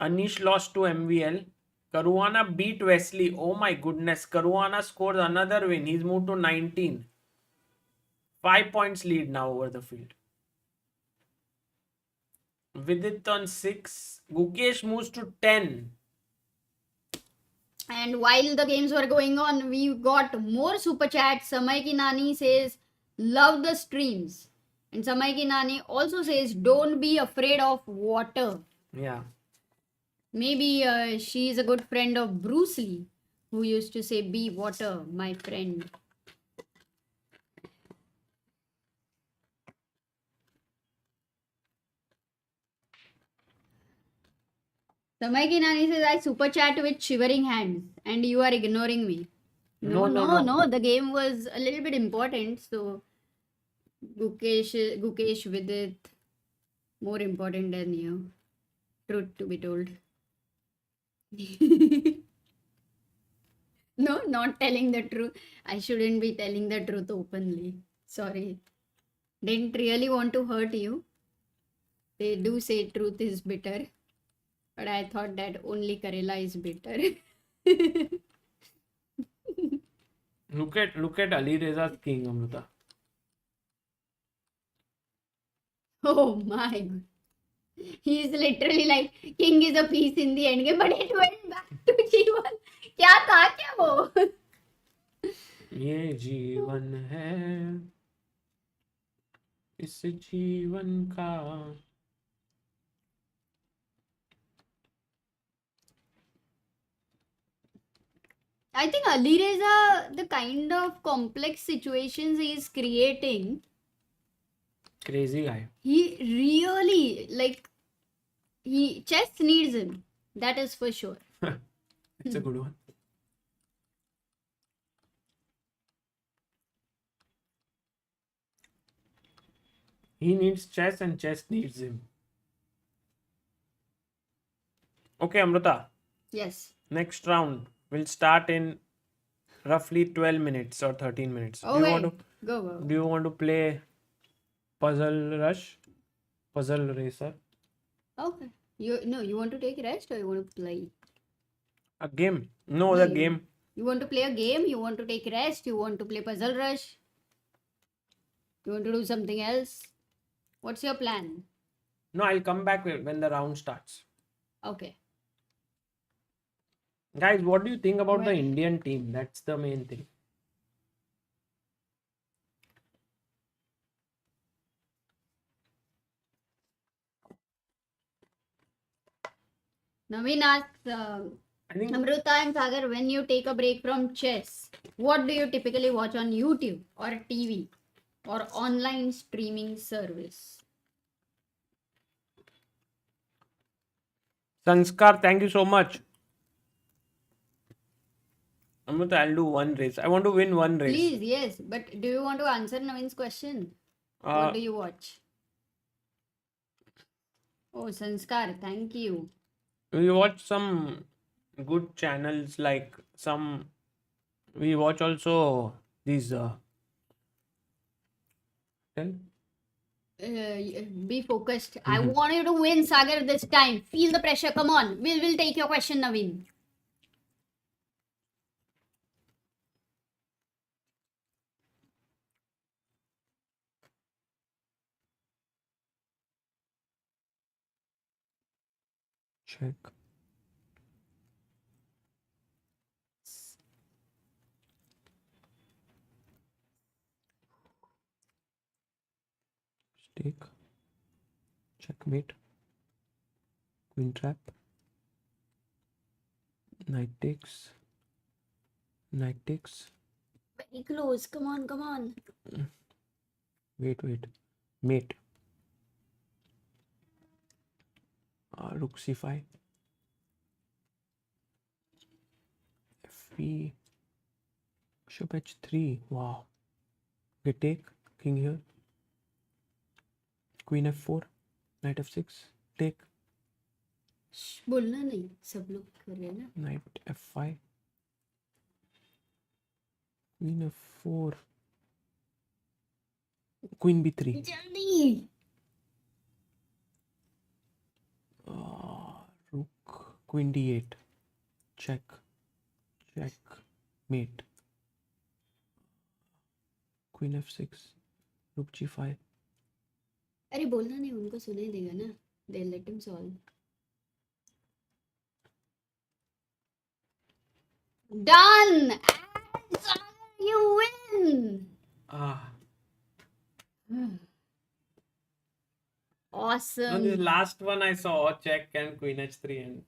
Anish lost to MVL. Caruana beat Wesley. Oh my goodness. Caruana scores another win. He's moved to 19. 5 points lead now over the field. Vidit on 6. Gukesh moves to 10. And while the games were going on, we got more super chats. Samay Ki Nani says, love the streams. And Samay Ki Nani also says, don't be afraid of water. Yeah. Maybe she is a good friend of Bruce Lee, who used to say, be water, my friend. Samay Ki Nani says, I super chat with shivering hands and you are ignoring me. No, the game was a little bit important. So, Gukesh Vidit, more important than you. Truth to be told. No, not telling the truth. I shouldn't be telling the truth openly. Sorry. Didn't really want to hurt you. They do say truth is bitter. But I thought that only Karela is bitter. Look at Alireza's king, Amruta. Oh my god. He is literally like, king is a piece in the end game, but it went back to G1. क्या था क्या वो? ये जीवन है इस जीवन का. I think Alireza, the kind of complex situations he is creating, Crazy guy. he really, like, chess needs him. That is for sure. It's a good one. He needs chess and chess needs him. Okay, Amruta. Yes. Next round will start in roughly 12 minutes or 13 minutes. Okay. Go. Do you want to play Puzzle Rush? Puzzle Racer? Okay. You want to take rest or you want to play? A game? No, the game. You want to play a game? You want to take rest? You want to play Puzzle Rush? You want to do something else? What's your plan? No, I'll come back when the round starts. Okay. Guys, what do you think about the Well- Indian team? That's the main thing. Naveen asks, I think Amruta and Sagar, when you take a break from chess, what do you typically watch on YouTube or TV or online streaming service? Sanskar, thank you so much. Amruta, I'll do one race. I want to win one race. Please, yes. But do you want to answer Naveen's question? What do you watch? Oh, Sanskar, thank you. We watch some good channels like we watch also these tell? Be focused. I want you to win, Sagar, this time. Feel the pressure. Come on. We'll take your question, Naveen. Check. Stake. Checkmate. Queen trap. Knight takes. Knight takes. Very close. Come on. Wait. Mate. Rook c5. F3. Bishop h3. Wow. Okay, take. King here. Queen f4. Knight f6. Take. बोलना नहीं, सब लोग कर रहे हैं ना. Knight f5. Queen f4. Queen b3. जल्दी. Rook. Queen d8. Check. Check. Mate. Queen f6. Rook g5. अरे बोलना नहीं, उनको सुनाई देगा ना. They'll let him solve. Done. And Sagar, you win. Awesome. No, the last one I saw check and Queen h3 and.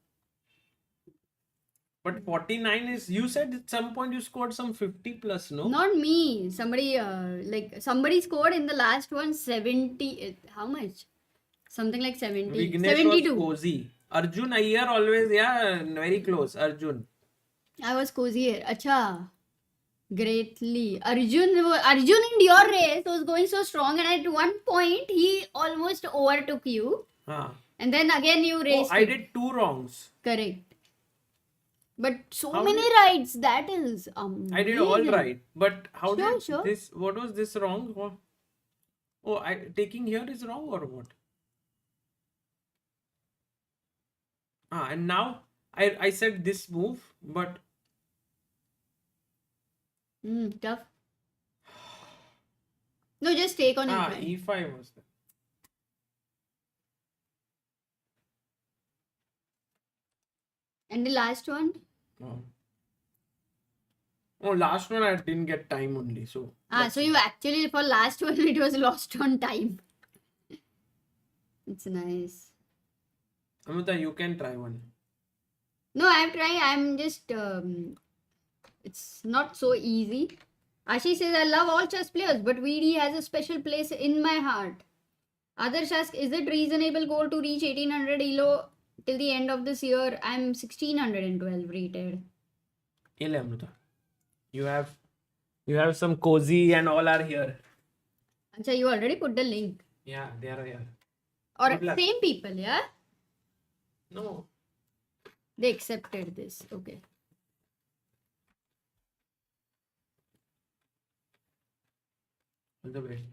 But 49 is, you said at some point you scored some 50 plus, no? Not me. Somebody scored in the last one 70. How much? Something like 70. Vignesh 72. was cozy. Arjun Iyer always, yeah, very close. Arjun. I was cozier. Acha. Greatly. Arjun in your race was going so strong, and at one point he almost overtook you. And then again you raced. I did 2 wrongs. Correct. But so How many rights, that is amazing. I did all right. But how Sure. this, what was this wrong? Oh, taking here is wrong or what? And now I said this move, but Tough. No, just take on E5. E5 was there. And the last one? Oh, last one I didn't get time only. So. So you actually, for last one, it was lost on time. It's nice. Amruta, you can try one. No, I'm trying. I'm just, it's not so easy. Ashish says, I love all chess players, but VD has a special place in my heart. Others ask, is it reasonable goal to reach 1800 ELO till the end of this year? I'm 1612 rated. Ile Amruta. You have some cozy and all are here. Acha, you already put the link. Yeah, they are here. Or Good luck. same people, yeah? No. They accepted this. Okay. All the way.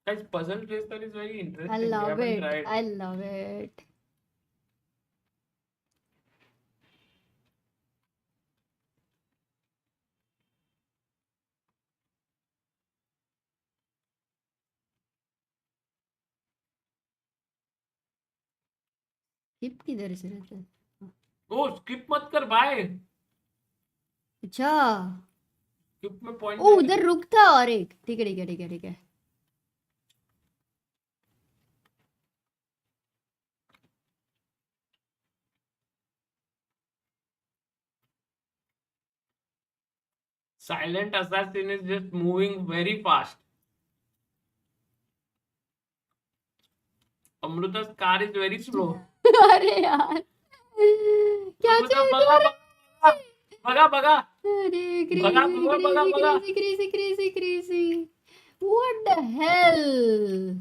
Guys, puzzle tracer is very interesting. I We love haven't it. tried. I love it. Hip किधर से रहता है? Oh, skip मत कर भाई. अच्छा. Skip में point. ओ उधर रुक था और एक. ठीक है ठीक है ठीक है ठीक है. Silent assassin is just moving very fast. Amruta's car is very slow. अरे यार. क्या चल रहा है? Baga. अरे Baga. crazy. What the hell?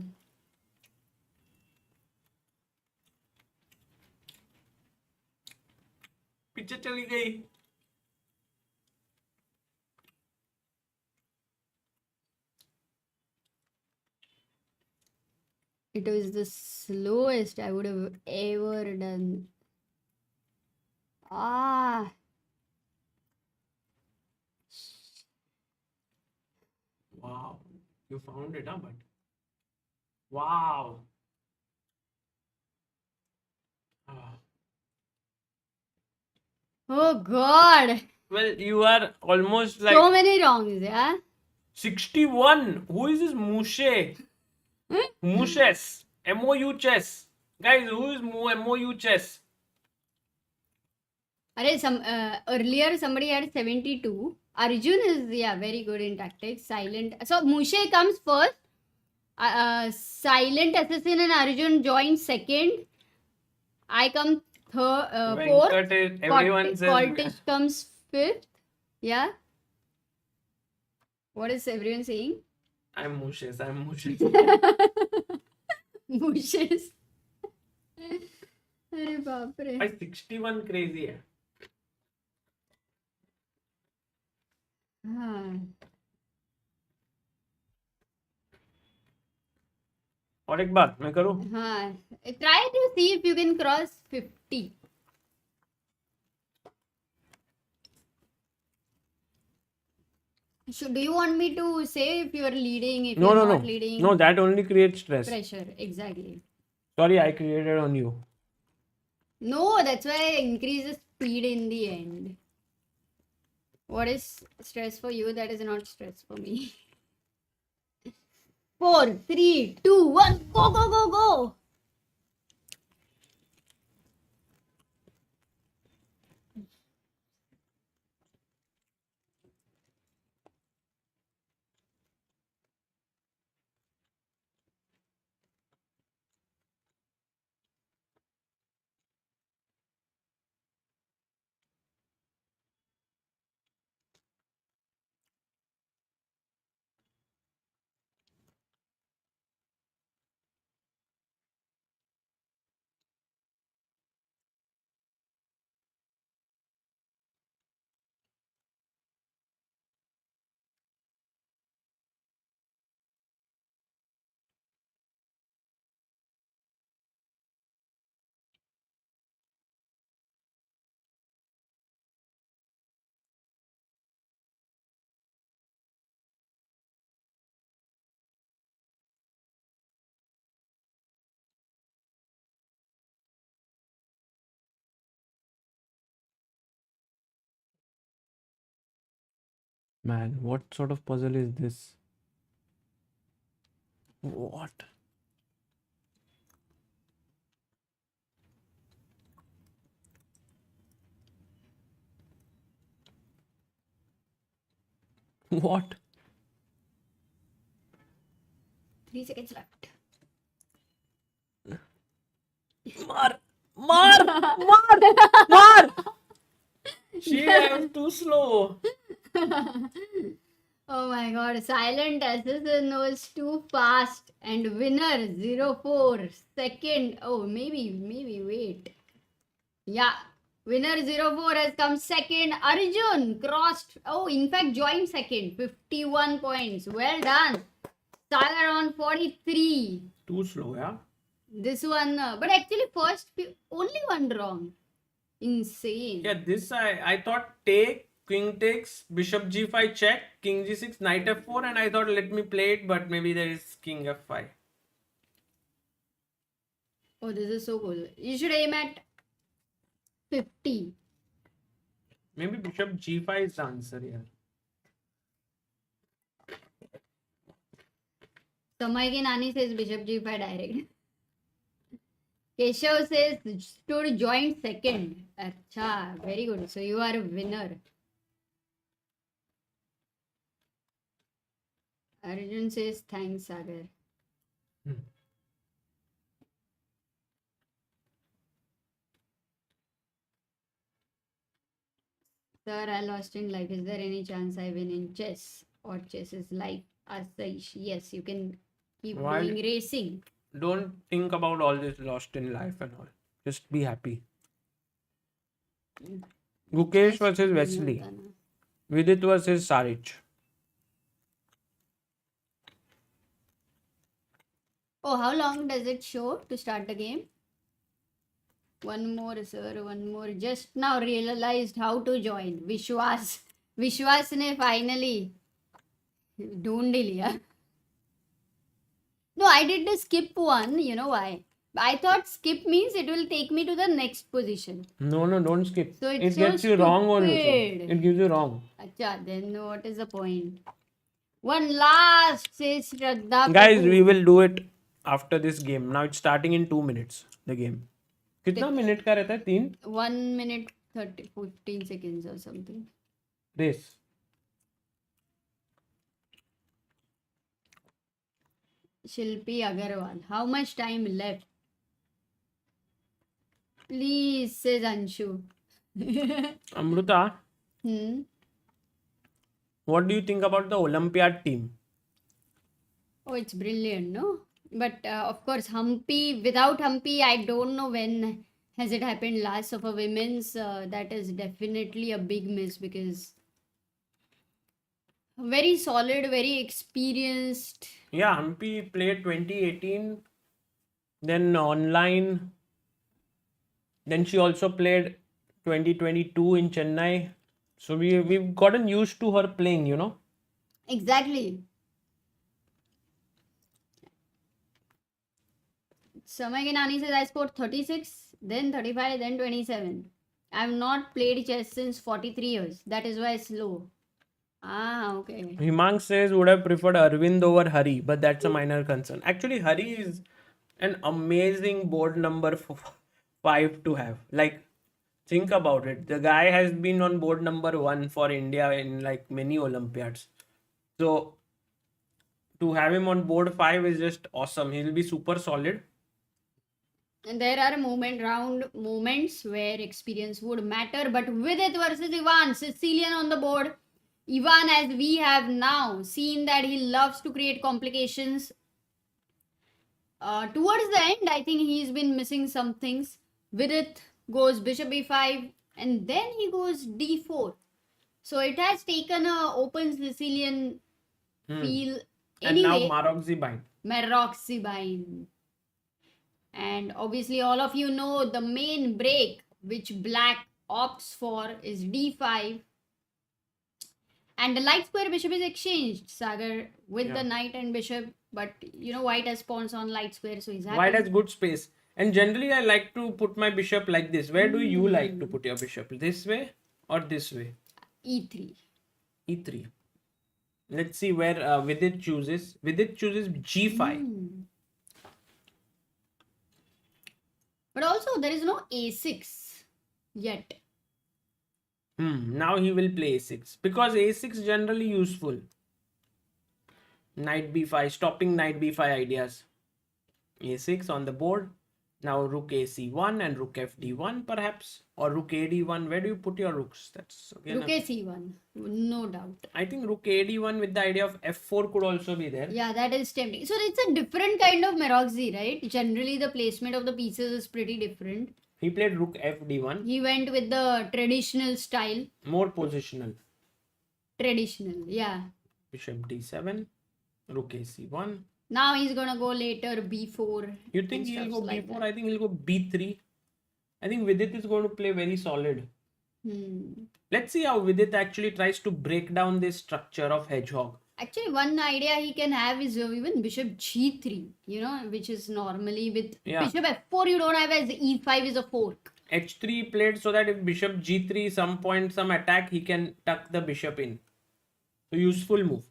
पीछे चली गई. It was the slowest I would have ever done. Ah. Wow. You found it, huh? But wow. Oh God. Well, you are almost like So many wrongs, yeah? 61. Who is this Mushe? Mushes. MOU chess. Guys, who is MOU chess? Earlier somebody had 72. Arjun is very good in tactics. Silent. So Mushe comes first. Silent assassin and Arjun join second. I come fourth. Everyone says Cortish comes fifth. Yeah? What is everyone saying? I'm Mushes. I'm Mushes. Bushes. अरे बाप रे. भाई 61 crazy है. हाँ. और एक बात मैं करूँ? हाँ. Try to see if you can cross 50. So, do you want me to say if you are leading, if No, you're no, not no. leading? No, that only creates stress. Pressure, exactly. Sorry, I created on you. No, that's why I increase the speed in the end. What is stress for you? That is not stress for me. 4, 3, 2, 1, go, go, go, go! Man, what sort of puzzle is this? What? What? 3 seconds left. Mar! Mar! Mar! Mar! She was too slow. Oh my god, silent assassin was too fast. And winner 04. Second, oh maybe wait. Yeah, winner 04 has come second. Arjun crossed, oh in fact joined second. 51 points. Well done. Sagar on 43. Too slow, yeah? This one, but actually first only one wrong. Insane. Yeah, this I thought take, king takes, bishop g5 check, king g6, knight f4, and I thought let me play it, but maybe there is king f5. Oh, this is so cool. You should aim at 50. Maybe bishop g5 is the answer here. Samay ki nani says bishop g5 direct. Keshav says stood joined second. Acha, very good. So you are a winner. Arjun says thanks, Sagar. Sir, I lost in life. Is there any chance I win in chess? Or chess is life? Asaish. Yes, you can keep Why- doing racing. Don't think about all this lost in life and all. Just be happy. Gukesh versus Wesley. Vidit versus Saric. Oh, how long does it show to start the game? One more, sir. One more. Just now realized how to join. Vishwas ने finally ढूंढ ही लिया. No, I did the skip one. You know why? I thought skip means it will take me to the next position. No, don't skip. So it it's gets so you wrong also. stupid. It gives you wrong. Acha, then what is the point? One last says Shraddha. Guys, Kapoor. we will do it after this game. Now it's starting in 2 minutes. The game. कितना minute का रहता है? 3 1 minute 15 seconds or something. Race. Shilpi Agarwal. How much time left? Please, says Anshu. Amruta, Hmm. What do you think about the Olympiad team? Oh, it's brilliant, no? But of course, Humpy, without Humpy, I don't know when has it happened last. Of a women's, that is definitely a big miss because very solid, very experienced. Yeah, Humpy played 2018, then online. Then she also played 2022 in Chennai. So we've gotten used to her playing, you know. Exactly. Samay Nani says I scored 36, then 35, then 27. I have not played chess since 43 years. That is why slow. Ah, okay. Himang says would have preferred Arvind over Hari, but that's a minor concern. Actually, Hari is an amazing board number for 5 to have. Like, think about it. The guy has been on board number 1 for India in like many Olympiads. So to have him on board 5 is just awesome. He'll be super solid. And there are moments where experience would matter, but with it versus Ivan, Sicilian on the board. Ivan, as we have now seen that he loves to create complications. Towards the end, I think he's been missing some things. Vidit goes bishop e5, and then he goes d4. So it has taken a open Sicilian feel. And Anyway, now Maroczy-Bind. Maroczy-Bind. And obviously, all of you know the main break which black opts for is d5. And the light square bishop is exchanged, Sagar, with the knight and bishop. But you know, white has pawns on light square, so he's happy. White has good space. And generally, I like to put my bishop like this. Where do you like to put your bishop? This way or this way? e3. E3. Let's see where Vidit chooses. Vidit chooses g5. But also, there is no a6 yet. Now he will play a6 because a6 generally useful. Knight b5, stopping knight b5 ideas. a6 on the board. Now rook ac1 and rook fd1 perhaps, or rook ad1. Where do you put your rooks? That's again Rook ac1, no doubt. I think rook ad1 with the idea of f4 could also be there. Yeah, that is tempting. So it's a different kind of Maroczy, right? Generally, the placement of the pieces is pretty different. He played rook fd1. He went with the traditional style. More positional. Traditional, yeah. Bishop d7, rook ac1. Now he's gonna go later b4. You think and he'll stuff go like b4? that. I think he'll go b3. I think Vidit is going to play very solid. Let's see how Vidit actually tries to break down this structure of hedgehog. Actually, one idea he can have is even bishop g3, you know, which is normally with bishop f4 you don't have, as e5 is a fork. h3 played so that if bishop g3 some point, some attack, he can tuck the bishop in. So useful move.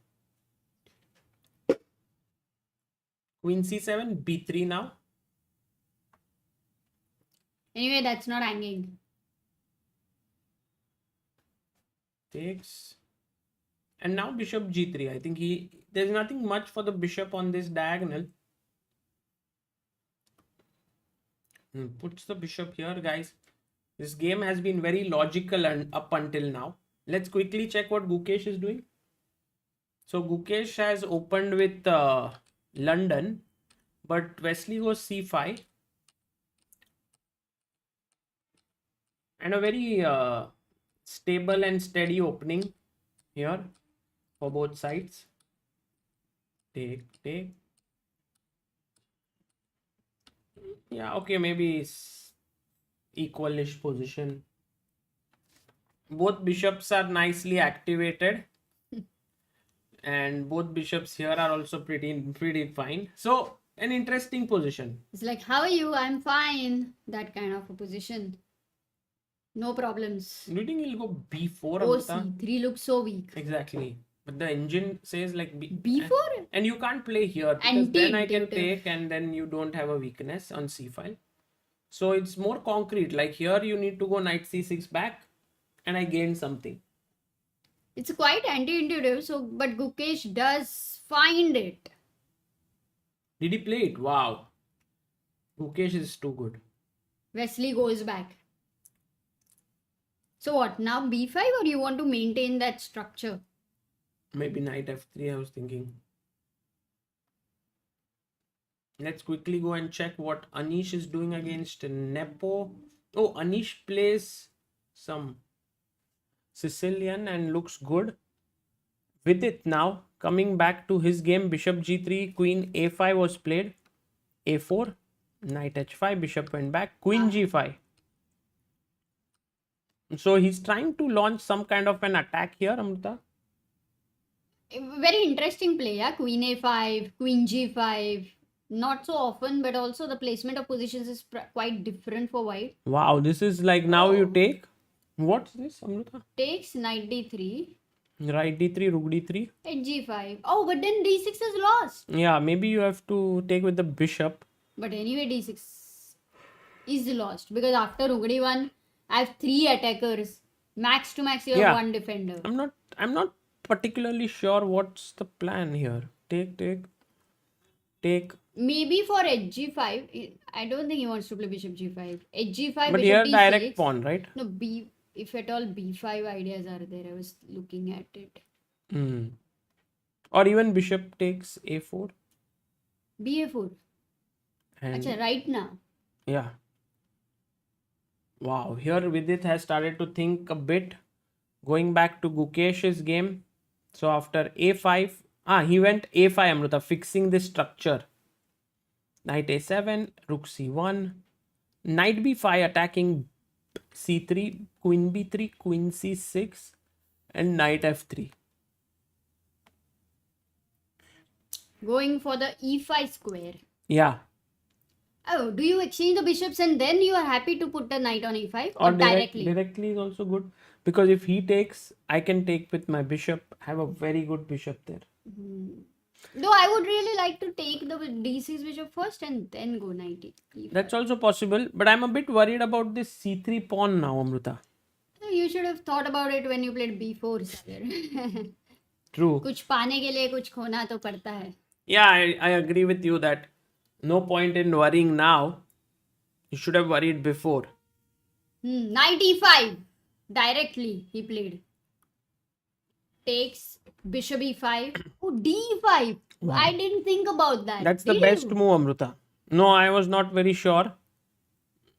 Queen c7, b3 now. Anyway, that's not hanging. Takes. And now bishop g3. I think there's nothing much for the bishop on this diagonal. Puts the bishop here, guys. This game has been very logical and up until now. Let's quickly check what Gukesh is doing. So Gukesh has opened with London, but Wesley goes c5. And a very stable and steady opening here for both sides. Take. Yeah, okay, maybe equalish position. Both bishops are nicely activated. And both bishops here are also pretty fine. So, an interesting position. It's like, how are you? I'm fine. That kind of a position. No problems. Do you think he'll go b4? Oh, Amruta? c3 looks so weak. Exactly. But the engine says like b4? And you can't play here because then I can take and then you don't have a weakness on c file. So it's more concrete. Like here you need to go knight c6 back and I gain something. It's quite anti-intuitive, so but Gukesh does find it. Did he play it? Wow. Gukesh is too good. Wesley goes back. So what, now b5 or you want to maintain that structure? Maybe knight f3, I was thinking. Let's quickly go and check what Anish is doing against Nepo. Oh, Anish plays some Sicilian and looks good. Vidit now coming back to his game. Bishop g3, queen a5 was played. a4, knight h5, bishop went back, queen g5. So he's trying to launch some kind of an attack here, Amruta. Very interesting play, yeah. Queen a5, queen g5. Not so often, but also the placement of positions is quite different for white. Wow, this is like now you take. What's this, Amruta? Takes knight d3. Right d3, rook d3. At g5. Oh, but then d6 is lost. Yeah, maybe you have to take with the bishop. But anyway, d6 is lost because after rook d1, I have 3 attackers. Max to max, you have 1 defender. I'm not particularly sure what's the plan here. Take. Maybe for hg5, I don't think he wants to play bishop g5. Hg5, But bishop here d6. direct pawn, right? No, if at all b5 ideas are there, I was looking at it. Or even bishop takes a4. ba4. And Achha, right now. yeah. Wow, here Vidit has started to think a bit. Going back to Gukesh's game. So after a5, he went a5, Amruta, fixing this structure. Knight a7, rook c1, knight b5 attacking c3, queen b3, queen c6, and knight f3. Going for the e5 square. Yeah. Oh, do you exchange the bishops and then you are happy to put the knight on e5 or directly? Directly is also good because if he takes, I can take with my bishop. I have a very good bishop there. Though I would really like to take the d6 bishop first and then go knight e5. That's also possible, but I'm a bit worried about this c3 pawn now, Amruta. You should have thought about it when you played b4, Sagar. True. कुछ पाने के लिए कुछ खोना तो पड़ता है. Yeah, I agree with you that no point in worrying now. You should have worried before. Knight e5. Directly he played. Takes bishop e5. Oh, d5. Wow. I didn't think about that. That's the best move, Amruta. No, I was not very sure.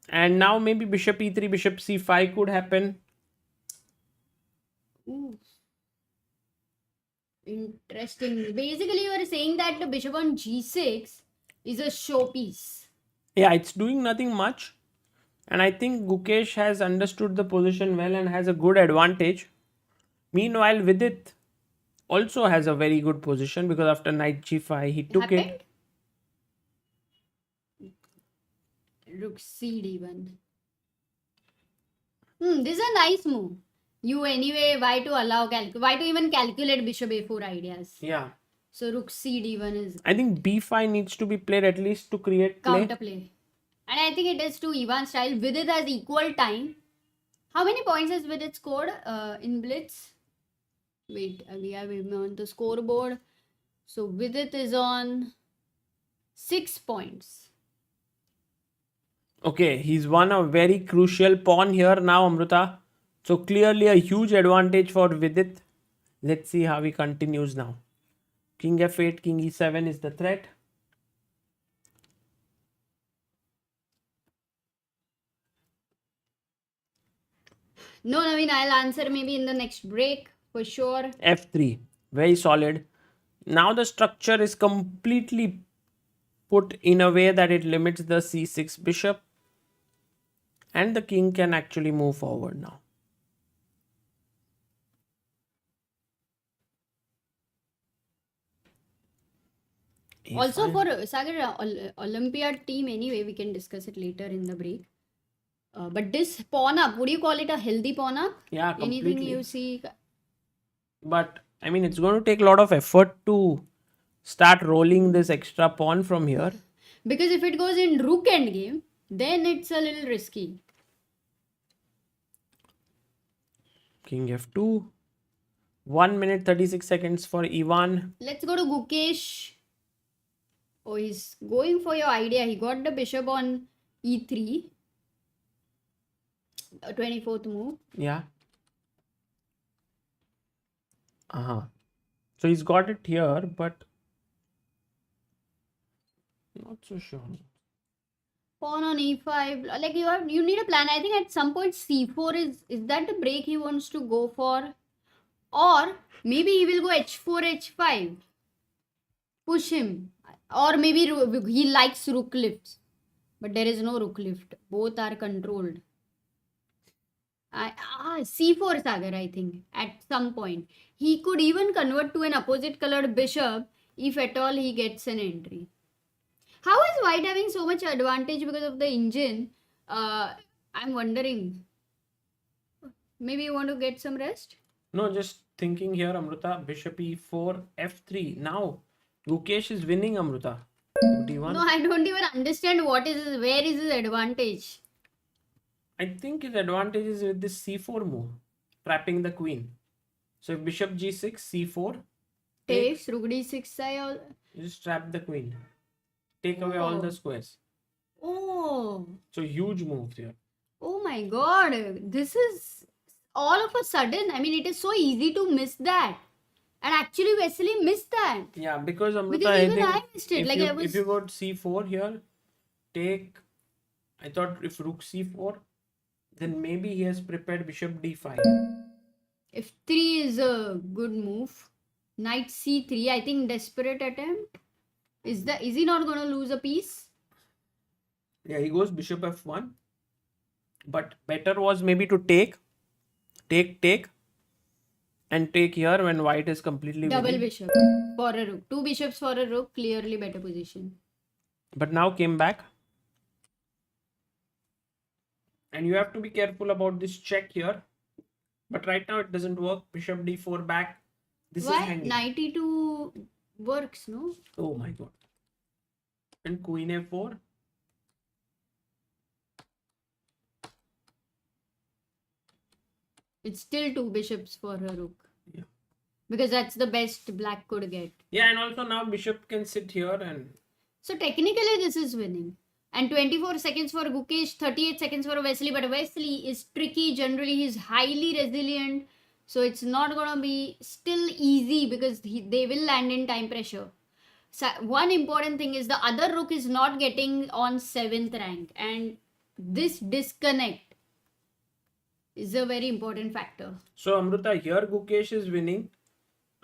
And now maybe bishop e3, bishop c5 could happen. Ooh. Interesting. Basically, you are saying that the bishop on g6 is a showpiece. Yeah, it's doing nothing much. And I think Gukesh has understood the position well and has a good advantage. Meanwhile, Vidit also has a very good position because after knight g5, he took it. Rook c d1. This is a nice move. You anyway, why to even calculate bishop a4 ideas? Yeah. So rook c d1 is... I think b5 needs to be played at least to create counter play. And I think it is to Ivan style. Vidit has equal time. How many points has Vidit scored in Blitz? Wait, I'm on the scoreboard. So Vidit is on 6 points. Okay, he's won a very crucial pawn here now, Amruta. So clearly a huge advantage for Vidit. Let's see how he continues now. King f8, king e7 is the threat. No, Naveen, I'll answer maybe in the next break for sure. f3, very solid. Now the structure is completely put in a way that it limits the c6 bishop. And the king can actually move forward now. Also for Sagar Olympiad team anyway, we can discuss it later in the break. But this pawn up, would you call it a healthy pawn up? Yeah, completely. Anything you see? But I mean, it's going to take a lot of effort to start rolling this extra pawn from here. Because if it goes in rook endgame, then it's a little risky. King f2. 1 minute 36 seconds for Ivan. Let's go to Gukesh. Oh, he's going for your idea. He got the bishop on e3. 24th move. Yeah. So he's got it here, but not so sure. Pawn on e5. Like you need a plan. I think at some point c4 is that the break he wants to go for, or maybe he will go h4 h5. Push him, or maybe he likes rook lifts, but there is no rook lift. Both are controlled. C4 Sagar, I think, at some point. He could even convert to an opposite colored bishop if at all he gets an entry. How is white having so much advantage because of the engine? I'm wondering. Maybe you want to get some rest? No, just thinking here, Amruta. Bishop e4, f3. Now, Gukesh is winning, Amruta. d1. No, I don't even understand where is his advantage. I think his advantage is with this c4 move, trapping the queen. So if bishop g6, c4, Takes, rook d6, you just trap the queen. Take away all the squares. Oh. So huge moves here. Oh my god. This is all of a sudden. I mean, it is so easy to miss that. And actually, Wesley missed that. Yeah, because Amruta, Because even I missed it. If you got c4 here, I thought if rook c4, then maybe he has prepared bishop d5. If 3 is a good move. Knight c3, I think desperate attempt. Is he not going to lose a piece? Yeah, he goes bishop f1. But better was maybe to take, and take here when white is completely Double winning. bishop for a rook. 2 bishops for a rook, clearly better position. But now came back. And you have to be careful about this check here. But right now it doesn't work. Bishop d4 back. This Why? is hanging. Knight e2 works, no? Oh my god. And queen a4. It's still 2 bishops for a rook. Yeah. Because that's the best black could get. Yeah, and also now bishop can sit here and... So technically this is winning. And 24 seconds for Gukesh, 38 seconds for Wesley. But Wesley is tricky generally. He's highly resilient. So it's not going to be still easy because they will land in time pressure. So one important thing is the other rook is not getting on 7th rank. And this disconnect is a very important factor. So Amruta, here Gukesh is winning.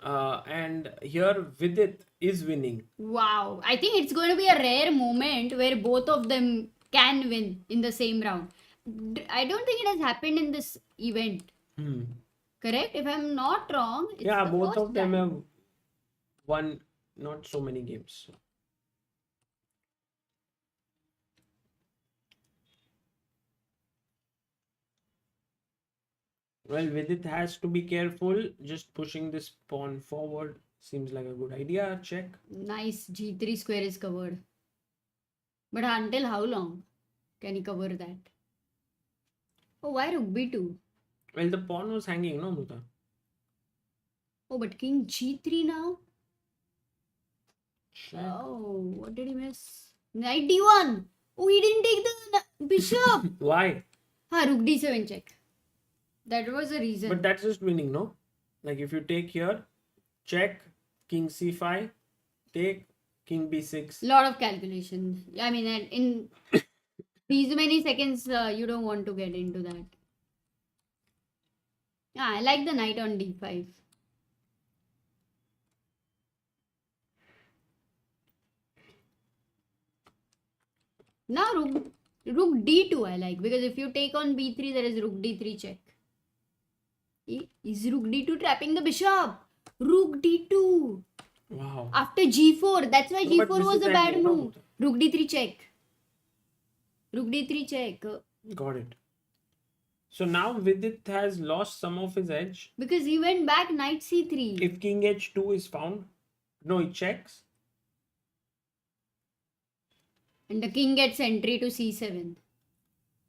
And here Vidit is winning. Wow. I think it's going to be a rare moment where both of them can win in the same round. I don't think it has happened in this event. Correct? If I'm not wrong. It's Yeah, the both first of them time. have won not so many games. Well, Vidit has to be careful. Just pushing this pawn forward seems like a good idea. Check. Nice. G3 square is covered. But until how long can he cover that? Oh, why rook b2? Well, the pawn was hanging, no, Amruta? Oh, but king g3 now? Check. Oh, what did he miss? Knight d1. Oh, he didn't take the bishop. Why? Rook d7 check. That was the reason. But that's just winning, no? Like if you take here, check, king c5, take, king b6. Lot of calculation. I mean, in these many seconds, you don't want to get into that. I like the knight on d5. Now rook d2 I like, because if you take on b3, there is rook d3 check. Is rook d2 trapping the bishop? Rook d2. Wow. After g4. That's why No, but g4 this was is a bad hanging, no, move. Rook d3 check. Rook d3 check. Got it. So now Vidit has lost some of his edge. Because he went back knight c3. If king h2 is found, no, he checks. And the king gets entry to c7.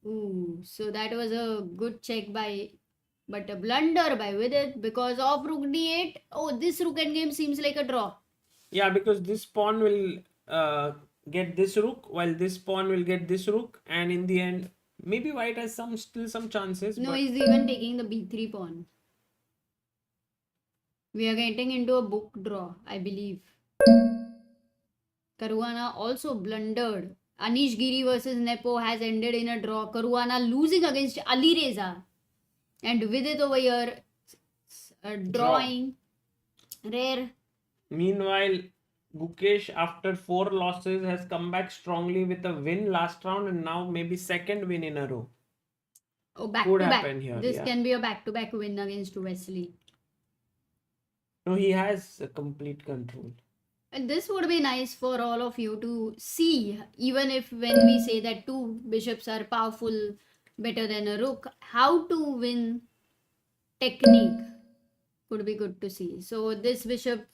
Ooh, so that was a good check but a blunder by Vidit because of rook d8. Oh, this rook endgame seems like a draw. Yeah, because this pawn will get this rook, while this pawn will get this rook, and in the end, maybe white has still some chances. No, but he's even taking the b3 pawn. We are getting into a book draw, I believe. Caruana also blundered. Anish Giri versus Nepo has ended in a draw. Caruana losing against Alireza. And Vidit over here drawing. Rare. Meanwhile, Gukesh, after 4 losses, has come back strongly with a win last round and now maybe second win in a row. Oh, back Could to back. happen here, This yeah. can be a back to back win against Wesley. No, he has a complete control. And this would be nice for all of you to see, even if when we say that two bishops are powerful, better than a rook, how to win technique would be good to see. So this bishop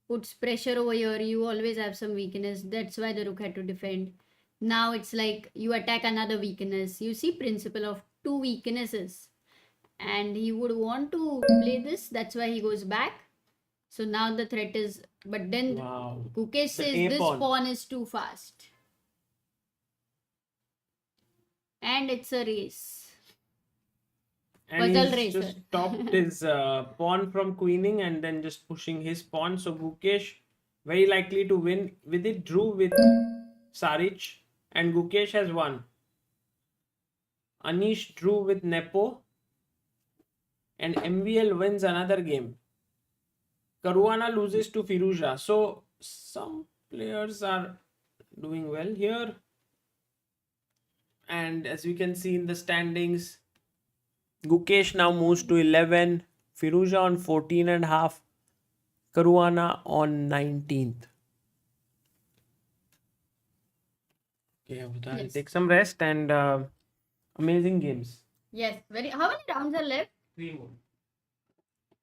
puts pressure over here. You always have some weakness. That's why the rook had to defend. Now it's like you attack another weakness. You see principle of two weaknesses. And he would want to play this. That's why he goes back. So now the threat is... But then Wow. Gukesh The says A this pawn. pawn is too fast. And it's a race. And Puzzle he's racer. just stopped his pawn from queening and then just pushing his pawn. So Gukesh very likely to win. Vidit drew with Saric and Gukesh has won. Anish drew with Nepo and MVL wins another game. Caruana loses to Firouzja. So some players are doing well here. And as we can see in the standings, Gukesh now moves to 11, Firouzja on 14.5, Caruana on 19th. Okay, Amruta, I'll Yes. take some rest and amazing games. Yes. Very. How many rounds are left? 3 more.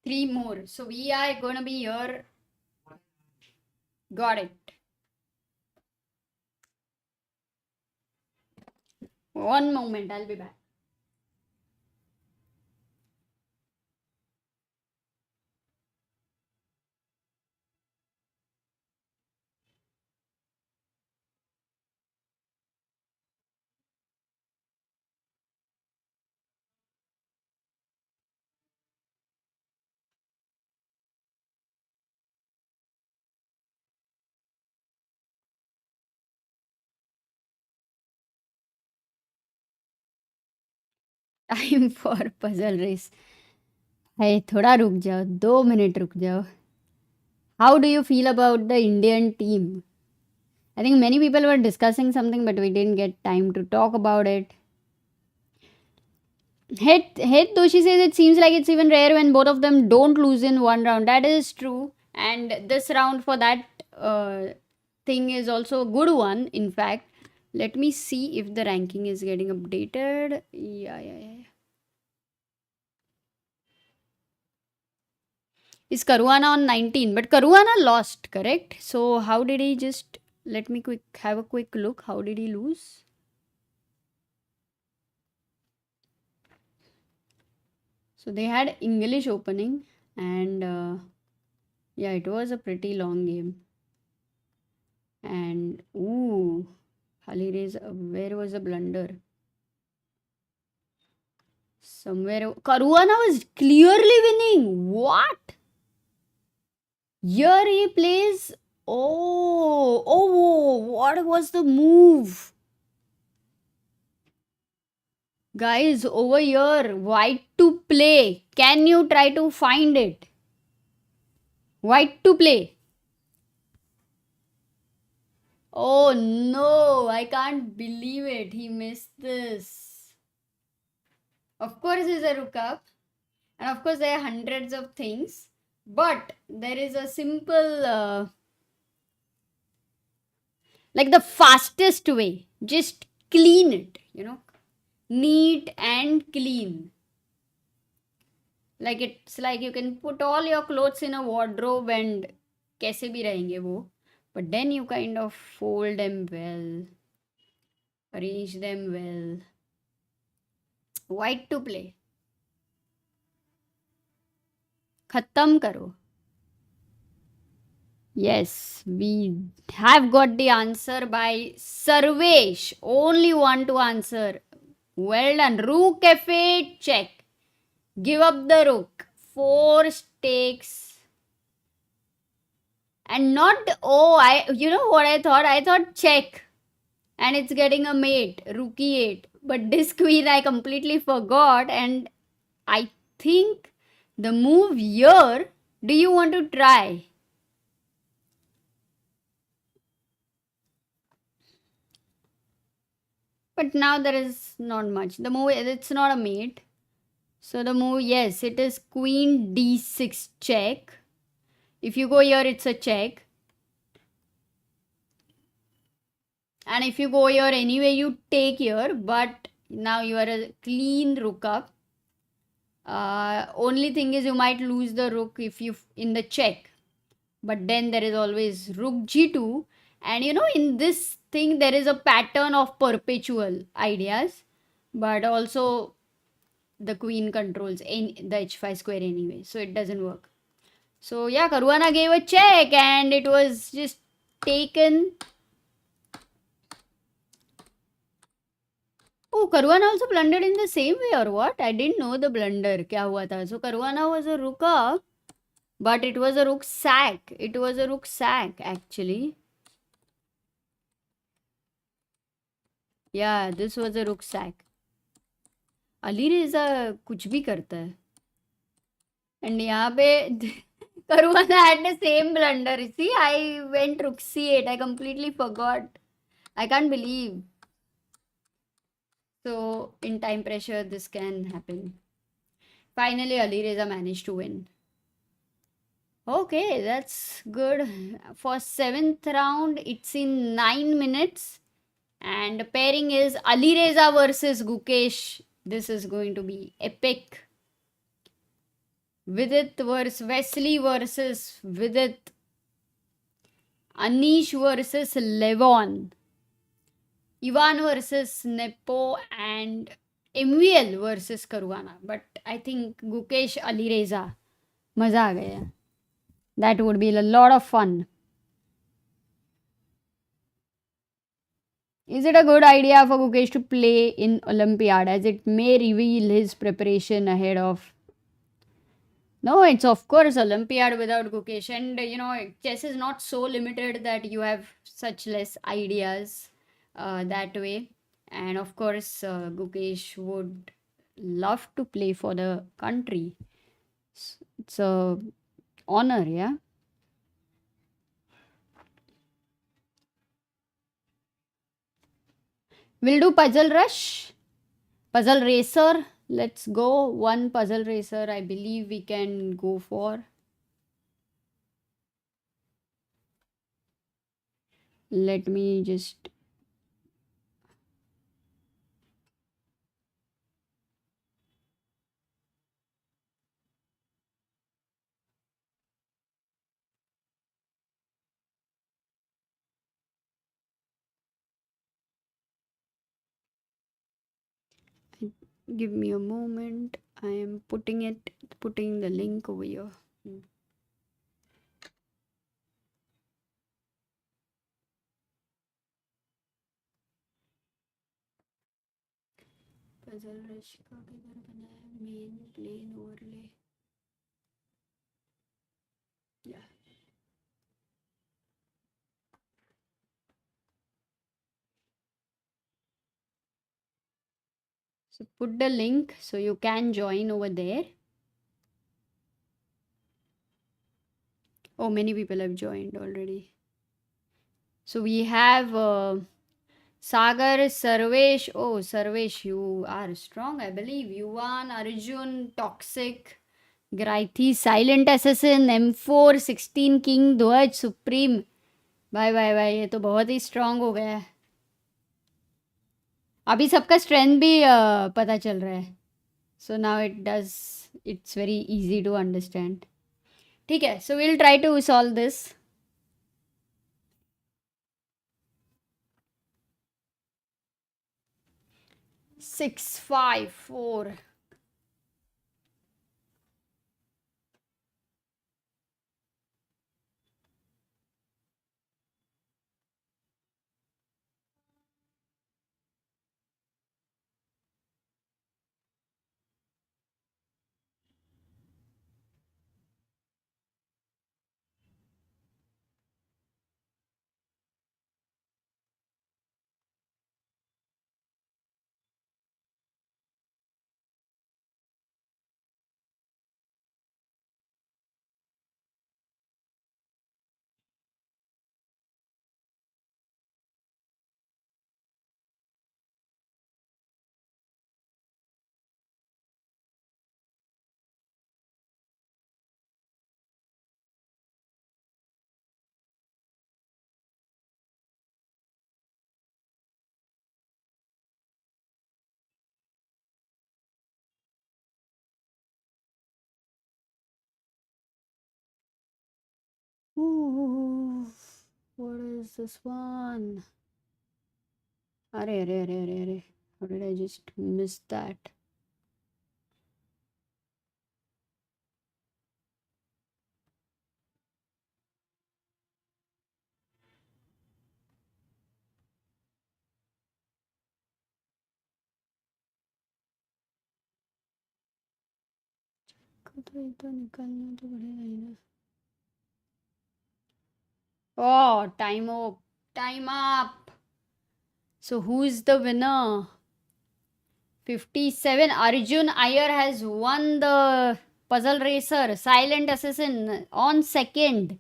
3 more. So we are going to be here. Got it. One moment. I'll be back. Time for puzzle race. Hey, थोड़ा रुक जाओ 2 minute रुक जाओ. How do you feel about the Indian team? I think many people were discussing something, but we didn't get time to talk about it. Het Doshi says it seems like it's even rare when both of them don't lose in one round. That is true. And this round for that thing is also a good one, in fact. Let me see if the ranking is getting updated. Yeah. Is Caruana on 19? But Caruana lost, correct? So how did he just... Let me have a quick look. How did he lose? So they had English opening and yeah, it was a pretty long game. And ooh, Alireza, where was the blunder? Somewhere Caruana was clearly winning. What? Here he plays. Oh, what was the move? Guys, over here, white to play. Can you try to find it? White to play. Oh no, I can't believe it. He missed this. Of course, it's a rook up. And of course, there are hundreds of things. But there is a simple, like the fastest way. Just clean it, neat and clean. Like it's like you can put all your clothes in a wardrobe and kaise bhi rahenge wo. But then you kind of fold them well, arrange them well. White to play. Khatam karo. Yes, we have got the answer by Sarvesh. Only one to answer. Well done. Rook F8 check. Give up the rook. 4 stakes. And not, oh, you know what I thought? I thought check. And it's getting a mate, rook e8. But this queen I completely forgot. And I think the move here, do you want to try? But now there is not much. The move, it's not a mate. So the move, yes, it is queen d6 check. If you go here, it's a check. And if you go here anyway, you take here. But now you are a clean rook up. Only thing is you might lose the rook if you in the check. But then there is always rook g2. And you know, in this thing, there is a pattern of perpetual ideas. But also, the queen controls the h5 square anyway. So it doesn't work. So yeah, Caruana gave a check and it was just taken. Oh, Caruana also blundered in the same way or what? I didn't know the blunder. Kya hua tha? So Caruana was a rook up, but it was a rook sack. It was a rook sack actually. Yeah, this was a rook sack. Alireza कुछ भी करता है. And यहाँ पे Caruana had the same blunder. See, I went rook c8. I completely forgot. I can't believe. So, in time pressure, this can happen. Finally, Alireza managed to win. Okay, that's good. For 7th round, it's in 9 minutes. And the pairing is Alireza versus Gukesh. This is going to be epic. Vidit versus Wesley versus Vidit. Anish versus Levon. Ivan versus Nepo and MVL versus Caruana. But I think Gukesh Alireza. Maza aa gaya. That would be a lot of fun. Is it a good idea for Gukesh to play in Olympiad as it may reveal his preparation ahead of? No, it's of course Olympiad without Gukesh. And you know, chess is not so limited that you have such less ideas that way. And of course, Gukesh would love to play for the country. It's a honor, yeah. We'll do puzzle rush, puzzle racer. Let's go. One puzzle racer, I believe we can go for. Let me just. Give me a moment. I am putting the link over here. Puzzle rush का किधर बना है? Main plane overlay. Yeah. So put the link so you can join over there. Oh, many people have joined already. So we have Sagar, Sarvesh. Oh, Sarvesh, you are strong, I believe. Yuvan, Arjun, Toxic, Graithi, Silent Assassin, M4, 16 King, Dwaj, Supreme. Bye bye bye, ये तो बहुत ही strong हो गया है. अभी सबका strength भी पता चल रहा है. So now it's very easy to understand. ठीक है, so will try to solve this. Six, 5, 4. Ooh, what is this one? Arre. How did I just miss that? तो निकालना तो पड़ेगा ही ना. Oh, time up. Time up. So who's the winner? 57. Arjun Iyer has won the puzzle racer. Silent Assassin on second.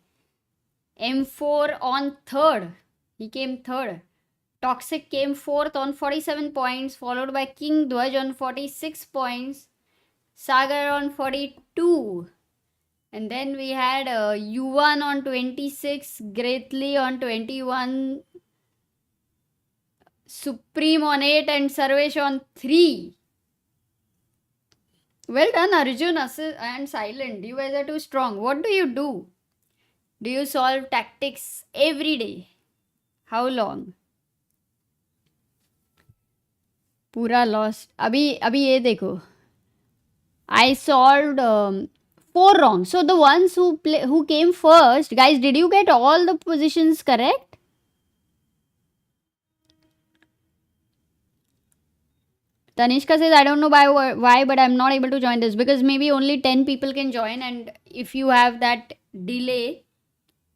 M4 on third. He came third. Toxic came fourth on 47 points, followed by King Dwaj on 46 points. Sagar on 42. And then we had Yuvan on 26, Greatly on 21, Supreme on 8, and Sarvesh on 3. Well done, Arjun and Silent. You guys are too strong. What do you do? Do you solve tactics every day? How long? Pura lost. अभी ये देखो. I solved 4 wrong. So the ones who came first, guys, did you get all the positions correct? Tanishka says, I don't know why, but I'm not able to join this because maybe only 10 people can join, and if you have that delay,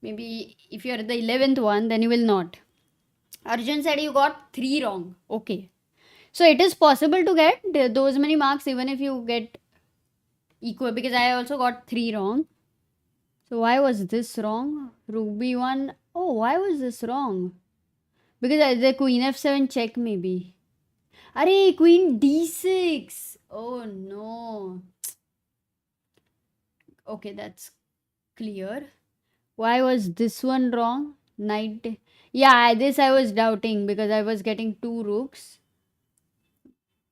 maybe if you're the 11th one, then you will not. Arjun said you got 3 wrong. Okay. So it is possible to get those many marks even if you get equal, because I also got 3 wrong. So why was this wrong? Ruby 1. Oh, why was this wrong? Because the queen f7 check maybe. Arey, queen d6. Oh no. Okay, that's clear. Why was this one wrong? Knight. Yeah, this I was doubting because I was getting 2 rooks.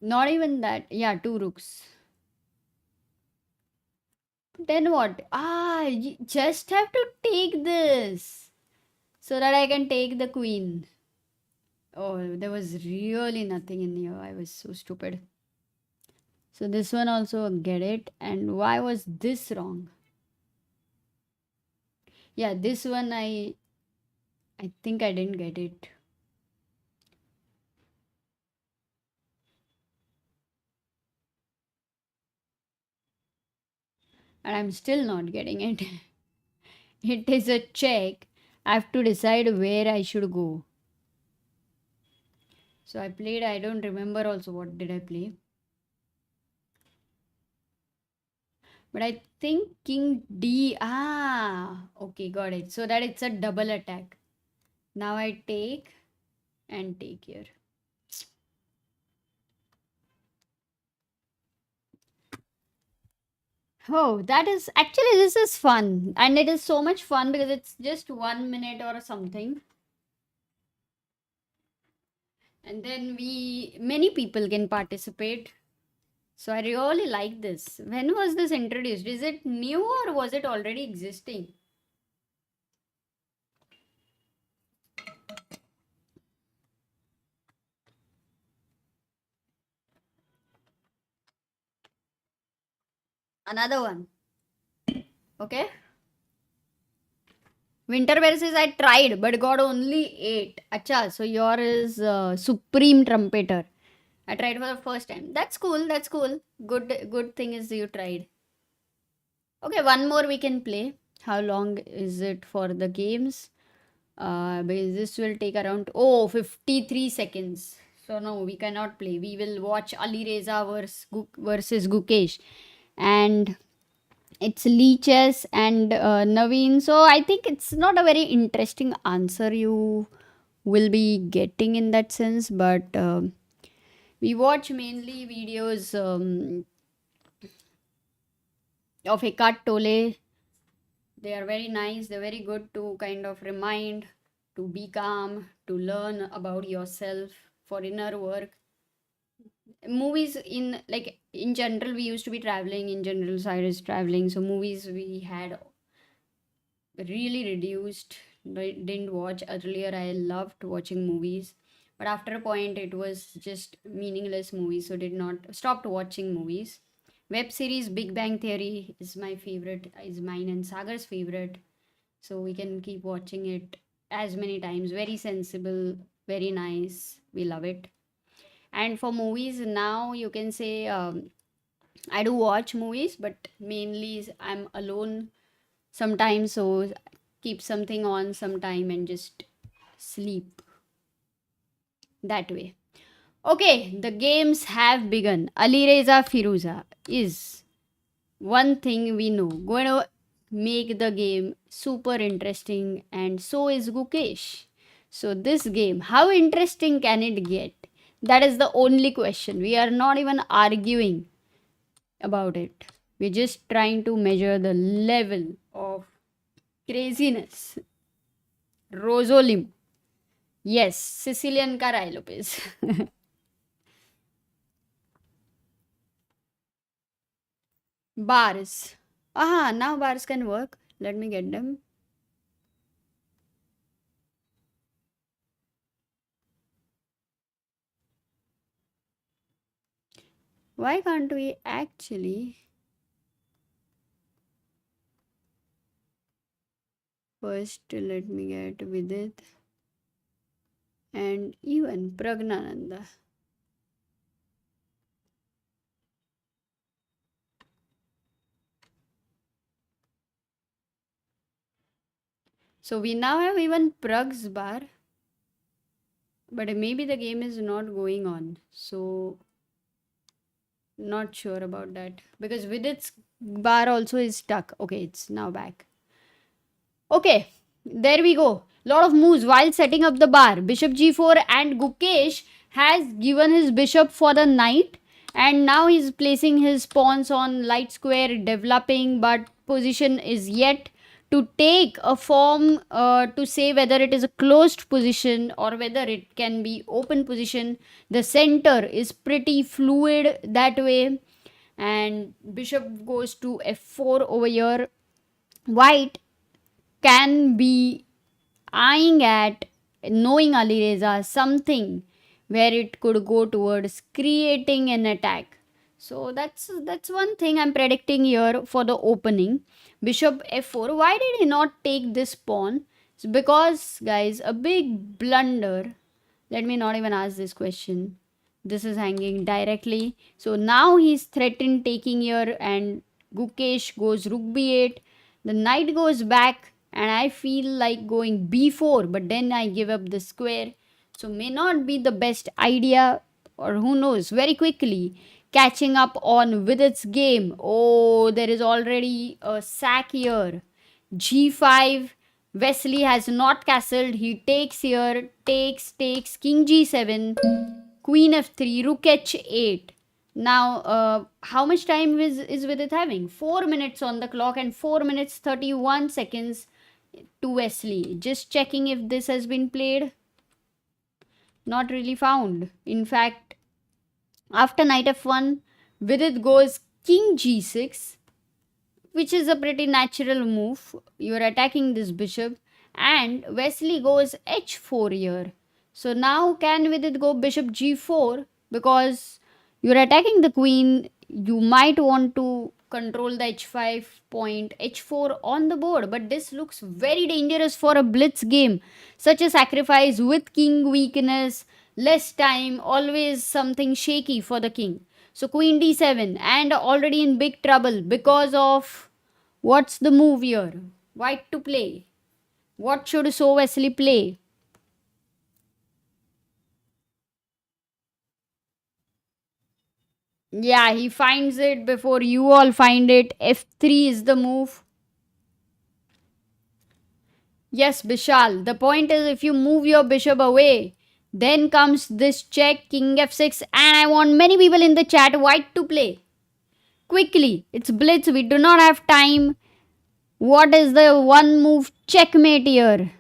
Not even that. Yeah, 2 rooks. Then what? You just have to take this so that I can take the queen. Oh, there was really nothing in here. I was so stupid. So this one also get it. And why was this wrong? Yeah, this one I think I didn't get it. And I'm still not getting it. It is a check. I have to decide where I should go. So I played, I don't remember also what did I play. But I think king D. Okay, got it. So that it's a double attack. Now I take and take here. Oh, that is actually, this is fun. And it is so much fun because it's just 1 minute or something. And then many people can participate. So I really like this. When was this introduced? Is it new or was it already existing? Another one. Okay. Winterwear says I tried but got only 8. Acha, so your is Supreme Trumpeter. I tried for the first time. That's cool. That's cool. Good thing is you tried. Okay, one more we can play. How long is it for the games? Because this will take around 53 seconds. So no, we cannot play. We will watch Alireza versus Gukesh, and it's Leeches and Naveen. So I think it's not a very interesting answer you will be getting in that sense, but we watch mainly videos of Eckhart Tolle. They are very nice, they're very good to kind of remind, to be calm, to learn about yourself for inner work. Movies in general, we used to be traveling, in general Cyrus traveling, so movies we had really reduced. Didn't watch earlier. I loved watching movies, but after a point, it was just meaningless movies. So did not stopped watching movies. Web series Big Bang Theory is my favorite. Is mine and Sagar's favorite. So we can keep watching it as many times. Very sensible, very nice. We love it. And for movies now, you can say I do watch movies, but mainly I'm alone sometimes, so keep something on sometime and just sleep that way. Okay, the games have begun. Alireza Firouzja is one thing we know going to make the game super interesting, and so is Gukesh. So this game, how interesting can it get? That is the only question. We are not even arguing about it. We're just trying to measure the level of craziness. Rosolim. Yes, Sicilian Caray Lopez. Bars. Aha, now bars can work. Let me get them. Why can't we actually first let me get Vidit and even Pragnananda. So we now have even Prag's bar, but maybe the game is not going on. So not sure about that because Vidit's bar also is stuck. Okay, it's now back. Okay, there we go. Lot of moves while setting up the bar. Bishop g4 and Gukesh has given his bishop for the knight, and now he's placing his pawns on light square, developing, but position is yet to take a form to say whether it is a closed position or whether it can be open position. The center is pretty fluid that way, and bishop goes to f4 over here. White can be eyeing at, knowing Alireza, something where it could go towards creating an attack. So that's one thing I'm predicting here for the opening. Bishop f4. Why did he not take this pawn? It's because, guys, a big blunder. Let me not even ask this question. This is hanging directly. So now he's threatened taking here, and Gukesh goes rook b8. The knight goes back, and I feel like going b4, but then I give up the square. So may not be the best idea, or who knows. Very quickly catching up on with its game. Oh, there is already a sack here. g5. Wesley has not castled. He takes here, takes, king g7, queen f3, rook h8. Now, how much time is with it having? 4 minutes on the clock and 4 minutes 31 seconds to Wesley. Just checking if this has been played. Not really found. In fact, after knight f1, Vidit goes king g6, which is a pretty natural move. You're attacking this bishop, and Wesley goes h4 here. So now can Vidit go bishop g4? Because you're attacking the queen, you might want to control the h5 point, h4 on the board, but this looks very dangerous for a blitz game. Such a sacrifice with king weakness, less time, always something shaky for the king. So queen d7, and already in big trouble because of what's the move here? White to play. What should So Wesley play? Yeah, he finds it before you all find it. f3 is the move. Yes, Bishal. The point is, if you move your bishop away, then comes this check, king f6, and I want many people in the chat white to play. Quickly, it's blitz. We do not have time. What is the one move checkmate here?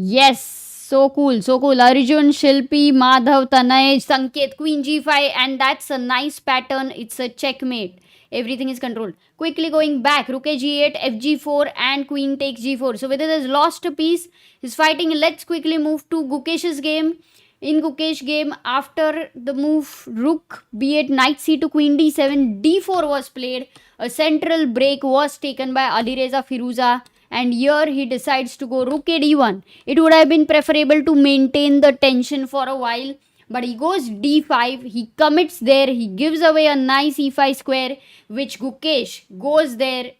Yes, so cool, so cool. Arjun, Shilpi, Madhav, Tanay, Sanket, Queen G5, and that's a nice pattern. It's a checkmate. Everything is controlled. Quickly going back, Rook G8, FG4, and Queen takes G4. So Vidit has lost a piece. He's fighting. Let's quickly move to Gukesh's game. In Gukesh game, after the move Rook B8, Knight C2, Queen D7, D4 was played. A central break was taken by Alireza Firouzja, and here he decides to go Rook D1. It would have been preferable to maintain the tension for a while, but he goes D5. He commits there. He gives away a nice E5 square, which Gukesh goes there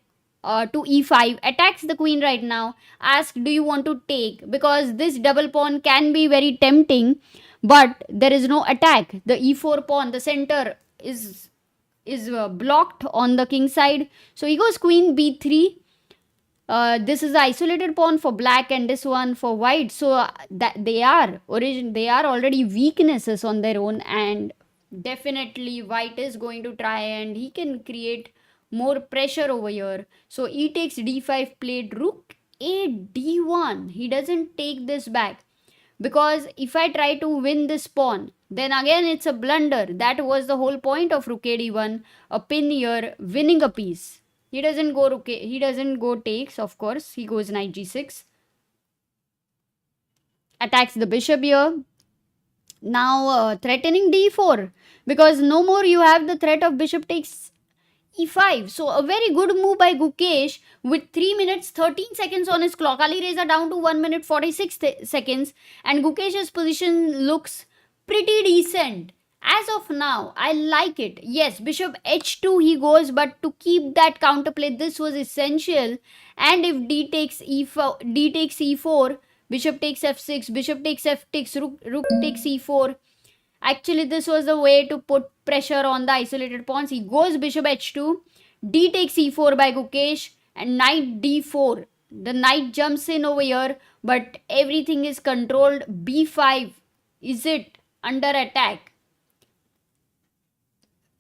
to E5, attacks the queen right now. Ask, do you want to take? Because this double pawn can be very tempting, but there is no attack. The E4 pawn, the center is blocked on the king side. So he goes Queen B3. This is the isolated pawn for black and this one for white. So that they are already weaknesses on their own, and definitely white is going to try and he can create more pressure over here. So e takes d5 played, Rook a d1. He doesn't take this back, because if I try to win this pawn, then again it's a blunder. That was the whole point of Rook a d1, a pin here, winning a piece. He doesn't go Rook a, he doesn't go takes, of course. He goes Knight g6. Attacks the bishop here. Now threatening d4, because no more you have the threat of bishop takes e5. So a very good move by Gukesh with 3 minutes 13 seconds on his clock. Alireza down to 1 minute 46 seconds, and Gukesh's position looks pretty decent. As of now, I like it. Yes, bishop h2 he goes, but to keep that counterplay, this was essential. And if d takes e4, bishop takes f6, bishop takes f6, rook takes e4. Actually, this was the way to put pressure on the isolated pawns. He goes bishop h2, d takes e4 by Gukesh, and knight d4. The knight jumps in over here, but everything is controlled. b5, is it under attack?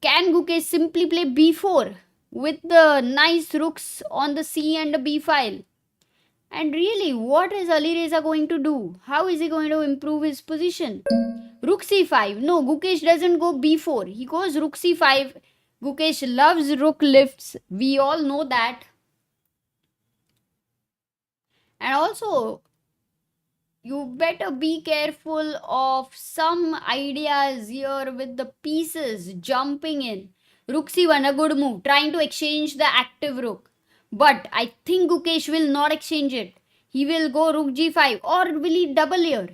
Can Gukesh simply play b4 with the nice rooks on the c and the b file? And really, what is Alireza going to do? How is he going to improve his position? Rook c5. No, Gukesh doesn't go b4. He goes rook c5. Gukesh loves rook lifts. We all know that. And also, you better be careful of some ideas here with the pieces jumping in. Rook c1, a good move. Trying to exchange the active rook. But I think Gukesh will not exchange it. He will go rook g5, or will he double here?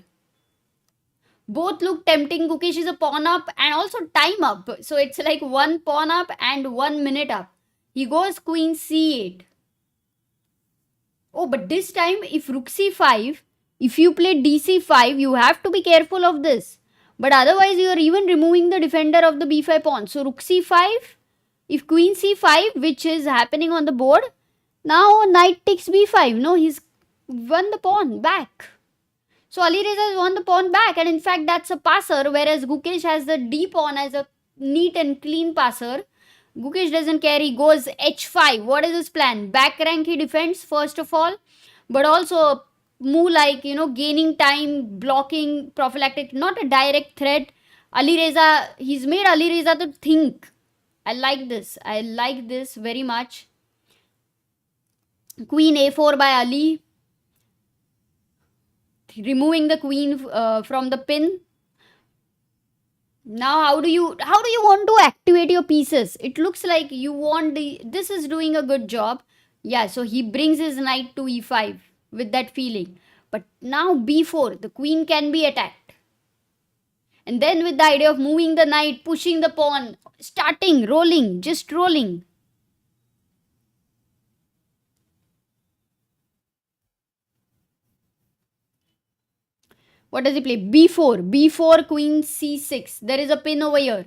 Both look tempting. Gukesh is a pawn up and also time up. So it's like 1 pawn up and 1 minute up. He goes queen c8. Oh, but this time if rook c5, if you play dc5, you have to be careful of this. But otherwise you are even removing the defender of the b5 pawn. So rook c5, if queen c5, which is happening on the board, now knight takes b5. No, he's won the pawn back. So Alireza has won the pawn back, and in fact that's a passer, whereas Gukesh has the d pawn as a neat and clean passer. Gukesh doesn't care. He goes h5. What is his plan? Back rank he defends first of all, but also move like, gaining time, blocking, prophylactic, not a direct threat. Alireza, he's made Alireza to think. I like this. I like this very much. Queen a4 by Ali, removing the queen from the pin. Now how do you want to activate your pieces? It looks like you want this is doing a good job. Yeah, so he brings his knight to e5 with that feeling. But now b4, the queen can be attacked. And then with the idea of moving the knight, pushing the pawn, starting, rolling, just rolling. What does he play? b4. b4, queen c6. There is a pin over here.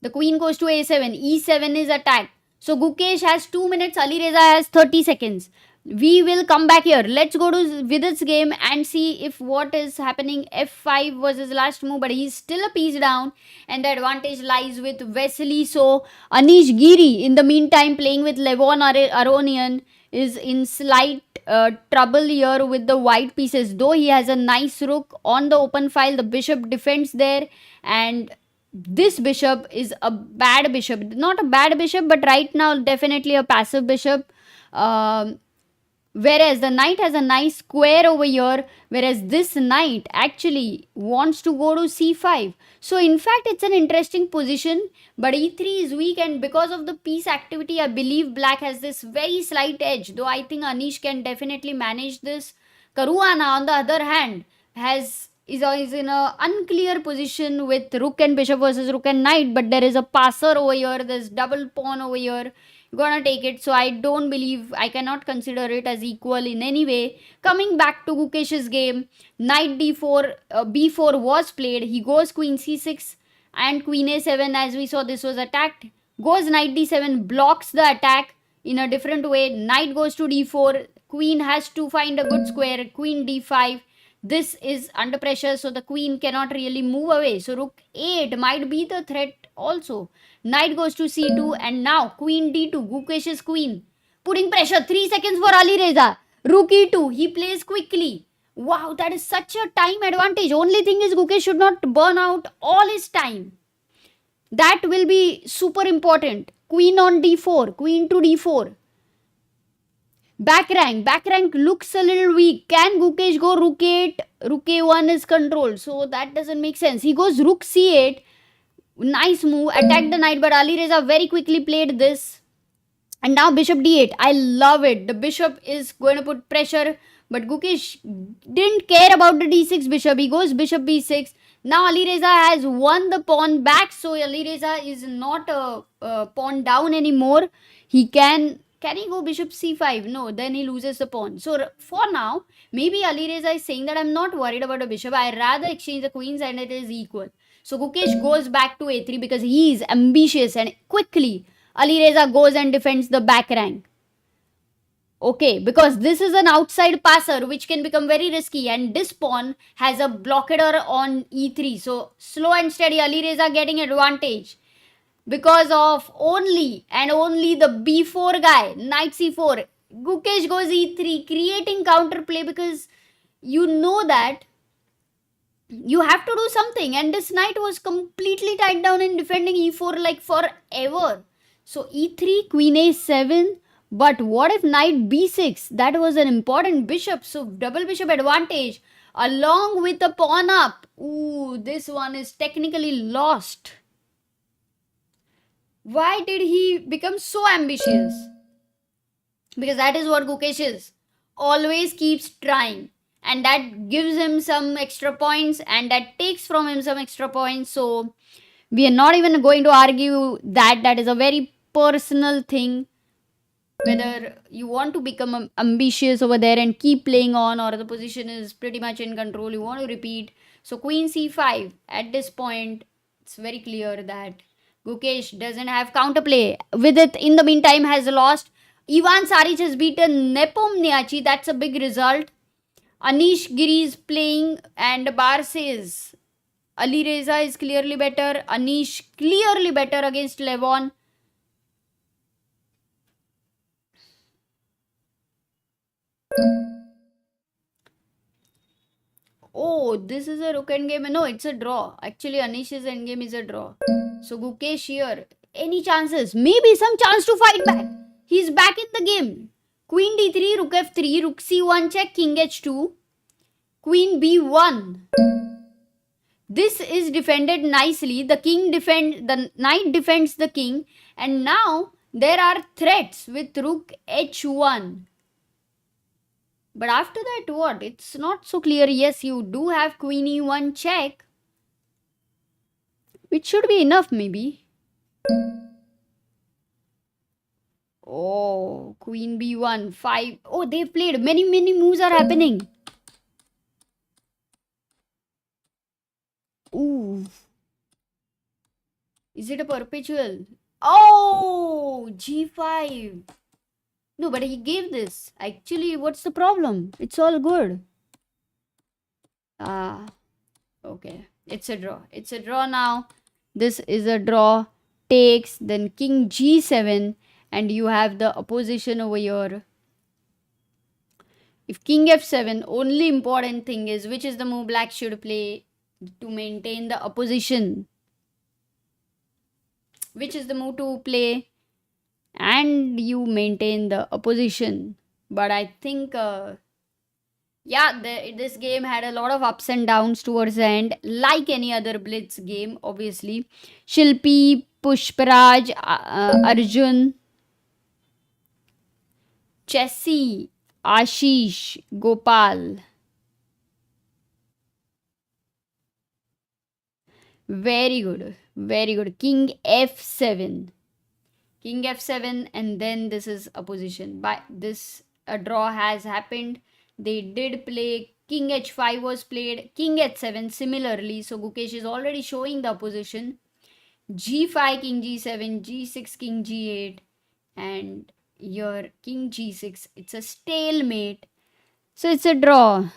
The queen goes to a7. e7 is attacked. So Gukesh has 2 minutes. Alireza has 30 seconds. We will come back here. Let's go to Vidit's game and see if what is happening. f5 was his last move, but he's still a piece down. And the advantage lies with Wesley So. Anish Giri, in the meantime, playing with Levon Aronian, is in slight trouble here with the white pieces. Though he has a nice rook on the open file, the bishop defends there, and this bishop is a bad bishop. Not a bad bishop, but right now definitely a passive bishop. Whereas the knight has a nice square over here, whereas this knight actually wants to go to c5. So in fact, it's an interesting position, but e3 is weak, and because of the piece activity, I believe black has this very slight edge, though I think Anish can definitely manage this. Caruana, on the other hand, is in a unclear position with rook and bishop versus rook and knight, but there is a passer over here, there's double pawn over here. Gonna take it, so I don't believe, I cannot consider it as equal in any way. Coming back to Gukesh's game, knight d4, b4 was played. He goes queen c6 and queen a7. As we saw, this was attacked. Goes knight d7, blocks the attack in a different way. Knight goes to d4, queen has to find a good square, queen d5. This is under pressure, so the queen cannot really move away. So rook a8 might be the threat also. Knight goes to c2, and now queen d2. Gukesh's queen putting pressure. 3 seconds for Alireza. Rook e2. He plays quickly. Wow, that is such a time advantage. Only thing is Gukesh should not burn out all his time. That will be super important. Queen on d4. Queen to d4. Back rank looks a little weak. Can Gukesh go rook 8? Rook a1 is controlled, so that doesn't make sense. He goes rook c8. Nice move, attack the knight, but Alireza very quickly played this. And now bishop d8. I love it. The bishop is going to put pressure, but Gukesh didn't care about the d6 bishop. He goes bishop b6. Now Alireza has won the pawn back, so Alireza is not a pawn down anymore. He can he go bishop c5? No, then he loses the pawn. So for now, maybe Alireza is saying that I'm not worried about a bishop. I rather exchange the queens and it is equal. So Gukesh goes back to a3 because he is ambitious, and quickly Alireza goes and defends the back rank. Okay, because this is an outside passer which can become very risky, and this pawn has a blocker on e3. So slow and steady, Alireza getting advantage because of only and only the b4 guy, knight c4. Gukesh goes e3, creating counterplay because you know that you have to do something, and this knight was completely tied down in defending e4 like forever. So e3, queen a7, but what if knight b6? That was an important bishop, so double bishop advantage along with the pawn up. Ooh, this one is technically lost. Why did he become so ambitious? Because that is what Gukesh is. Always keeps trying, and that gives him some extra points, and that takes from him some extra points. So we are not even going to argue that. That is a very personal thing, whether you want to become ambitious over there and keep playing on, or the position is pretty much in control, you want to repeat. So queen c5, at this point it's very clear that Gukesh doesn't have counterplay. Vidit in the meantime has lost. Ivan Saric has beaten Nepomniachtchi. That's a big result. Anish Giri is playing, and Bar says Alireza is clearly better. Anish clearly better against Levon. Oh, this is a rook endgame. No, it's a draw. Actually, Anish's endgame is a draw. So Gukesh here. Any chances? Maybe some chance to fight back. He's back in the game. Queen d3, rook f3, rook c1 check, king h2, queen b1. This is defended nicely. The knight defends the king, and now there are threats with rook h1. But after that, what? It's not so clear. Yes, you do have queen e1 check, which should be enough maybe. Oh, queen b1, 5. Oh, they've played. Many moves are happening. Ooh. Is it a perpetual? Oh, g5. No, but he gave this. Actually, what's the problem? It's all good. Okay. It's a draw. It's a draw now. This is a draw. Takes, then king g7. And you have the opposition over here. If king f7, only important thing is which is the move black should play to maintain the opposition. Which is the move to play and you maintain the opposition. But I think, this game had a lot of ups and downs towards the end, like any other Blitz game, obviously. Shilpi, Pushparaj, Arjun, Chessie, Ashish, Gopal. Very good. Very good. King f7. King f7, and then this is opposition. But this a draw has happened. They did play king h5 was played, king h7 similarly. So Gukesh is already showing the opposition. G5, king g7, g6, king g8, and your king g6. It's a stalemate. So it's a draw.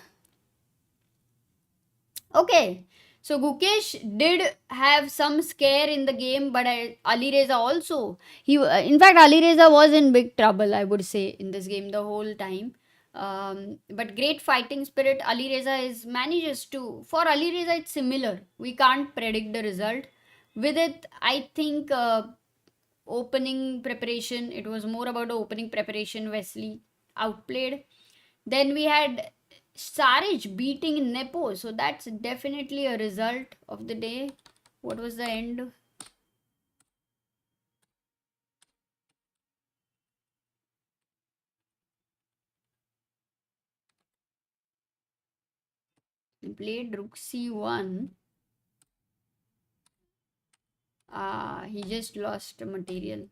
Okay. So Gukesh did have some scare in the game, but Alireza also. In fact, Alireza was in big trouble, I would say, in this game the whole time. But great fighting spirit. Alireza manages to. For Alireza, it's similar. We can't predict the result. With it, I think opening preparation. It was more about the opening preparation. Wesley outplayed. Then we had Saric beating Nepo. So that's definitely a result of the day. What was the end? He played Rook C1. He just lost material.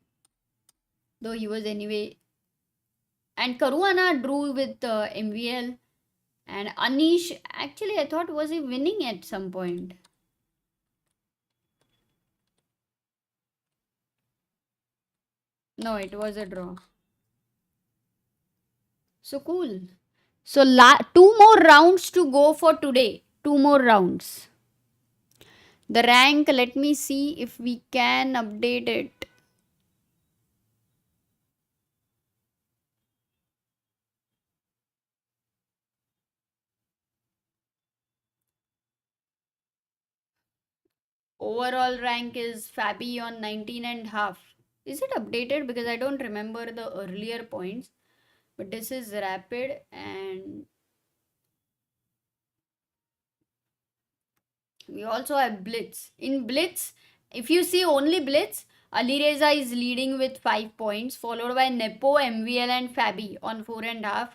Though he was anyway. And Caruana drew with MVL. And Anish, actually, I thought, was he winning at some point? No, it was a draw. So cool. So two more rounds to go for today. Two more rounds. The rank, let me see if we can update it. Overall rank is Fabi on 19.5. Is it updated? Because I don't remember the earlier points. But this is rapid and we also have Blitz. In Blitz, if you see only Blitz, Alireza is leading with 5 points, followed by Nepo, MVL, and Fabi on 4.5,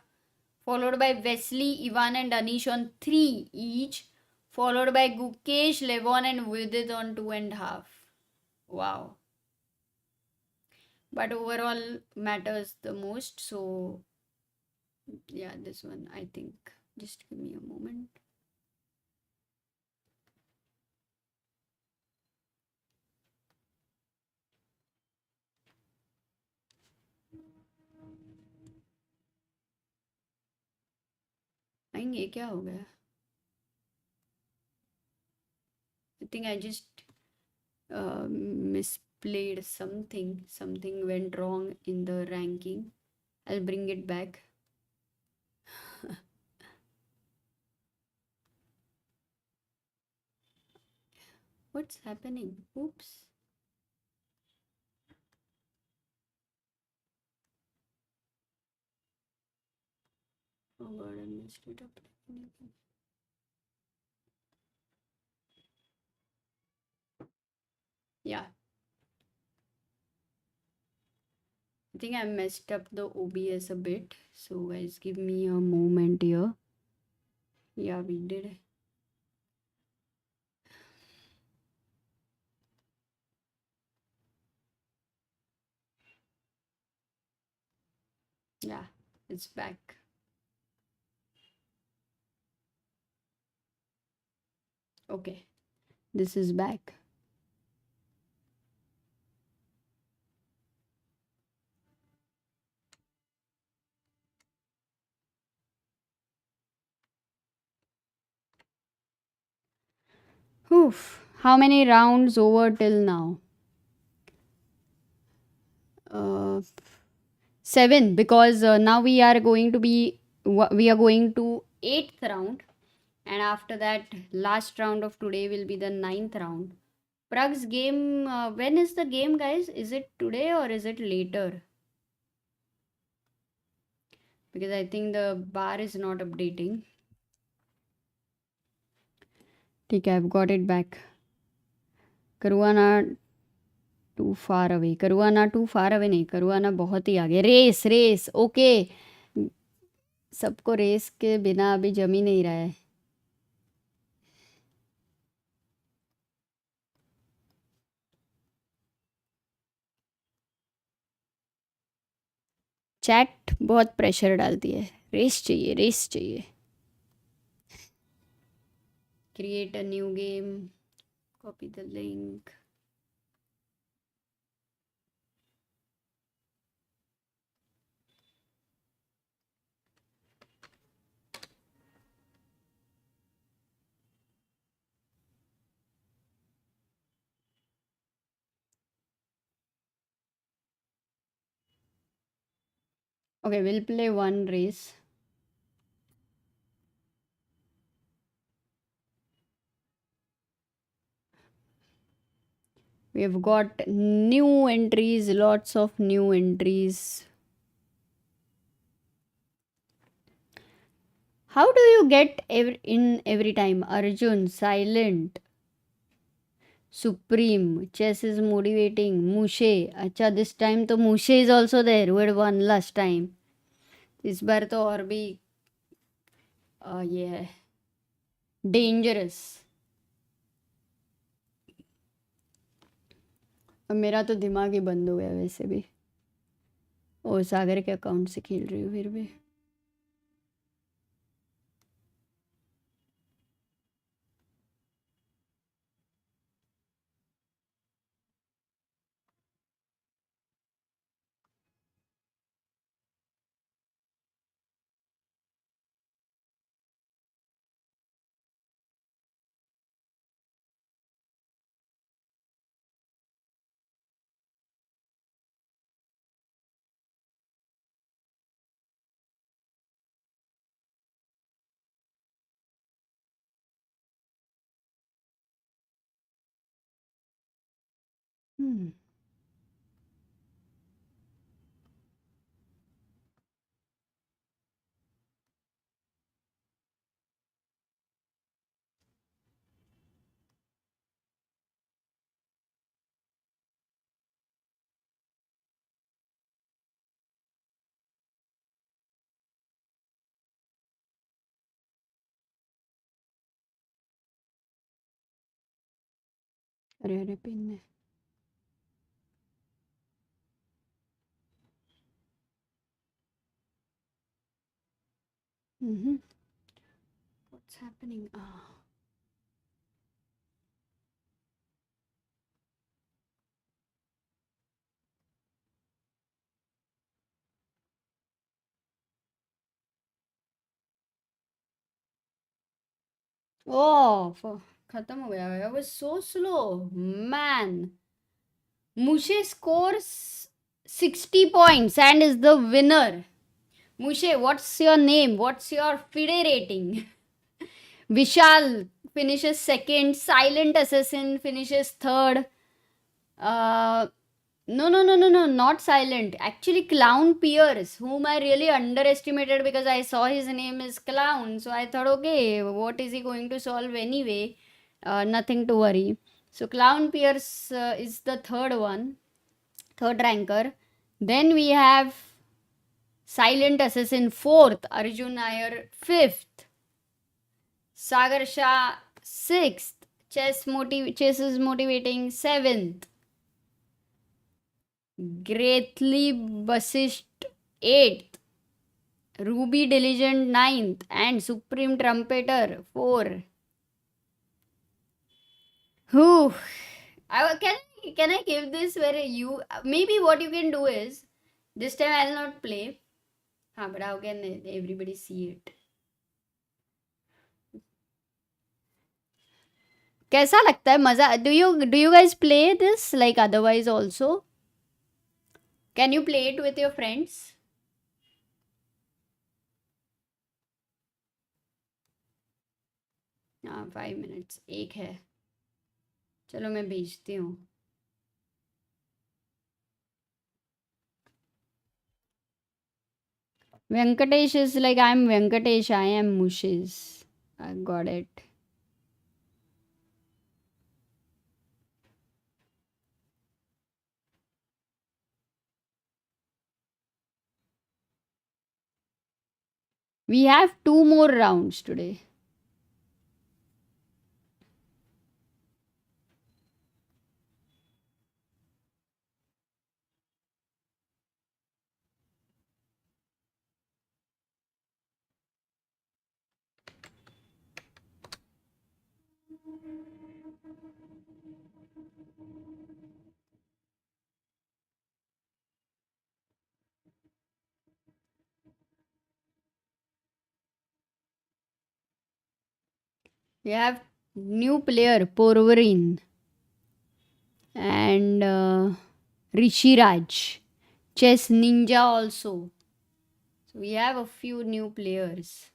followed by Wesley, Ivan, and Anish on 3 each, followed by Gukesh, Levon, and Vidit on 2.5. Wow. But overall matters the most. So, yeah, this one, I think. Just give me a moment. ये क्या हो गया? I think I just misplayed something. Something went wrong in the ranking. I'll bring it back. What's happening? Oops. Oh god, I messed it up. Yeah. I think I messed up the OBS a bit. So guys, give me a moment here. Yeah, we did. Yeah, it's back. Okay, this is back. Oof. How many rounds over till now? 7, because now we are going to be we are going to 8th round, and after that, last round of today will be the 9th round. Prag's game, when is the game, guys? Is it today or is it later? Because I think the bar is not updating. Okay, I've got it back. Caruana too far away. Caruana too far away नहीं. Caruana बहुत ही आगे. Race okay. सबको race के बिना अभी जम ही नहीं रहा है. चैट बहुत प्रेशर डालती है. रेस चाहिए. Create a new game. Copy the link. Okay, we'll play one race. We've got new entries, lots of new entries. How do you get every time? Arjun, Silent, Supreme, Chess is motivating, Mushe. Acha, this time to Mushe is also there, who had won last time. इस बार तो और भी ये है dangerous. अब मेरा तो दिमाग ही बंद हो गया वैसे भी. ओ सागर के अकाउंट से खेल रही हूँ फिर भी. अरे पिन है. What's happening? खत्म हो गया. I was so slow, man. Mushe scores 60 points and is the winner. Mushe, what's your name? What's your FIDE rating? Vishal finishes second. Silent Assassin finishes third. No, not Silent. Actually, Clown Pierce, whom I really underestimated because I saw his name is Clown. So I thought, okay, what is he going to solve anyway? Nothing to worry. So Clown Pierce is the third ranker. Then we have Silent Assassin fourth, Arjun Nair fifth, Sagar Shah sixth, Chess is motivating seventh, Greatly Basist 8th, Ruby Diligent 9th, and Supreme Trumpeter 4. Whew. Can I give this where you... Maybe what you can do is, this time I'll not play. But how can everybody see it? कैसा लगता है मजा? Do you guys play this like otherwise also? Can you play it with your friends? हाँ 5 minutes एक है. चलो मैं भेजती हूँ. Venkatesh is like, I'm Venkatesh, I am Mushes. I got it. We have 2 more rounds today. We have new player Porvarin and Rishiraj, Chess Ninja also. So we have a few new players.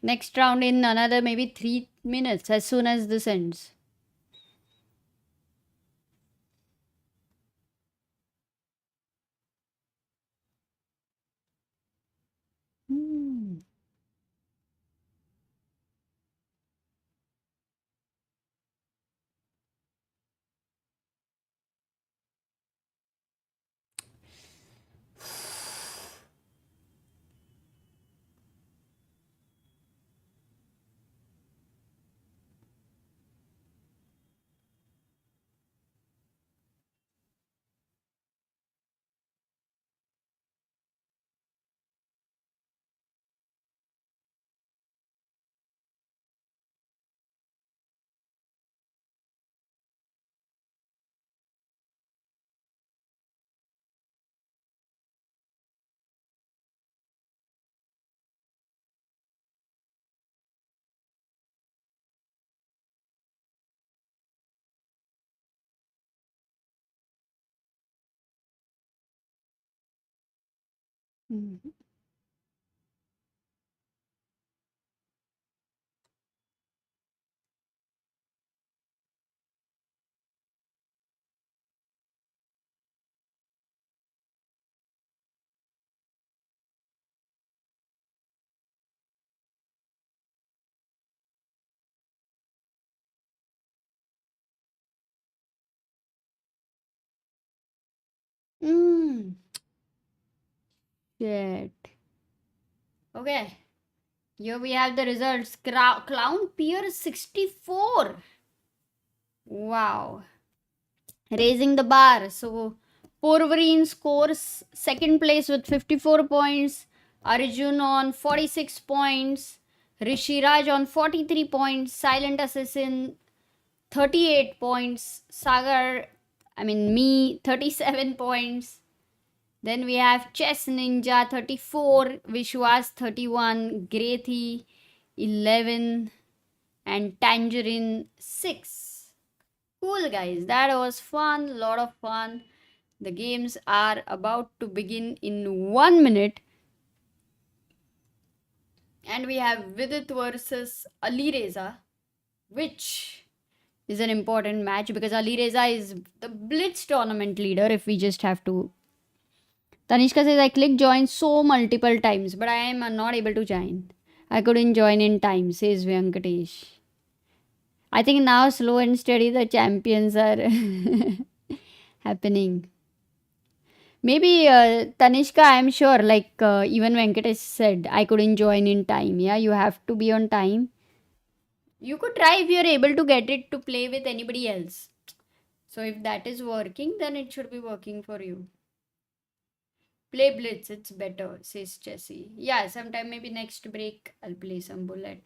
Next round in another maybe 3 minutes as soon as this ends. Hmm. Mhm. Mm. Shit. Okay. Here we have the results. Clown Pier 64. Wow. Raising the bar. So Porvarin scores second place with 54 points. Arjun on 46 points. Rishiraj on 43 points. Silent Assassin 38 points. Sagar, me, 37 points. Then we have Chess Ninja 34, Vishwas 31, Grethi 11, and Tangerine 6. Cool, guys. That was fun. Lot of fun. The games are about to begin in 1 minute. And we have Vidit versus Alireza, which is an important match because Alireza is the Blitz tournament leader. If we just have to. Tanishka says, I clicked join so multiple times, but I am not able to join. I couldn't join in time, says Venkatesh. I think now, slow and steady, the champions are happening. Maybe Tanishka, I'm sure, like even Venkatesh said, I couldn't join in time. Yeah, you have to be on time. You could try if you're able to get it to play with anybody else. So if that is working, then it should be working for you. Play Blitz, it's better, says Jessie. Yeah, sometime maybe next break I'll play some Bullet.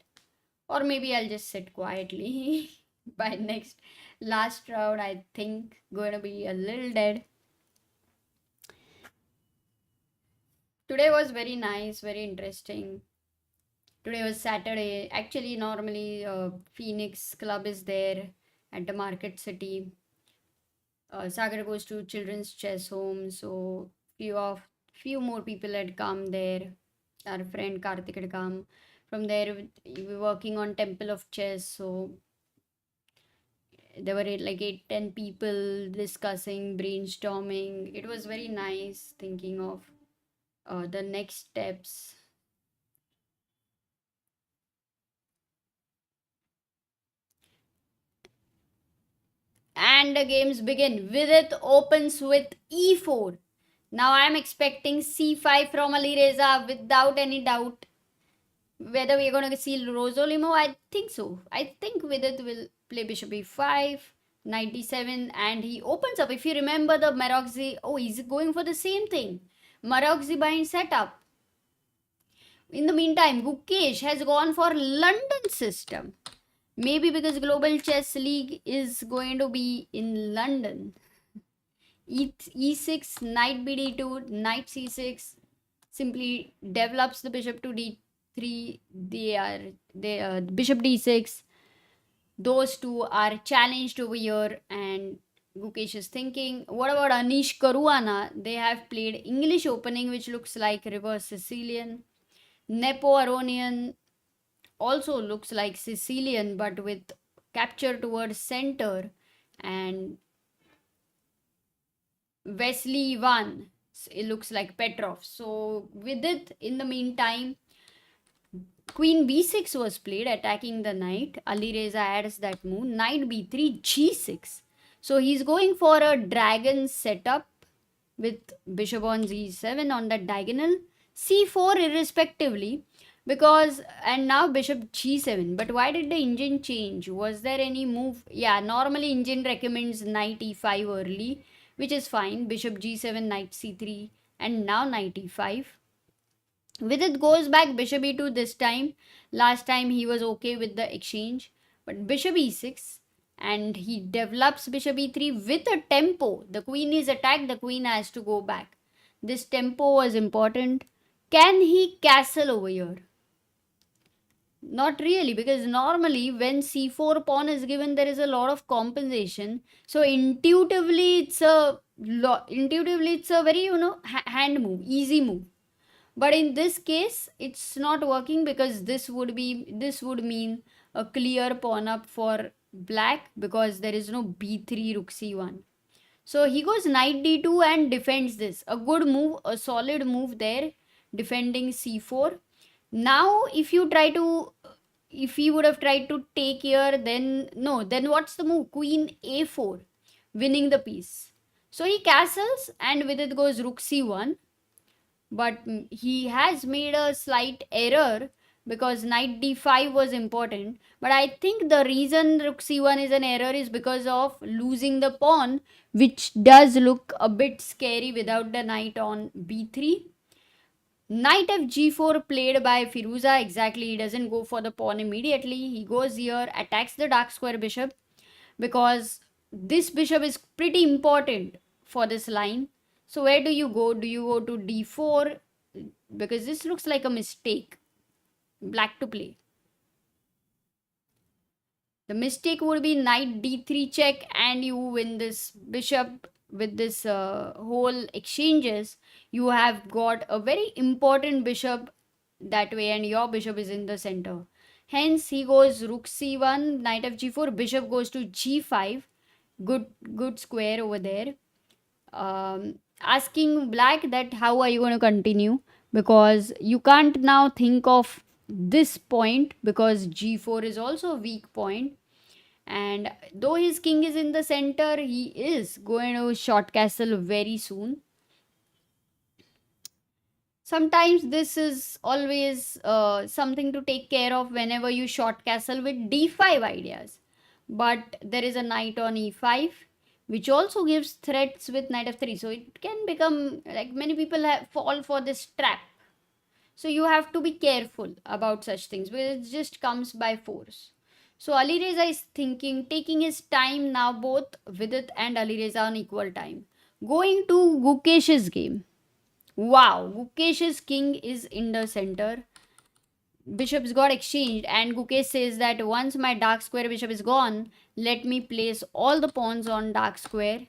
Or maybe I'll just sit quietly. By next last round, I think gonna be a little dead. Today was very nice, very interesting. Today was Saturday. Actually, normally Phoenix Club is there at the Market City. Sagar goes to children's chess home, so few more people had come there. Our friend Karthik had come. From there, we were working on Temple of Chess. So there were like 8-10 people discussing, brainstorming. It was very nice thinking of the next steps. And the games begin. Vidit opens with e4. Now I am expecting c5 from Alireza without any doubt. Whether we're going to see Rosolimo, I think so. I think Vidit will play bishop e5, knight d7, and he opens up. If you remember the Maroczy, oh, he's going for the same thing. Maroczy bind setup. In the meantime, Gukesh has gone for London system. Maybe because Global Chess League is going to be in London. E6, knight bd2, knight c6 simply develops the bishop to d3. Bishop d6. Those two are challenged over here, and Gukesh is thinking. What about Anish Caruana? They have played English opening, which looks like reverse Sicilian. Nepo Aronian also looks like Sicilian, but with capture towards center. And Wesley won. It looks like Petrov. So with it, in the meantime, Queen b6 was played, attacking the knight. Alireza adds that move. Knight b3, g6. So he's going for a dragon setup with bishop on g7 on the diagonal. c4 irrespectively. Because, and now bishop g7. But why did the engine change? Was there any move? Yeah, normally engine recommends knight e5 early, which is fine. Bishop g7, knight c3, and now knight e5. Vidit goes back bishop e2 this time. Last time he was okay with the exchange. But bishop e6, and he develops bishop e3 with a tempo. The queen is attacked, the queen has to go back. This tempo was important. Can he castle over here? Not really, because normally when c4 pawn is given, there is a lot of compensation. So intuitively, it's a very hand move, easy move. But in this case, it's not working because this would mean a clear pawn up for black, because there is no b3 rook c1. So he goes knight d2 and defends this. A good move, a solid move there, defending c4. Now, if he would have tried to take here, then what's the move? Queen a4, winning the piece. So he castles, and with it goes rook c1. But he has made a slight error because knight d5 was important. But I think the reason rook c1 is an error is because of losing the pawn, which does look a bit scary without the knight on b3. Knight fg4 played by Firouzja. Exactly, he doesn't go for the pawn immediately. He goes here, attacks the dark square bishop, because this bishop is pretty important for this line. So where do you go? Do you go to d4? Because this looks like a mistake. Black to play. The mistake would be knight d3 check, and you win this bishop with this whole exchanges. You have got a very important bishop that way, and your bishop is in the center. Hence, he goes rook c1, knight fg4, bishop goes to g5. Good square over there. Asking black that how are you going to continue, because you can't now think of this point, because g4 is also a weak point. And though his king is in the center, he is going to short castle very soon. Sometimes this is always something to take care of whenever you short castle with d5 ideas. But there is a knight on e5, which also gives threats with knight f3. So it can become, like, many people fall for this trap. So you have to be careful about such things, because it just comes by force. So Alireza is thinking, taking his time now, both Vidit and Alireza on equal time. Going to Gukesh's game. Wow, Gukesh's king is in the center. Bishops got exchanged, and Gukesh says that once my dark square bishop is gone, let me place all the pawns on dark square.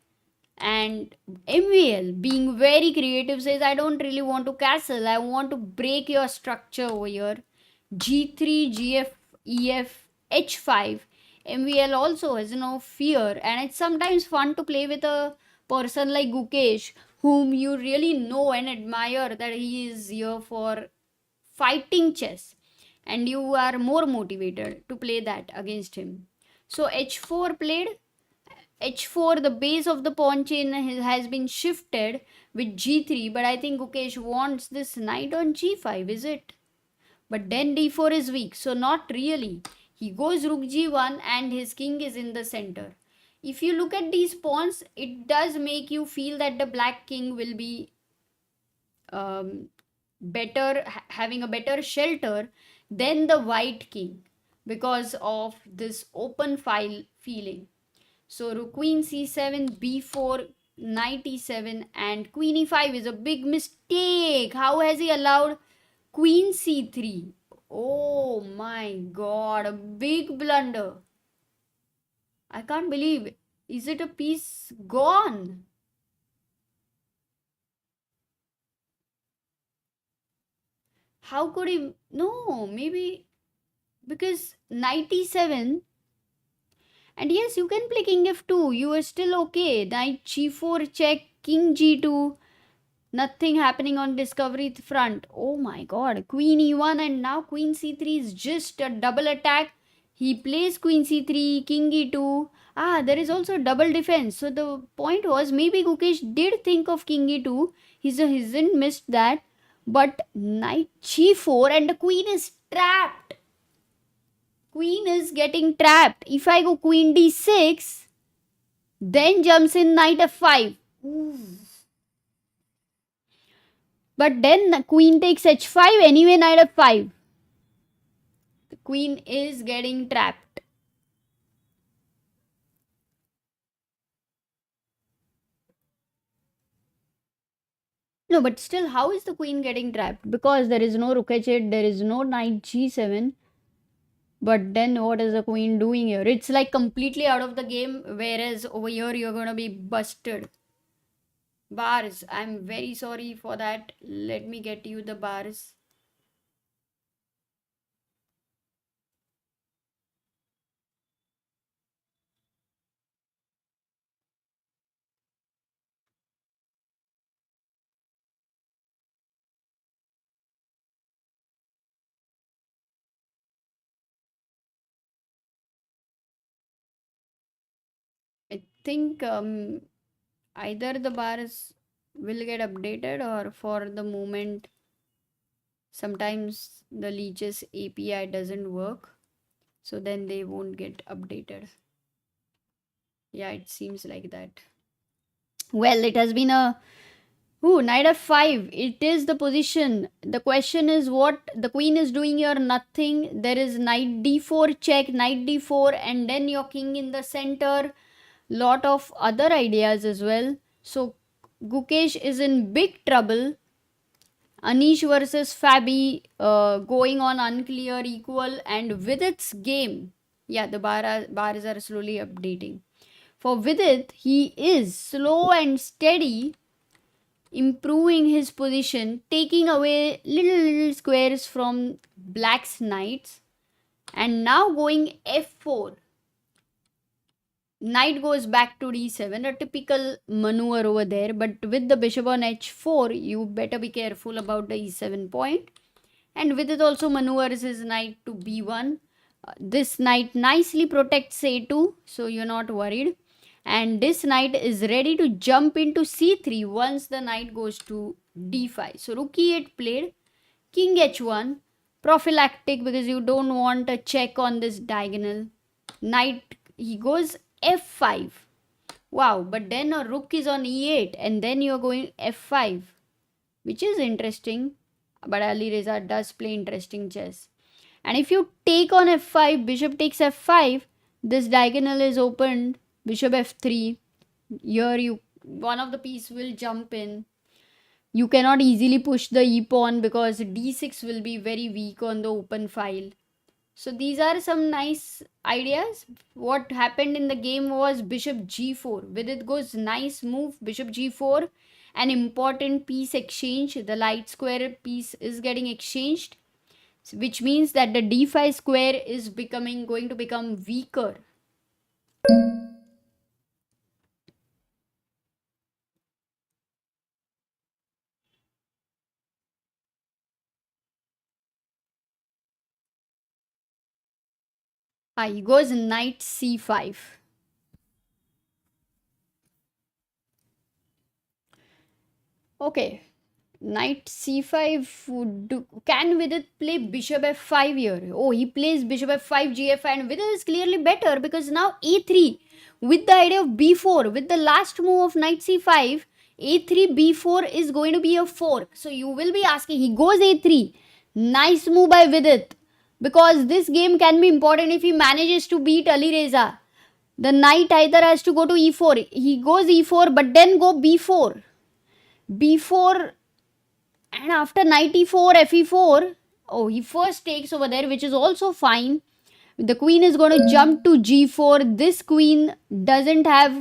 And MVL, being very creative, says I don't really want to castle. I want to break your structure over here. G3, GF, EF, H5. MVL also has no fear, and it's sometimes fun to play with a person like Gukesh, whom you really know and admire, that he is here for fighting chess, and you are more motivated to play that against him. So H4 played. H4, the base of the pawn chain has been shifted with G3, but I think Gukesh wants this knight on G5, is it? But then D4 is weak, so not really. He goes Rook G1 and his king is in the center. If you look at these pawns, it does make you feel that the black king will be better, having a better shelter than the white king because of this open file feeling. So Rook Queen C7, B4, Knight E7 and Queen E5 is a big mistake. How has he allowed Queen C3? Oh my god, a big blunder. I can't believe it. Is it a piece gone? How could he? No, maybe because Knight E7. And yes, you can play King F2. You are still okay. Knight G4 check, King G2. Nothing happening on discovery front. Oh my god. Queen E1 and now Queen C3 is just a double attack. He plays Queen C3, King E2. There is also double defense. So the point was maybe Gukesh did think of King E2. He hasn't missed that. But Knight G4 and the Queen is trapped. Queen is getting trapped. If I go Queen D6, then jumps in Knight F5. Ooh. But then Queen takes H5, anyway Knight F5. The Queen is getting trapped. No, but still, how is the Queen getting trapped? Because there is no Rook H8, there is no Knight G7. But then what is the Queen doing here? It's like completely out of the game, whereas over here you're going to be busted. Bars. I'm very sorry for that. Let me get you the bars. I think either the bars will get updated, or for the moment sometimes the leeches API doesn't work, so then they won't get updated. Yeah, it seems like that. Well, it has been a Knight F5. It is the position. The question is what the Queen is doing here. Nothing. There is Knight D4 check, Knight D4, and then your king in the center. Lot of other ideas as well. So Gukesh is in big trouble. Anish versus Fabi going on unclear, equal, and Vidit's game. Yeah, the bars are slowly updating. For Vidit, he is slow and steady, improving his position, taking away little squares from black's knights, and now going F4. Knight goes back to D7, a typical maneuver over there, but with the bishop on H4, you better be careful about the E7 point. And with it also maneuvers his knight to B1. This knight nicely protects A2, so you're not worried. And this knight is ready to jump into C3 once the knight goes to D5. So Rook E8 played, King H1, prophylactic because you don't want a check on this diagonal. Knight, he goes F5. Wow, but then a rook is on E8 and then you're going F5, which is interesting. But Alireza does play interesting chess. And if you take on F5, bishop takes F5, this diagonal is opened, bishop F3. Here one of the piece will jump in. You cannot easily push the E pawn because D6 will be very weak on the open file. So these are some nice ideas. What happened in the game was bishop G4. With it goes nice move, bishop G4. An important piece exchange. The light square piece is getting exchanged. which means that the d5 square is going to become weaker. He goes knight c5. Okay, knight c5 would do. Can Vidit play bishop f5 here? Oh, he plays bishop f5 gf, and Vidit is clearly better because now a3 with the idea of b4 with the last move of knight c5, a3 b4 is going to be a fork. So you will be asking, he goes a3. Nice move by Vidit, because this game can be important if he manages to beat Alireza. The knight either has to go to e4. He goes e4, but then go b4. b4, and after knight e4, fe4. Oh, he first takes over there, which is also fine. The queen is going to jump to g4. This queen doesn't have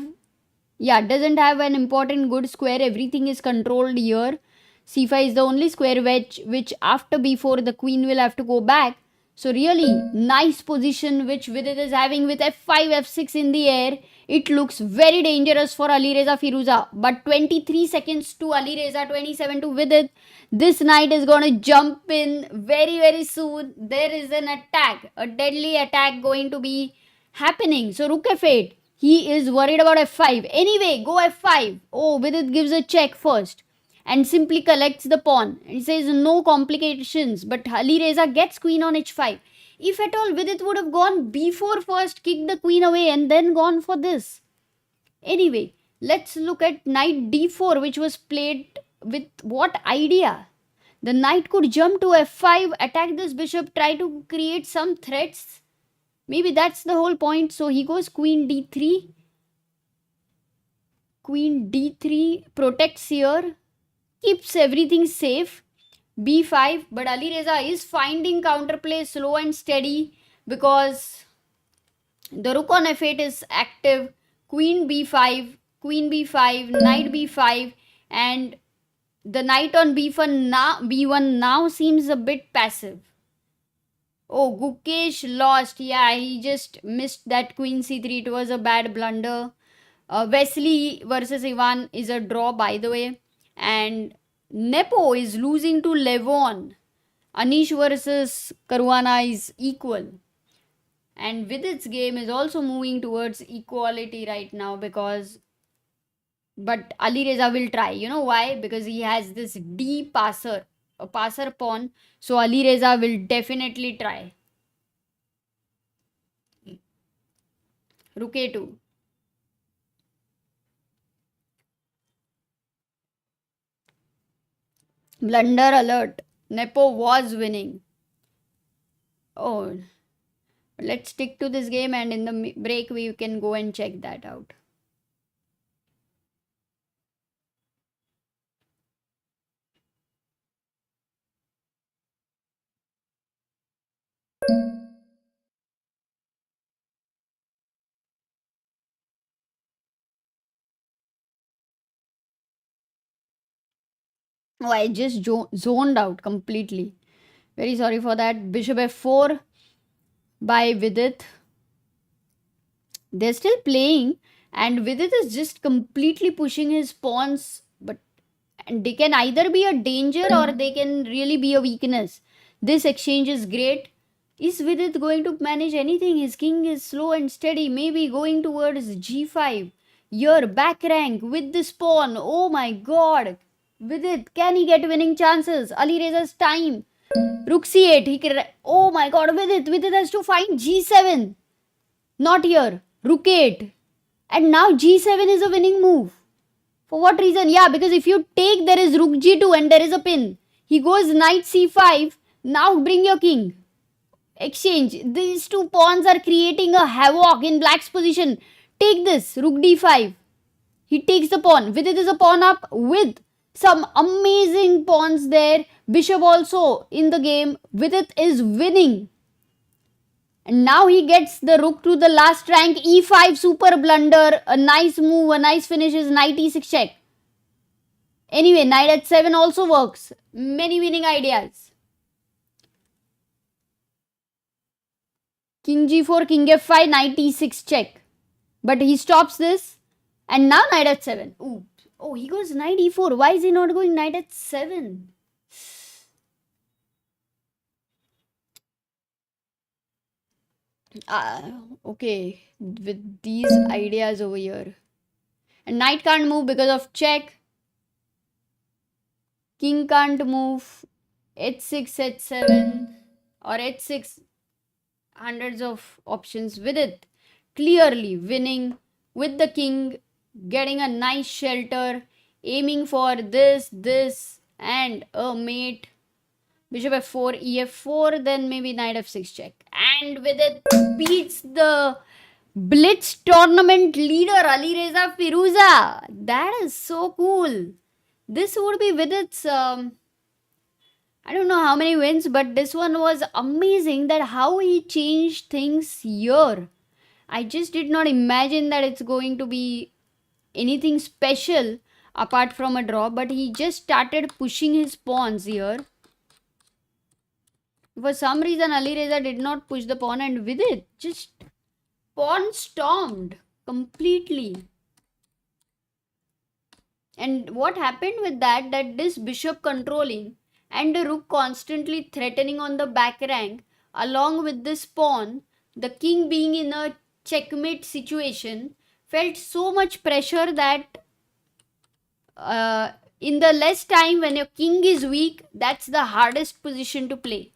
an important good square. Everything is controlled here. c5 is the only square which after b4 the queen will have to go back. So really nice position which Vidit is having with f5, f6 in the air. It looks very dangerous for Alireza Firouzja. But 23 seconds to Alireza, 27 to Vidit. This knight is going to jump in very, very soon. There is an attack, a deadly attack going to be happening. So rook f8. He is worried about f5. Anyway, go f5. Oh, Vidit gives a check first and simply collects the pawn. He says no complications, but Alireza gets queen on h5. If at all, Vidit would have gone b4 first, kicked the queen away, and then gone for this. Anyway, let's look at knight d4, which was played with what idea? The knight could jump to f5, attack this bishop, try to create some threats. Maybe that's the whole point. So he goes queen d3. Queen d3 protects here, keeps everything safe. b5, but Alireza is finding counterplay slow and steady because the rook on f8 is active. Queen b5, knight b5, and the knight on b1 now seems a bit passive. Oh, Gukesh lost. Yeah, he just missed that queen c3. It was a bad blunder. Wesley versus Ivan is a draw, by the way. And Nepo is losing to Levon. Anish versus Caruana is equal. And Vidit's game is also moving towards equality right now because... But Alireza will try. You know why? Because he has this D passer, a passer pawn. So Alireza will definitely try. Rook a2. Blunder alert. Nepo was winning. Oh, let's stick to this game, and in the break we can go and check that out. Oh, I just zoned out completely. Very sorry for that. Bishop f4 by Vidit. They're still playing, and Vidit is just completely pushing his pawns, and they can either be a danger or they can really be a weakness. This exchange is great. Is Vidit going to manage anything? His king is slow and steady, maybe going towards g5. Here, back rank with this pawn. Oh my god. Vidit, can he get winning chances? Alireza's time. Rook c8. Oh my god, Vidit has to find g7. Not here. Rook 8. And now g7 is a winning move. For what reason? Yeah, because if you take, there is rook g2 and there is a pin. He goes knight c5. Now bring your king. Exchange. These two pawns are creating a havoc in black's position. Take this. Rook d5. He takes the pawn. Vidit is a pawn up with some amazing pawns there. Bishop also in the game. Vidit is winning. And now he gets the rook to the last rank. e5 super blunder. A nice move. A nice finish is knight e6 check. Anyway, knight h7 also works. Many winning ideas. King g4, king f5, knight e6 check. But he stops this. And now knight h7. Ooh. Oh, he goes knight e4. Why is he not going knight h7? Okay. With these ideas over here. And knight can't move because of check. King can't move. h6, h7 or h6. Hundreds of options with it. Clearly winning with the king, getting a nice shelter, aiming for this, and a mate. Bishop f4, ef4, then maybe knight f6 check. And with it, beats the Blitz tournament leader Alireza Firouzja. That is so cool. This would be with its I don't know how many wins, but this one was amazing that how he changed things here. I just did not imagine that it's going to be anything special apart from a draw, but he just started pushing his pawns here. For some reason, Alireza did not push the pawn, and with it, just pawn stormed completely. And what happened with that, this bishop controlling and the rook constantly threatening on the back rank, along with this pawn, the king being in a checkmate situation, felt so much pressure that in the less time when your king is weak, that's the hardest position to play.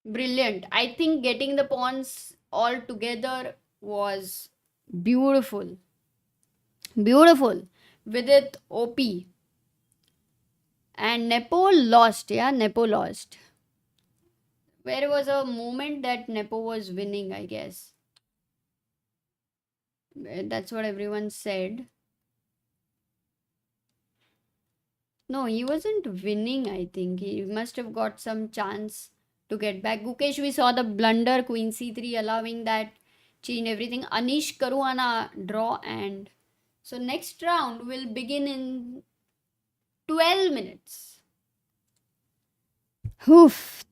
Brilliant. I think getting the pawns all together was beautiful. Beautiful. With it, OP. And Nepo lost. Yeah, Nepo lost. There was a moment that Nepo was winning, I guess. That's what everyone said. No, he wasn't winning, I think. He must have got some chance to get back. Gukesh, we saw the blunder, queen c3, allowing that chain everything. Anish Caruana draw, and so next round will begin in 12 minutes. Oof.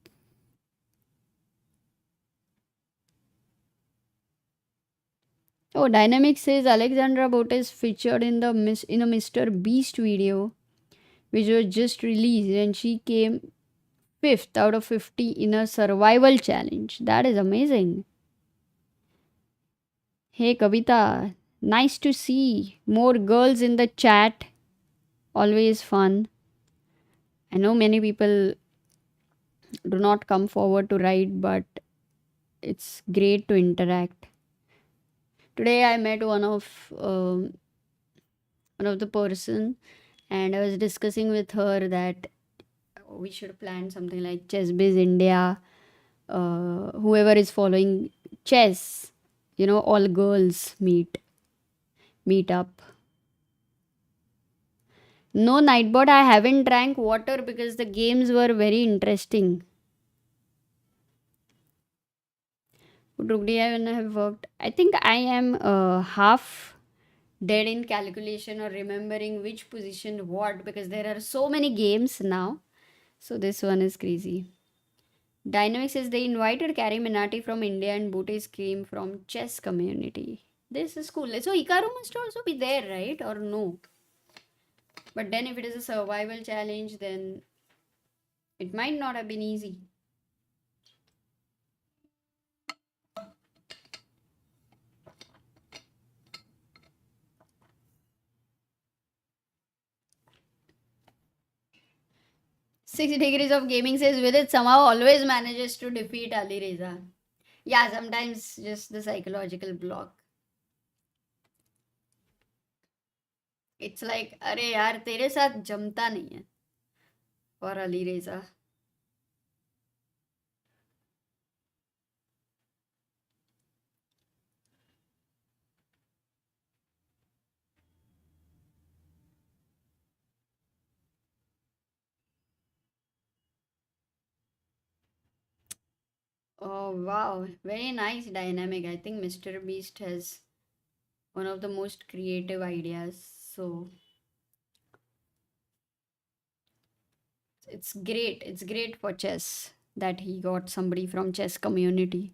Oh, Dynamic says Alexandra Botes featured in a Mr. Beast video, which was just released, and she came 5th out of 50 in a survival challenge. That is amazing. Hey Kavita, nice to see more girls in the chat. Always fun. I know many people do not come forward to write, but it's great to interact. Today I met one of the person, and I was discussing with her that we should plan something like ChessBase India. Whoever is following chess, all girls meet up. No, Nightbot, I haven't drank water because the games were very interesting. Would Rugdi have worked? I think I am half dead in calculation or remembering which position what, because there are so many games now. So this one is crazy. Dynamic says they invited Carrie Minati from India and Bootes came from chess community. This is cool. So Hikaru must also be there, right? Or no? But then if it is a survival challenge, then it might not have been easy. Six Degrees of Gaming says with it somehow always manages to defeat Alireza. Yeah, sometimes just the psychological block. It's like, अरे यार तेरे साथ जमता नहीं है for Alireza. Oh wow, very nice dynamic. I think Mr. Beast has one of the most creative ideas. So it's great. It's great for chess that he got somebody from chess community.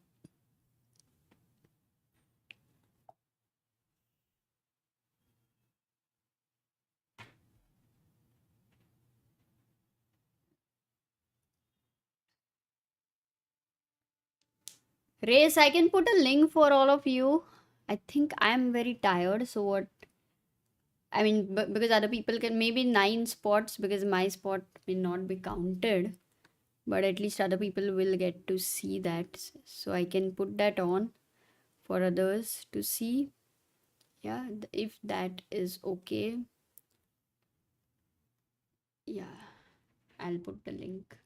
Race, I can put a link for all of you. I think I'm very tired. So what? I mean, because other people can maybe 9 spots because my spot may not be counted, but at least other people will get to see that. So I can put that on for others to see. Yeah, if that is okay. Yeah, I'll put the link.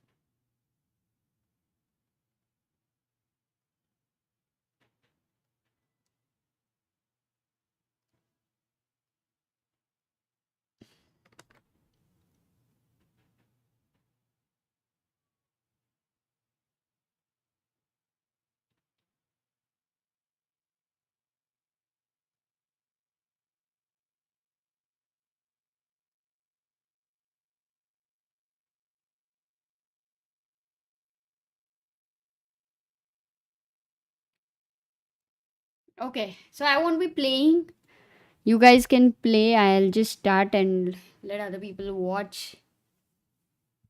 Okay, so I won't be playing. You guys can play. I'll just start and let other people watch.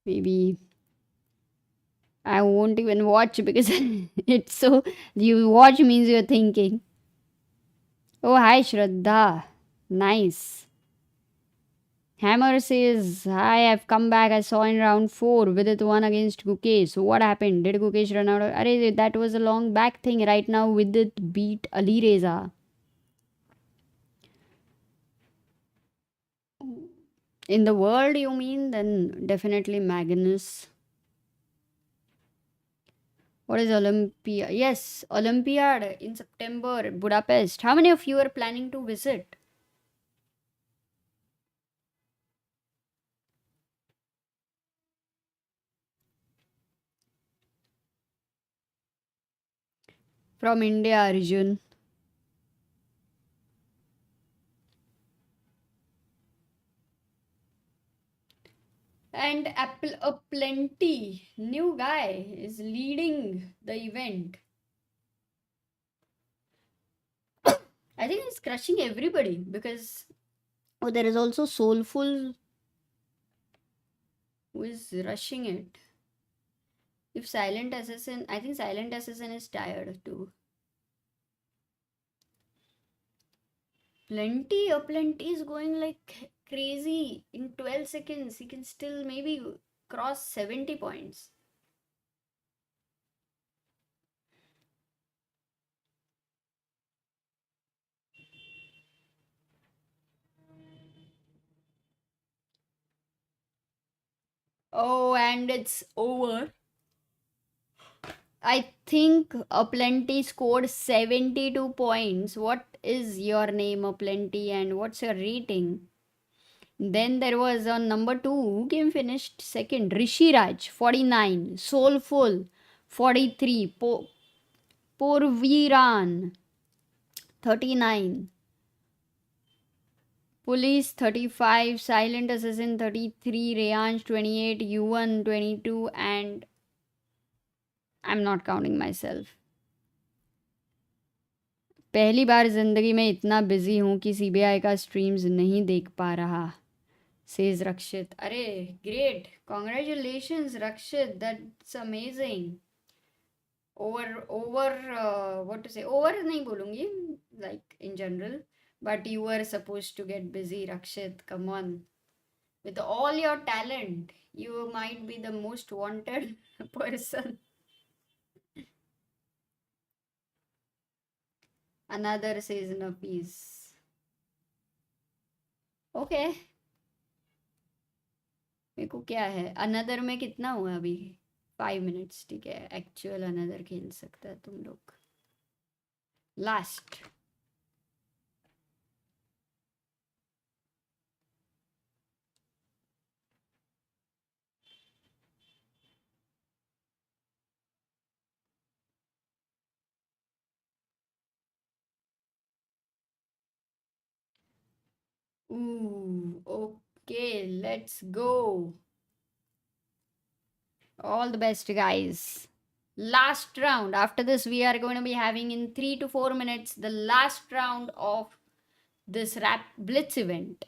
Maybe I won't even watch because it's so. You watch means you're thinking. Oh, hi, Shraddha. Nice. Hammer says, hi, I've come back. I saw in round 4 Vidit won against Gukesh. So what happened? Did Gukesh run out of. Arey, that was a long back thing. Right now, Vidit beat Alireza. In the world, you mean? Then definitely Magnus. What is Olympia? Yes, Olympiad in September, Budapest. How many of you are planning to visit? From India, Arjun. And Apple a plenty new guy is leading the event. I think he's crushing everybody because there is also Soulful who is rushing it. If Silent Assassin, I think Silent Assassin is tired too. Plenty is going like crazy in 12 seconds. He can still maybe cross 70 points. Oh, and it's over. I think a plenty scored 72 points. What is your name, a plenty, and what's your rating? Then there was on number 2, who came finished second? Rishi Raj, 49. Soulful, 43. Purviran, 39. Police, 35. Silent Assassin, 33. Rayansh, 28. Yuvan, 22. And I'm not counting myself. पहली बार ज़िंदगी में इतना busy हूँ कि CBI का streams नहीं देख पा रहा. Says Rakshit. अरे great, congratulations Rakshit, that's amazing. What to say, over नहीं बोलूँगी, like in general, but you were supposed to get busy Rakshit, come on, with all your talent you might be the most wanted person. Another season of peace. Okay, मेरे को क्या है, another में कितना हुआ अभी, 5 मिनट्स, ठीक है, एक्चुअल अनदर खेल सकता है तुम लोग. Last Ooh, okay, let's go. All the best, guys. Last round. After this, we are going to be having in 3 to 4 minutes the last round of this rap blitz event.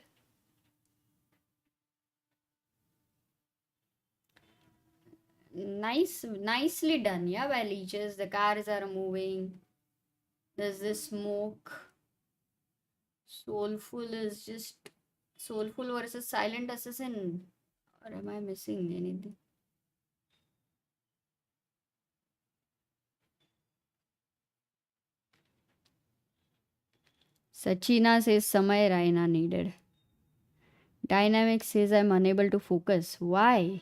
Nicely done, yeah, by leeches. The cars are moving. There's this smoke. Soulful is just Soulful versus Silent Assassin. Or am I missing anything? Sachina says Samay Raina needed. Dynamic says I'm unable to focus. Why?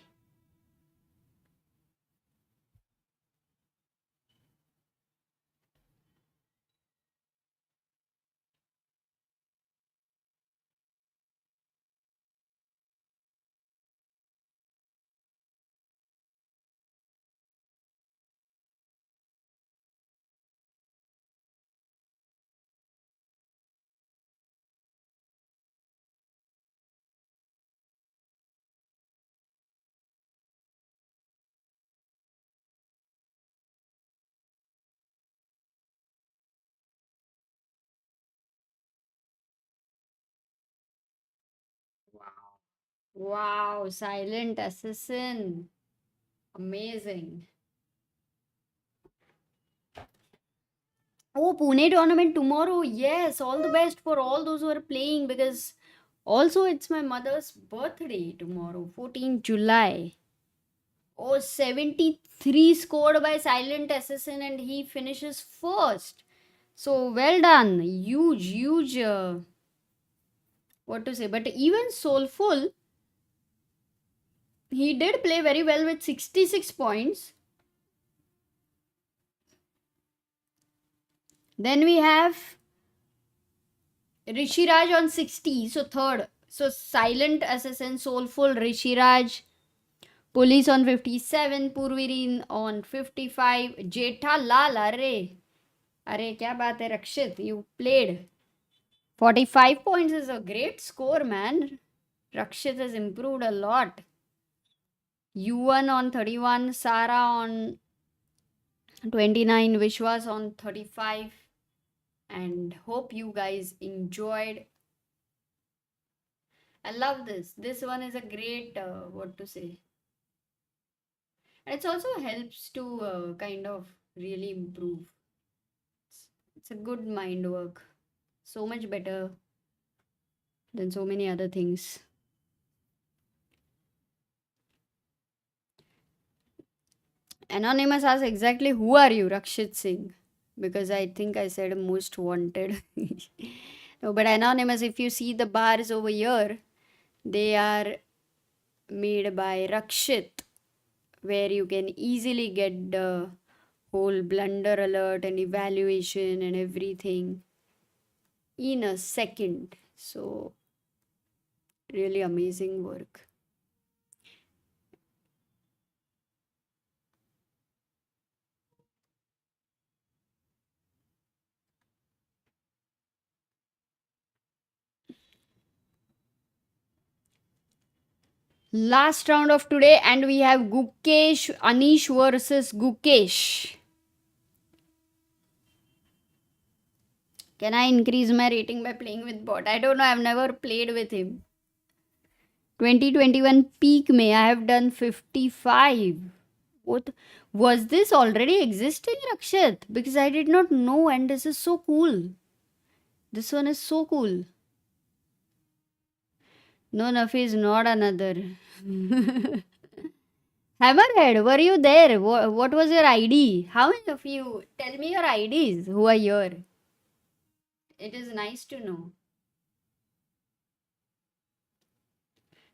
Wow. Wow, Silent Assassin. Amazing. Oh, Pune tournament tomorrow. Yes, all the best for all those who are playing because also it's my mother's birthday tomorrow, 14th July. Oh, 73 scored by Silent Assassin and he finishes first. So well done. Huge, what to say. But even Soulful, he did play very well with 66 points. Then we have Rishiraj on 60, so third. So Silent Assassin, Soulful, Rishiraj, Police on 57, Purvirin on 55, Jetha Lal, Arre, kya baat hai Rakshit, you played. 45 points is a great score, man. Rakshit has improved a lot. Yuvan on 31, Sara on 29, Vishwas on 35. And hope you guys enjoyed. I love this. This one is a great, what to say. And it also helps to kind of really improve. It's a good mind work. So much better than so many other things. Anonymous asks exactly who are you, Rakshit Singh? Because I think I said most wanted. No, but Anonymous, if you see the bars over here, they are made by Rakshit, where you can easily get the whole blunder alert and evaluation and everything in a second. So, really amazing work. Last round of today, and we have Gukesh, Anish versus Gukesh. Can I increase my rating by playing with bot? I don't know. I've never played with him. 2021 peak May, I have done 55. What was this already existing, Rakshit? Because I did not know, and this is so cool. This one is so cool. No, Nafi is not another. Hammerhead, were you there? What was your ID? How many of you? Tell me your IDs who are here. It is nice to know.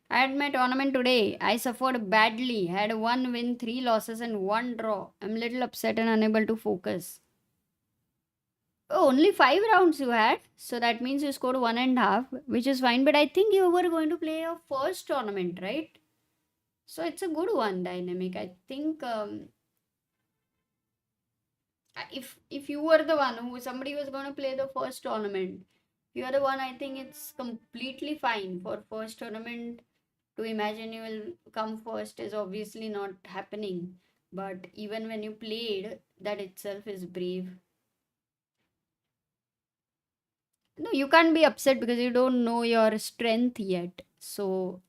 I had my tournament today. I suffered badly. Had 1 win, 3 losses, and 1 draw. I'm a little upset and unable to focus. Oh, only 5 rounds you had. So that means you scored 1.5, which is fine. But I think you were going to play your first tournament, right? So it's a good one, Dynamic. I think if you were the one who somebody was going to play the first tournament, If you're the one, I think it's completely fine. For first tournament, to imagine you will come first is obviously not happening. But even when you played, that itself is brave. No, you can't be upset because you don't know your strength yet. So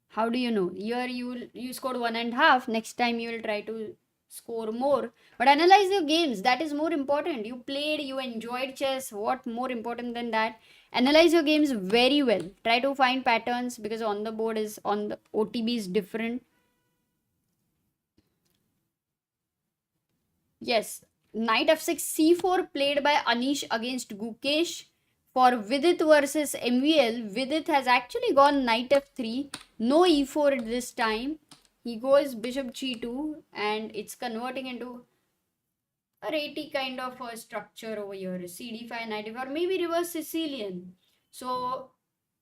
how do you know? Here you scored 1.5. Next time you will try to score more. But analyze your games. That is more important. You played, you enjoyed chess. What more important than that? Analyze your games very well. Try to find patterns because on the board is on the OTB is different. Yes, knight f6 c4 played by Anish against Gukesh. For Vidit versus MVL, Vidit has actually gone knight f3, no e4 this time. He goes bishop g2 and it's converting into a ratty kind of a structure over here. cd5, knight f4, maybe reverse Sicilian. So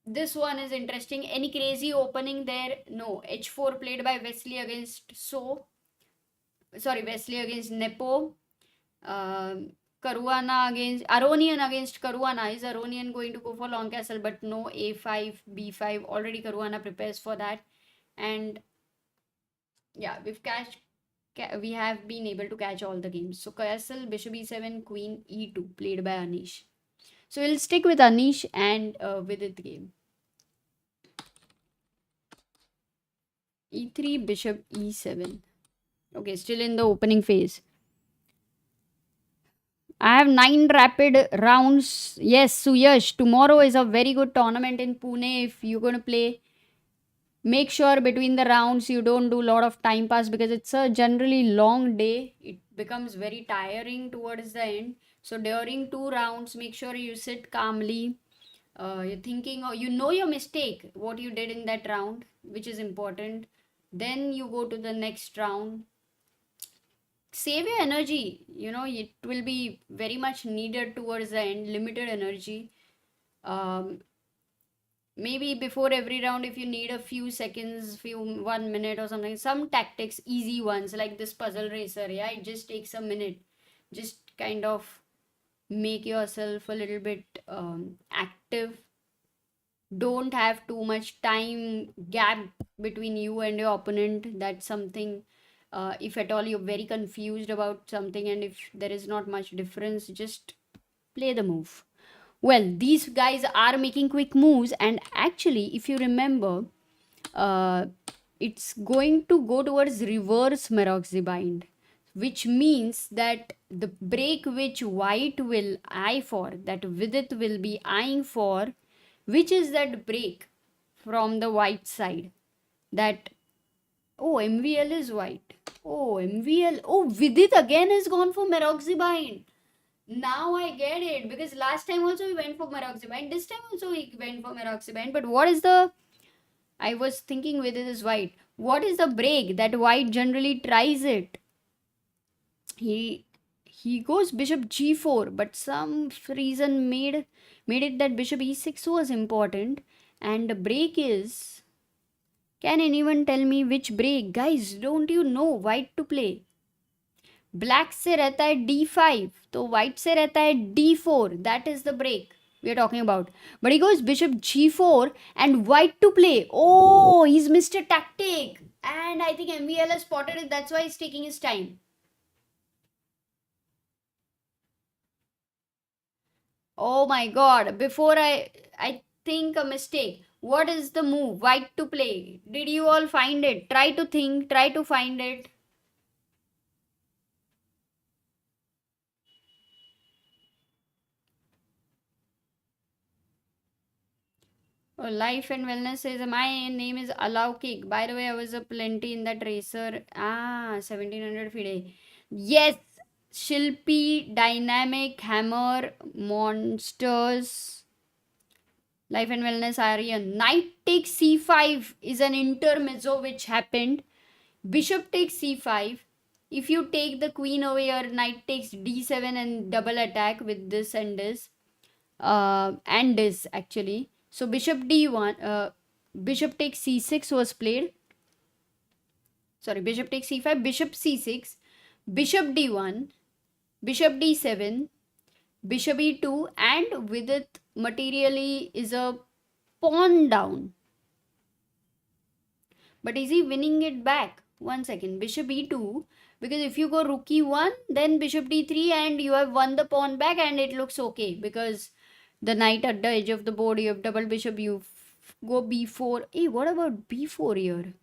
this one is interesting. Any crazy opening there? No. h4 played by Wesley against Wesley against Nepo. Caruana against Aronian against Caruana. Is Aronian going to go for long castle? But no, a5, b5. Already Caruana prepares for that. And yeah, we have been able to catch all the games. So castle, bishop e7, queen e2 played by Anish. So we'll stick with Anish and with it game. e3, bishop e7. Okay, still in the opening phase. I have 9 rapid rounds. Yes, Suyash, tomorrow is a very good tournament in Pune. If you're going to play, make sure between the rounds you don't do a lot of time pass because it's a generally long day. It becomes very tiring towards the end. So during 2 rounds, make sure you sit calmly. You're thinking, or you know your mistake, what you did in that round, which is important. Then you go to the next round. Save your energy, it will be very much needed towards the end. Limited energy. Maybe before every round, if you need a few seconds, 1 minute or something, some tactics, easy ones like this puzzle racer, yeah, it just takes a minute. Just kind of make yourself a little bit active. Don't have too much time gap between you and your opponent. That's something, if at all you're very confused about something and if there is not much difference, just play the move. Well, these guys are making quick moves, and actually, if you remember, it's going to go towards reverse Maroczy bind, which means that the break which white will eye for, that Vidit will be eyeing for, which is that break from the white side. That, oh, MVL is white. Oh, MVL. Oh, Vidit again has gone for Maroczy bind. Now I get it, because last time also he went for Maroczy bind. This time also he went for Maroczy bind. But what is the... I was thinking with it is white. What is the break that white generally tries it? He goes bishop g4, but some reason made it that bishop e6 was important. And the break is... Can anyone tell me which break? Guys, don't you know white to play? Black से रहता है d5, तो white से रहता है d4. That is the break we are talking about. But he goes bishop g4 and white to play. Oh, he's missed a tactic, and I think MVL has spotted it. That's why he's taking his time. Oh my god, before I think a mistake. What is the move? White to play. Did you all find it? Try to think, try to find it. Oh, Life and Wellness says, my name is Alaukik. By the way, I was a plenty in that racer. 1700 FIDE. Yes, Shilpi, Dynamic, Hammer, Monsters. Life and Wellness, Aryan. Knight takes c5 is an intermezzo which happened. Bishop takes c5. If you take the queen over here, knight takes d7 and double attack with this and this. And this actually. So bishop d1, bishop takes c6 was played. Sorry, bishop takes c5, bishop c6, bishop d1, bishop d7, bishop e2, and with it materially is a pawn down. But is he winning it back? One second, bishop e2, because if you go rook e1, then bishop d3, and you have won the pawn back, and it looks okay because the knight at the edge of the board, you have double bishop, you go b4. Hey, what about b4 here?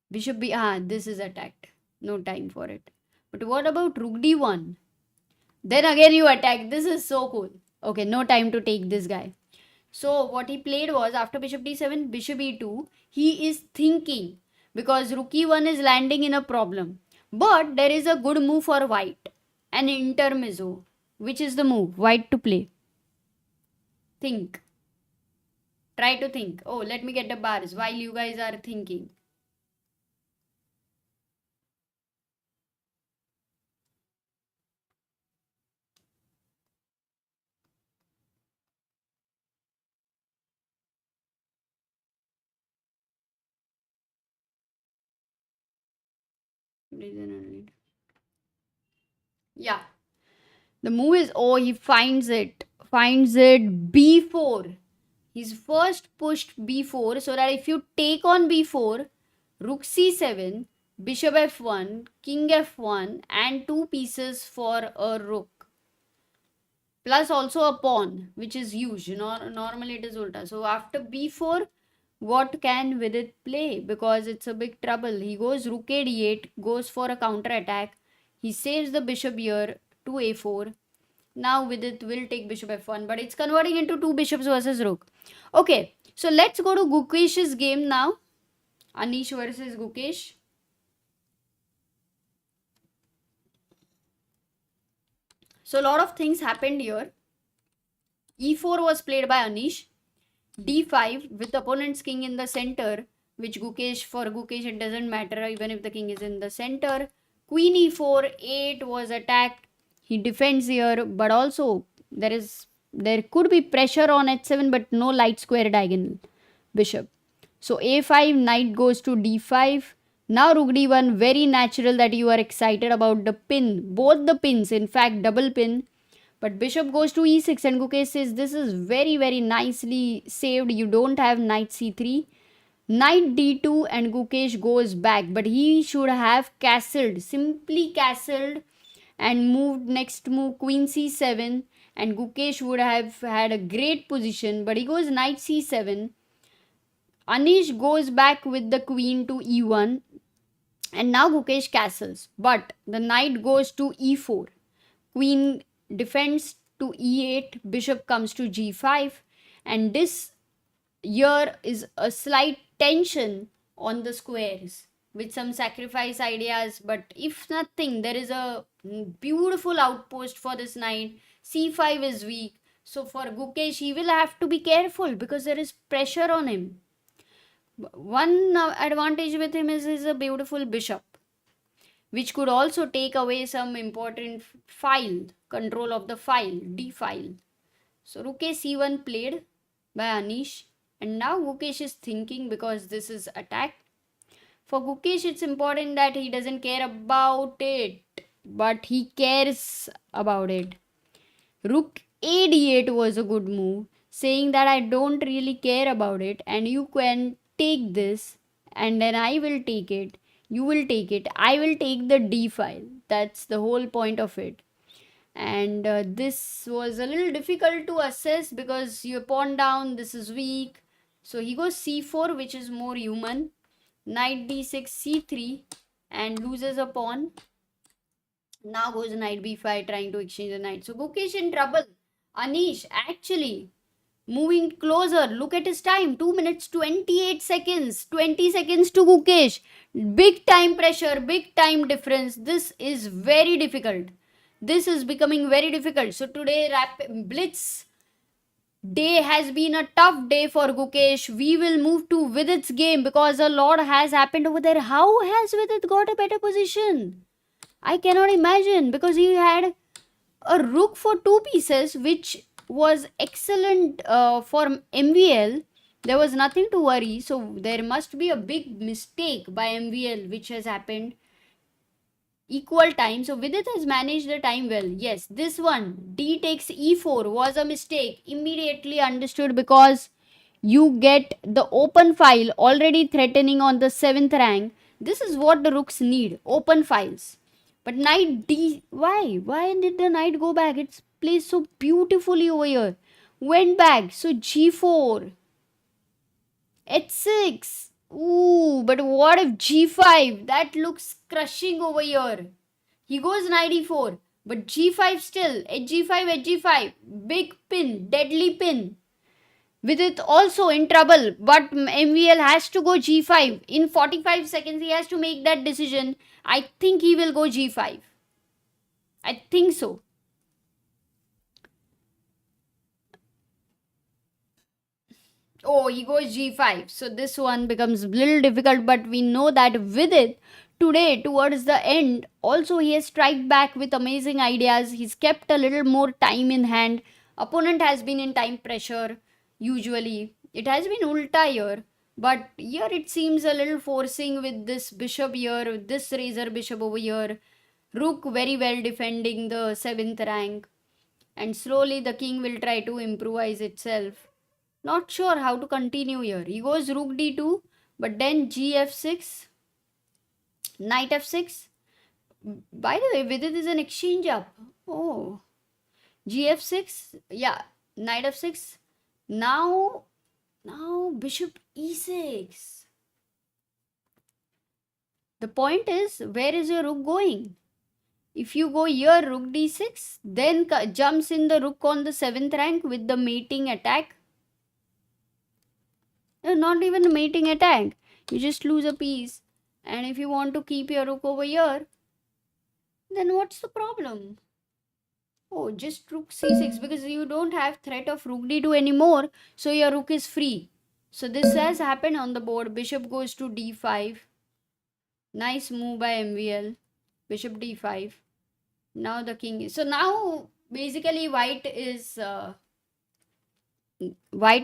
Bishop b, this is attacked. No time for it. But what about rook d1? Then again you attack. This is so cool. Okay, no time to take this guy. So what he played was, after bishop d7, bishop e2, he is thinking, because rook e1 is landing in a problem. But there is a good move for white, an intermezzo. Which is the move? White to play. Think. Try to think. Oh, let me get the bars while you guys are thinking. Yeah. The move is, he finds it. Finds it b4. He's first pushed b4 so that if you take on b4, rook c7, bishop f1, king f1, and two pieces for a rook. Plus also a pawn, which is huge. Normally it is ulta. So after b4, what can Vidit play? Because it's a big trouble. He goes rook a d8, goes for a counter attack. He saves the bishop here to a4. Now Vidit will take bishop f1, but it's converting into two bishops versus rook. Okay, so let's go to Gukesh's game now. Anish versus Gukesh. So a lot of things happened here. e4 was played by Anish. d5 with opponent's king in the center, which for Gukesh it doesn't matter even if the king is in the center. Queen e4, 8 was attacked. He defends here, but also there could be pressure on h7, but no light square diagonal bishop. So a5, knight goes to d5. Now rook d1, very natural that you are excited about the pin. Both the pins, in fact, double pin. But bishop goes to e6, and Gukesh says this is very, very nicely saved. You don't have knight c3. Knight d2, and Gukesh goes back. But he should have castled, simply castled, and moved next move queen c7. And Gukesh would have had a great position. But he goes knight c7. Anish goes back with the queen to e1. And now Gukesh castles. But the knight goes to e4. Queen defends to e8, bishop comes to g5, and this here is a slight tension on the squares with some sacrifice ideas, but if nothing, there is a beautiful outpost for this knight. c5 is weak, so for Gukesh he will have to be careful because there is pressure on him. One advantage with him is a beautiful bishop, which could also take away some important control of the d file. So rook a c1 played by Anish, and now Gukesh is thinking because this is attacked. For Gukesh, it's important that he doesn't care about it, but he cares about it. Rook a d8 was a good move, saying that I don't really care about it, and you can take this, and then I will take it. You will take it. I will take the d file. That's the whole point of it. And this was a little difficult to assess because you pawn down, this is weak. So he goes c4, which is more human. Knight d6, c3, and loses a pawn. Now goes knight b5, trying to exchange the knight. So Gukesh in trouble. Anish actually moving closer. Look at his time. 2 minutes 28 seconds. 20 seconds to Gukesh. Big time pressure. Big time difference. This is very difficult. This is becoming very difficult. So today Blitz day has been a tough day for Gukesh. We will move to Vidit's game because a lot has happened over there. How has Vidit got a better position? I cannot imagine, because he had a rook for two pieces, which was excellent for MVL. There was nothing to worry. So there must be a big mistake by MVL which has happened. equal time. So Vidit has managed the time well. Yes, this one, d takes e4, was a mistake. Immediately understood, because you get the open file already threatening on the 7th rank. This is what the rooks need, open files. But knight d, why did the knight go back? It's placed so beautifully over here. Went back, so g4, h6. Ooh, but what if g5? That looks crushing over here. He goes knight e4, but g5 still. H5, H5. Big pin, deadly pin. Vidit also in trouble, but MVL has to go g5. In 45 seconds, he has to make that decision. I think he will go g5. I think so. Oh, he goes g5. So this one becomes a little difficult, but we know that Vidit today, towards the end, also he has strike back with amazing ideas. He's kept a little more time in hand. Opponent has been in time pressure. Usually it has been ulta here, but here it seems a little forcing with this bishop here, with this razor bishop over here. Rook very well defending the 7th rank, and slowly the king will try to improvise itself. Not sure how to continue here. He goes rook d2, but then gf6, knight f6. By the way, Vidit is an exchange up. Oh, gf6, yeah, knight f6. Now bishop e6. The point is, where is your rook going? If you go here, rook d6, then jumps in the rook on the 7th rank with the mating attack. Not even a mating attack. You just lose a piece. And if you want to keep your rook over here, then what's the problem? Oh, just rook c6, because you don't have threat of rook d2 anymore, so your rook is free. So this has happened on the board. Bishop goes to d5. Nice move by MVL. Bishop d5. Now the king is... So now basically white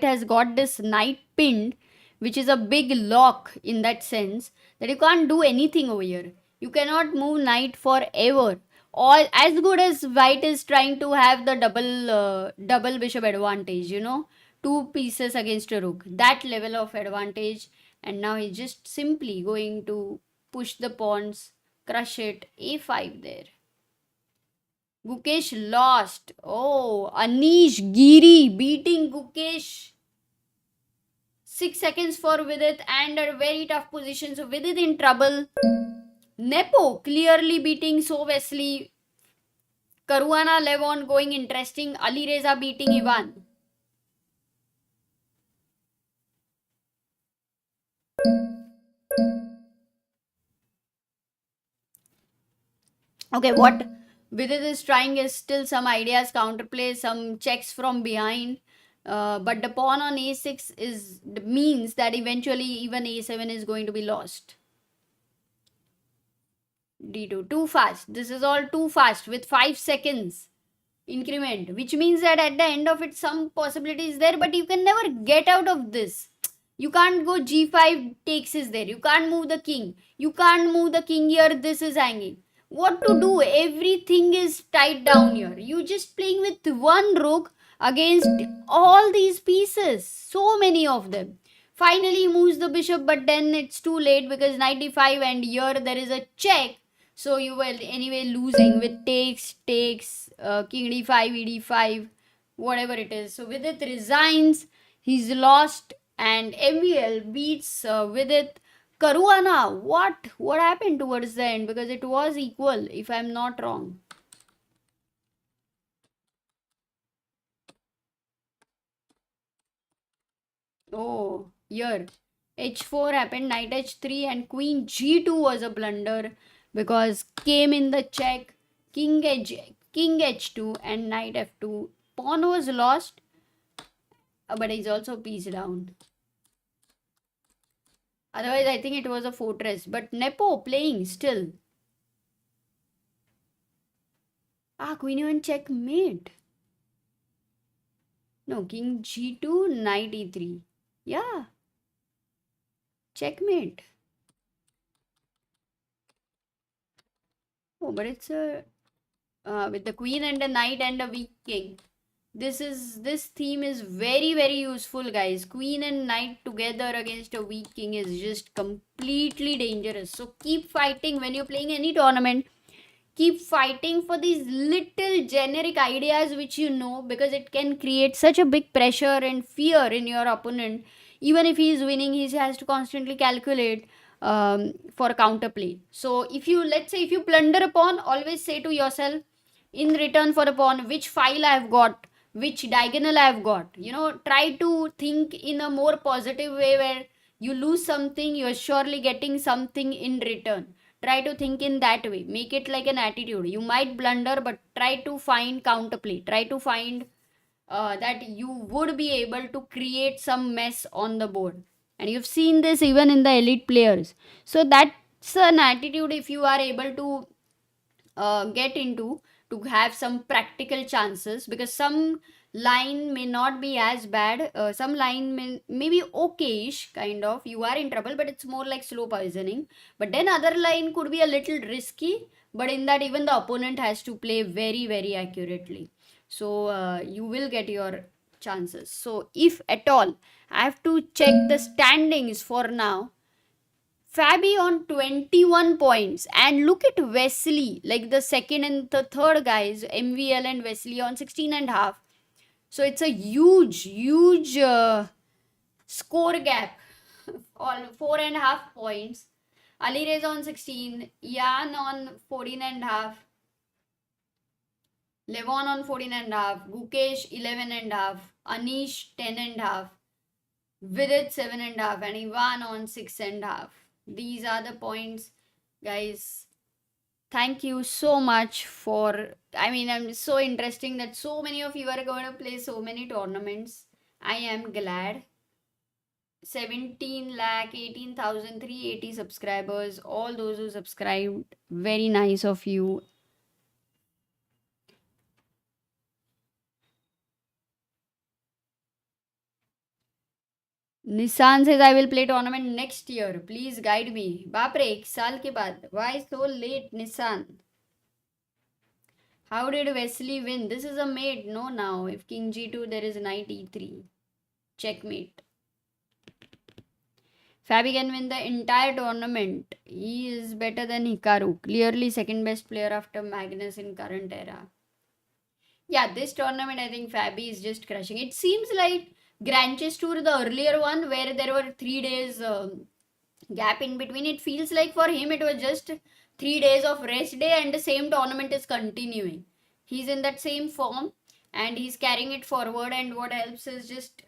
has got this knight pinned, which is a big lock in that sense, that you can't do anything over here. You cannot move knight forever. All as good as white is trying to have the double bishop advantage, 2 pieces against a rook, that level of advantage. And now he's just simply going to push the pawns, crush it. A5 there. Gukesh lost. Oh, Anish Giri beating Gukesh. 6 seconds for Vidit, and a very tough position. So Vidit in trouble. Nepo clearly beating So Wesley. Caruana Levon going interesting. Alireza beating Ivan. Okay, what Vidit is trying is still some ideas, counterplay, some checks from behind. But the pawn on a6 means that eventually even a7 is going to be lost. d2, too fast. This is all too fast with 5 seconds increment, which means that at the end of it some possibility is there, but you can never get out of this. You can't go g5 takes is there. You can't move the king. You can't move the king here. This is hanging. What to do? Everything is tied down here. You just playing with one rook against all these pieces. So many of them. Finally moves the bishop, but then it's too late because knight d5, and here there is a check. So you will anyway losing with takes, king d5, ed5, whatever it is. So Vidit resigns. He's lost, and MVL beats Vidit. Caruana, what happened towards the end? Because it was equal, if I'm not wrong. Oh, here h4 happened, knight h3, and queen g2 was a blunder because came in the check. King h2 and knight f2. Pawn was lost, but he's also piece down. Otherwise, I think it was a fortress. But Nepo playing still. Queen e1 checkmate. No, king g2, knight e3. Yeah. Checkmate. Oh, but it's a with the queen and a knight and a weak king. This theme is very useful, guys. Queen and knight together against a weak king is just completely dangerous. So keep fighting when you're playing any tournament. Keep fighting for these little generic ideas which you know, because it can create such a big pressure and fear in your opponent. Even if he is winning, he has to constantly calculate for counterplay. So if you, let's say, if you plunder a pawn, always say to yourself, in return for a pawn, which file I have got, which diagonal I have got. You know, try to think in a more positive way, where you lose something, you're surely getting something in return. Try to think in that way. Make it like an attitude. You might blunder, but try to find counterplay. Try to find that you would be able to create some mess on the board. And you've seen this even in the elite players. So that's an attitude if you are able to get into, to have some practical chances, because some line may not be as bad, some line may be okayish, kind of, you are in trouble, but it's more like slow poisoning. But then other line could be a little risky, but in that even the opponent has to play very accurately. So you will get your chances. So if at all, I have to check the standings for now. Fabi on 21 points. And look at Wesley, like the second and the third guys, MVL and Wesley on 16 and a half. So it's a huge score gap. All 4.5 points. Alireza on 16, Jan on 14 and a half, Levon on 14 and a half, Gukesh 11 and a half, Anish 10 and a half, Vidit 7 and a half, and Ivan on 6 and a half. These are the points, guys. Thank you so much for, I mean, I'm so interesting that so many of you are going to play so many tournaments. I am glad. 17,18,380 subscribers. All those who subscribed, very nice of you. Nissan says, I will play tournament next year. Please guide me. Bapre, 1 साल के बाद. Why so late, Nissan? How did Wesley win? This is a mate. No, now. If king g2, there is knight e3. Checkmate. Fabi can win the entire tournament. He is better than Hikaru. Clearly second best player after Magnus in current era. Yeah, this tournament, I think Fabi is just crushing. It seems like Grand Chess Tour, the earlier one, where there were 3 days gap in between. It feels like for him it was just 3 days of rest day and the same tournament is continuing. He's in that same form and he's carrying it forward. And what helps is just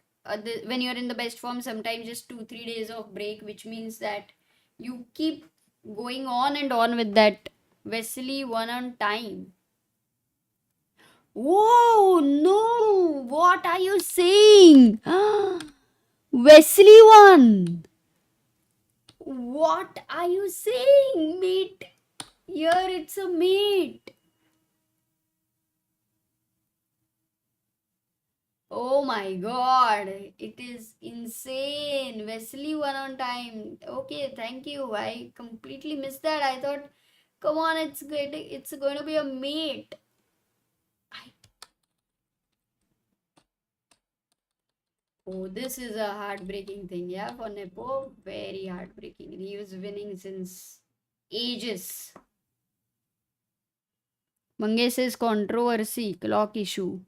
when you're in the best form, sometimes just 2-3 days of break, which means that you keep going on and on with that. Wesley won on time. Whoa, no! What are you saying? Wesley won! What are you saying, mate? Here it's a mate. Oh my god, it is insane. Wesley won on time. Okay, thank you. I completely missed that. I thought, come on, it's going to be a mate. Oh, this is a heartbreaking thing, yeah, for Nepo. Very heartbreaking. He was winning since ages. Mangesh says controversy, clock issue.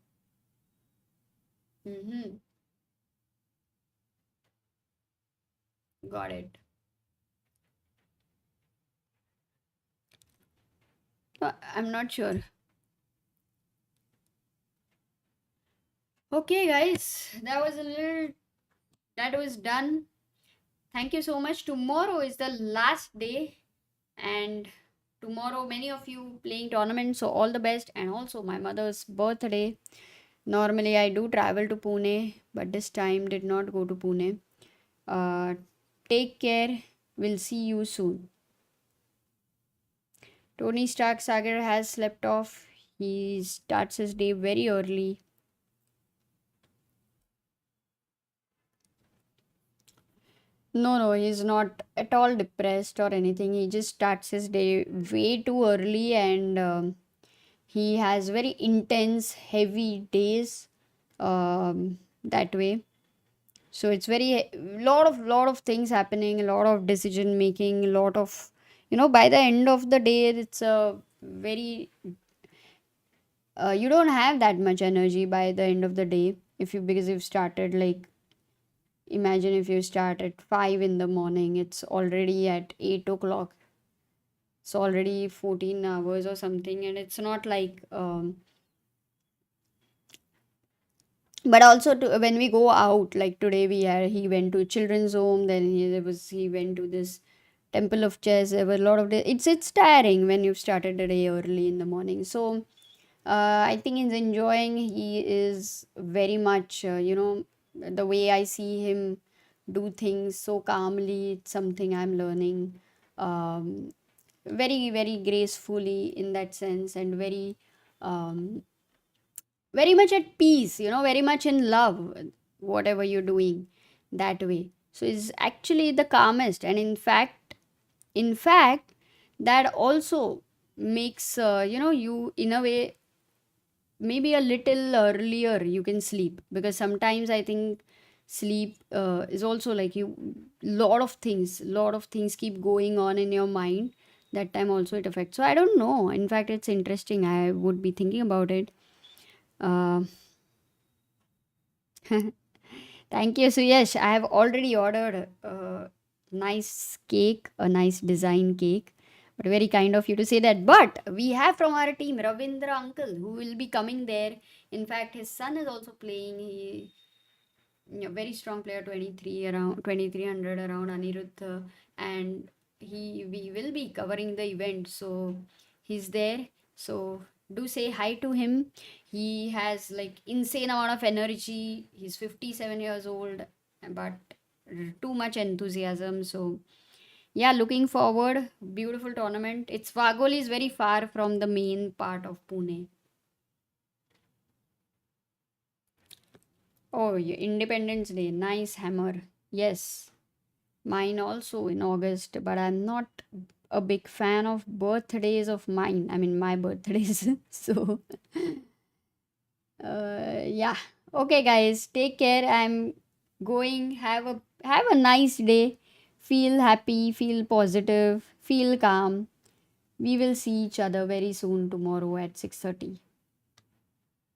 Got it. I'm not sure. Okay, guys, that was done. Thank you so much. Tomorrow is the last day, and tomorrow many of you playing tournaments, so all the best. And also my mother's birthday. Normally I do travel to Pune, but this time did not go to Pune. Take care. We'll see you soon. Tony Stark Sagar has slept off. He starts his day very early. No, he's not at all depressed or anything. He just starts his day way too early, and he has very intense, heavy days that way. So it's very lot of things happening, a lot of decision making, a lot of, by the end of the day, it's a very you don't have that much energy by the end of the day, if you because you've started like, imagine if you start at 5 in the morning, it's already at 8 o'clock. It's already 14 hours or something, and it's not like but also when we go out, like today he went to children's home, then he went to this temple of chess. There were a lot of it's tiring when you've started the day early in the morning. So I think he's enjoying. He is very much, the way I see him do things so calmly. It's something I'm learning. Um, Very, very gracefully in that sense, and um, very much at peace. Very much in love, whatever you're doing that way. So it's actually the calmest, and in fact, that also makes you in a way maybe a little earlier you can sleep, because sometimes I think sleep is also like you lot of things keep going on in your mind. That time also it affects. So I don't know, in fact it's interesting, I would be thinking about it. uh, Thank you. So yes, I have already ordered a nice cake, a nice design cake. But very kind of you to say that. But we have from our team Ravindra uncle who will be coming there. In fact, his son is also playing. He, very strong player, 2300 around Anirudh, and we will be covering the event. So he's there. So do say hi to him. He has like insane amount of energy. He's 57 years old, but too much enthusiasm. So yeah, looking forward. Beautiful tournament. It's Vagoli is very far from the main part of Pune. Oh, yeah, Independence Day. Nice hammer. Yes. Mine also in August, but I'm not a big fan of birthdays of mine. I mean, my birthdays. So, yeah. Okay, guys, take care. I'm going. Have a nice day. Feel happy. Feel positive. Feel calm. We will see each other very soon tomorrow at 6:30.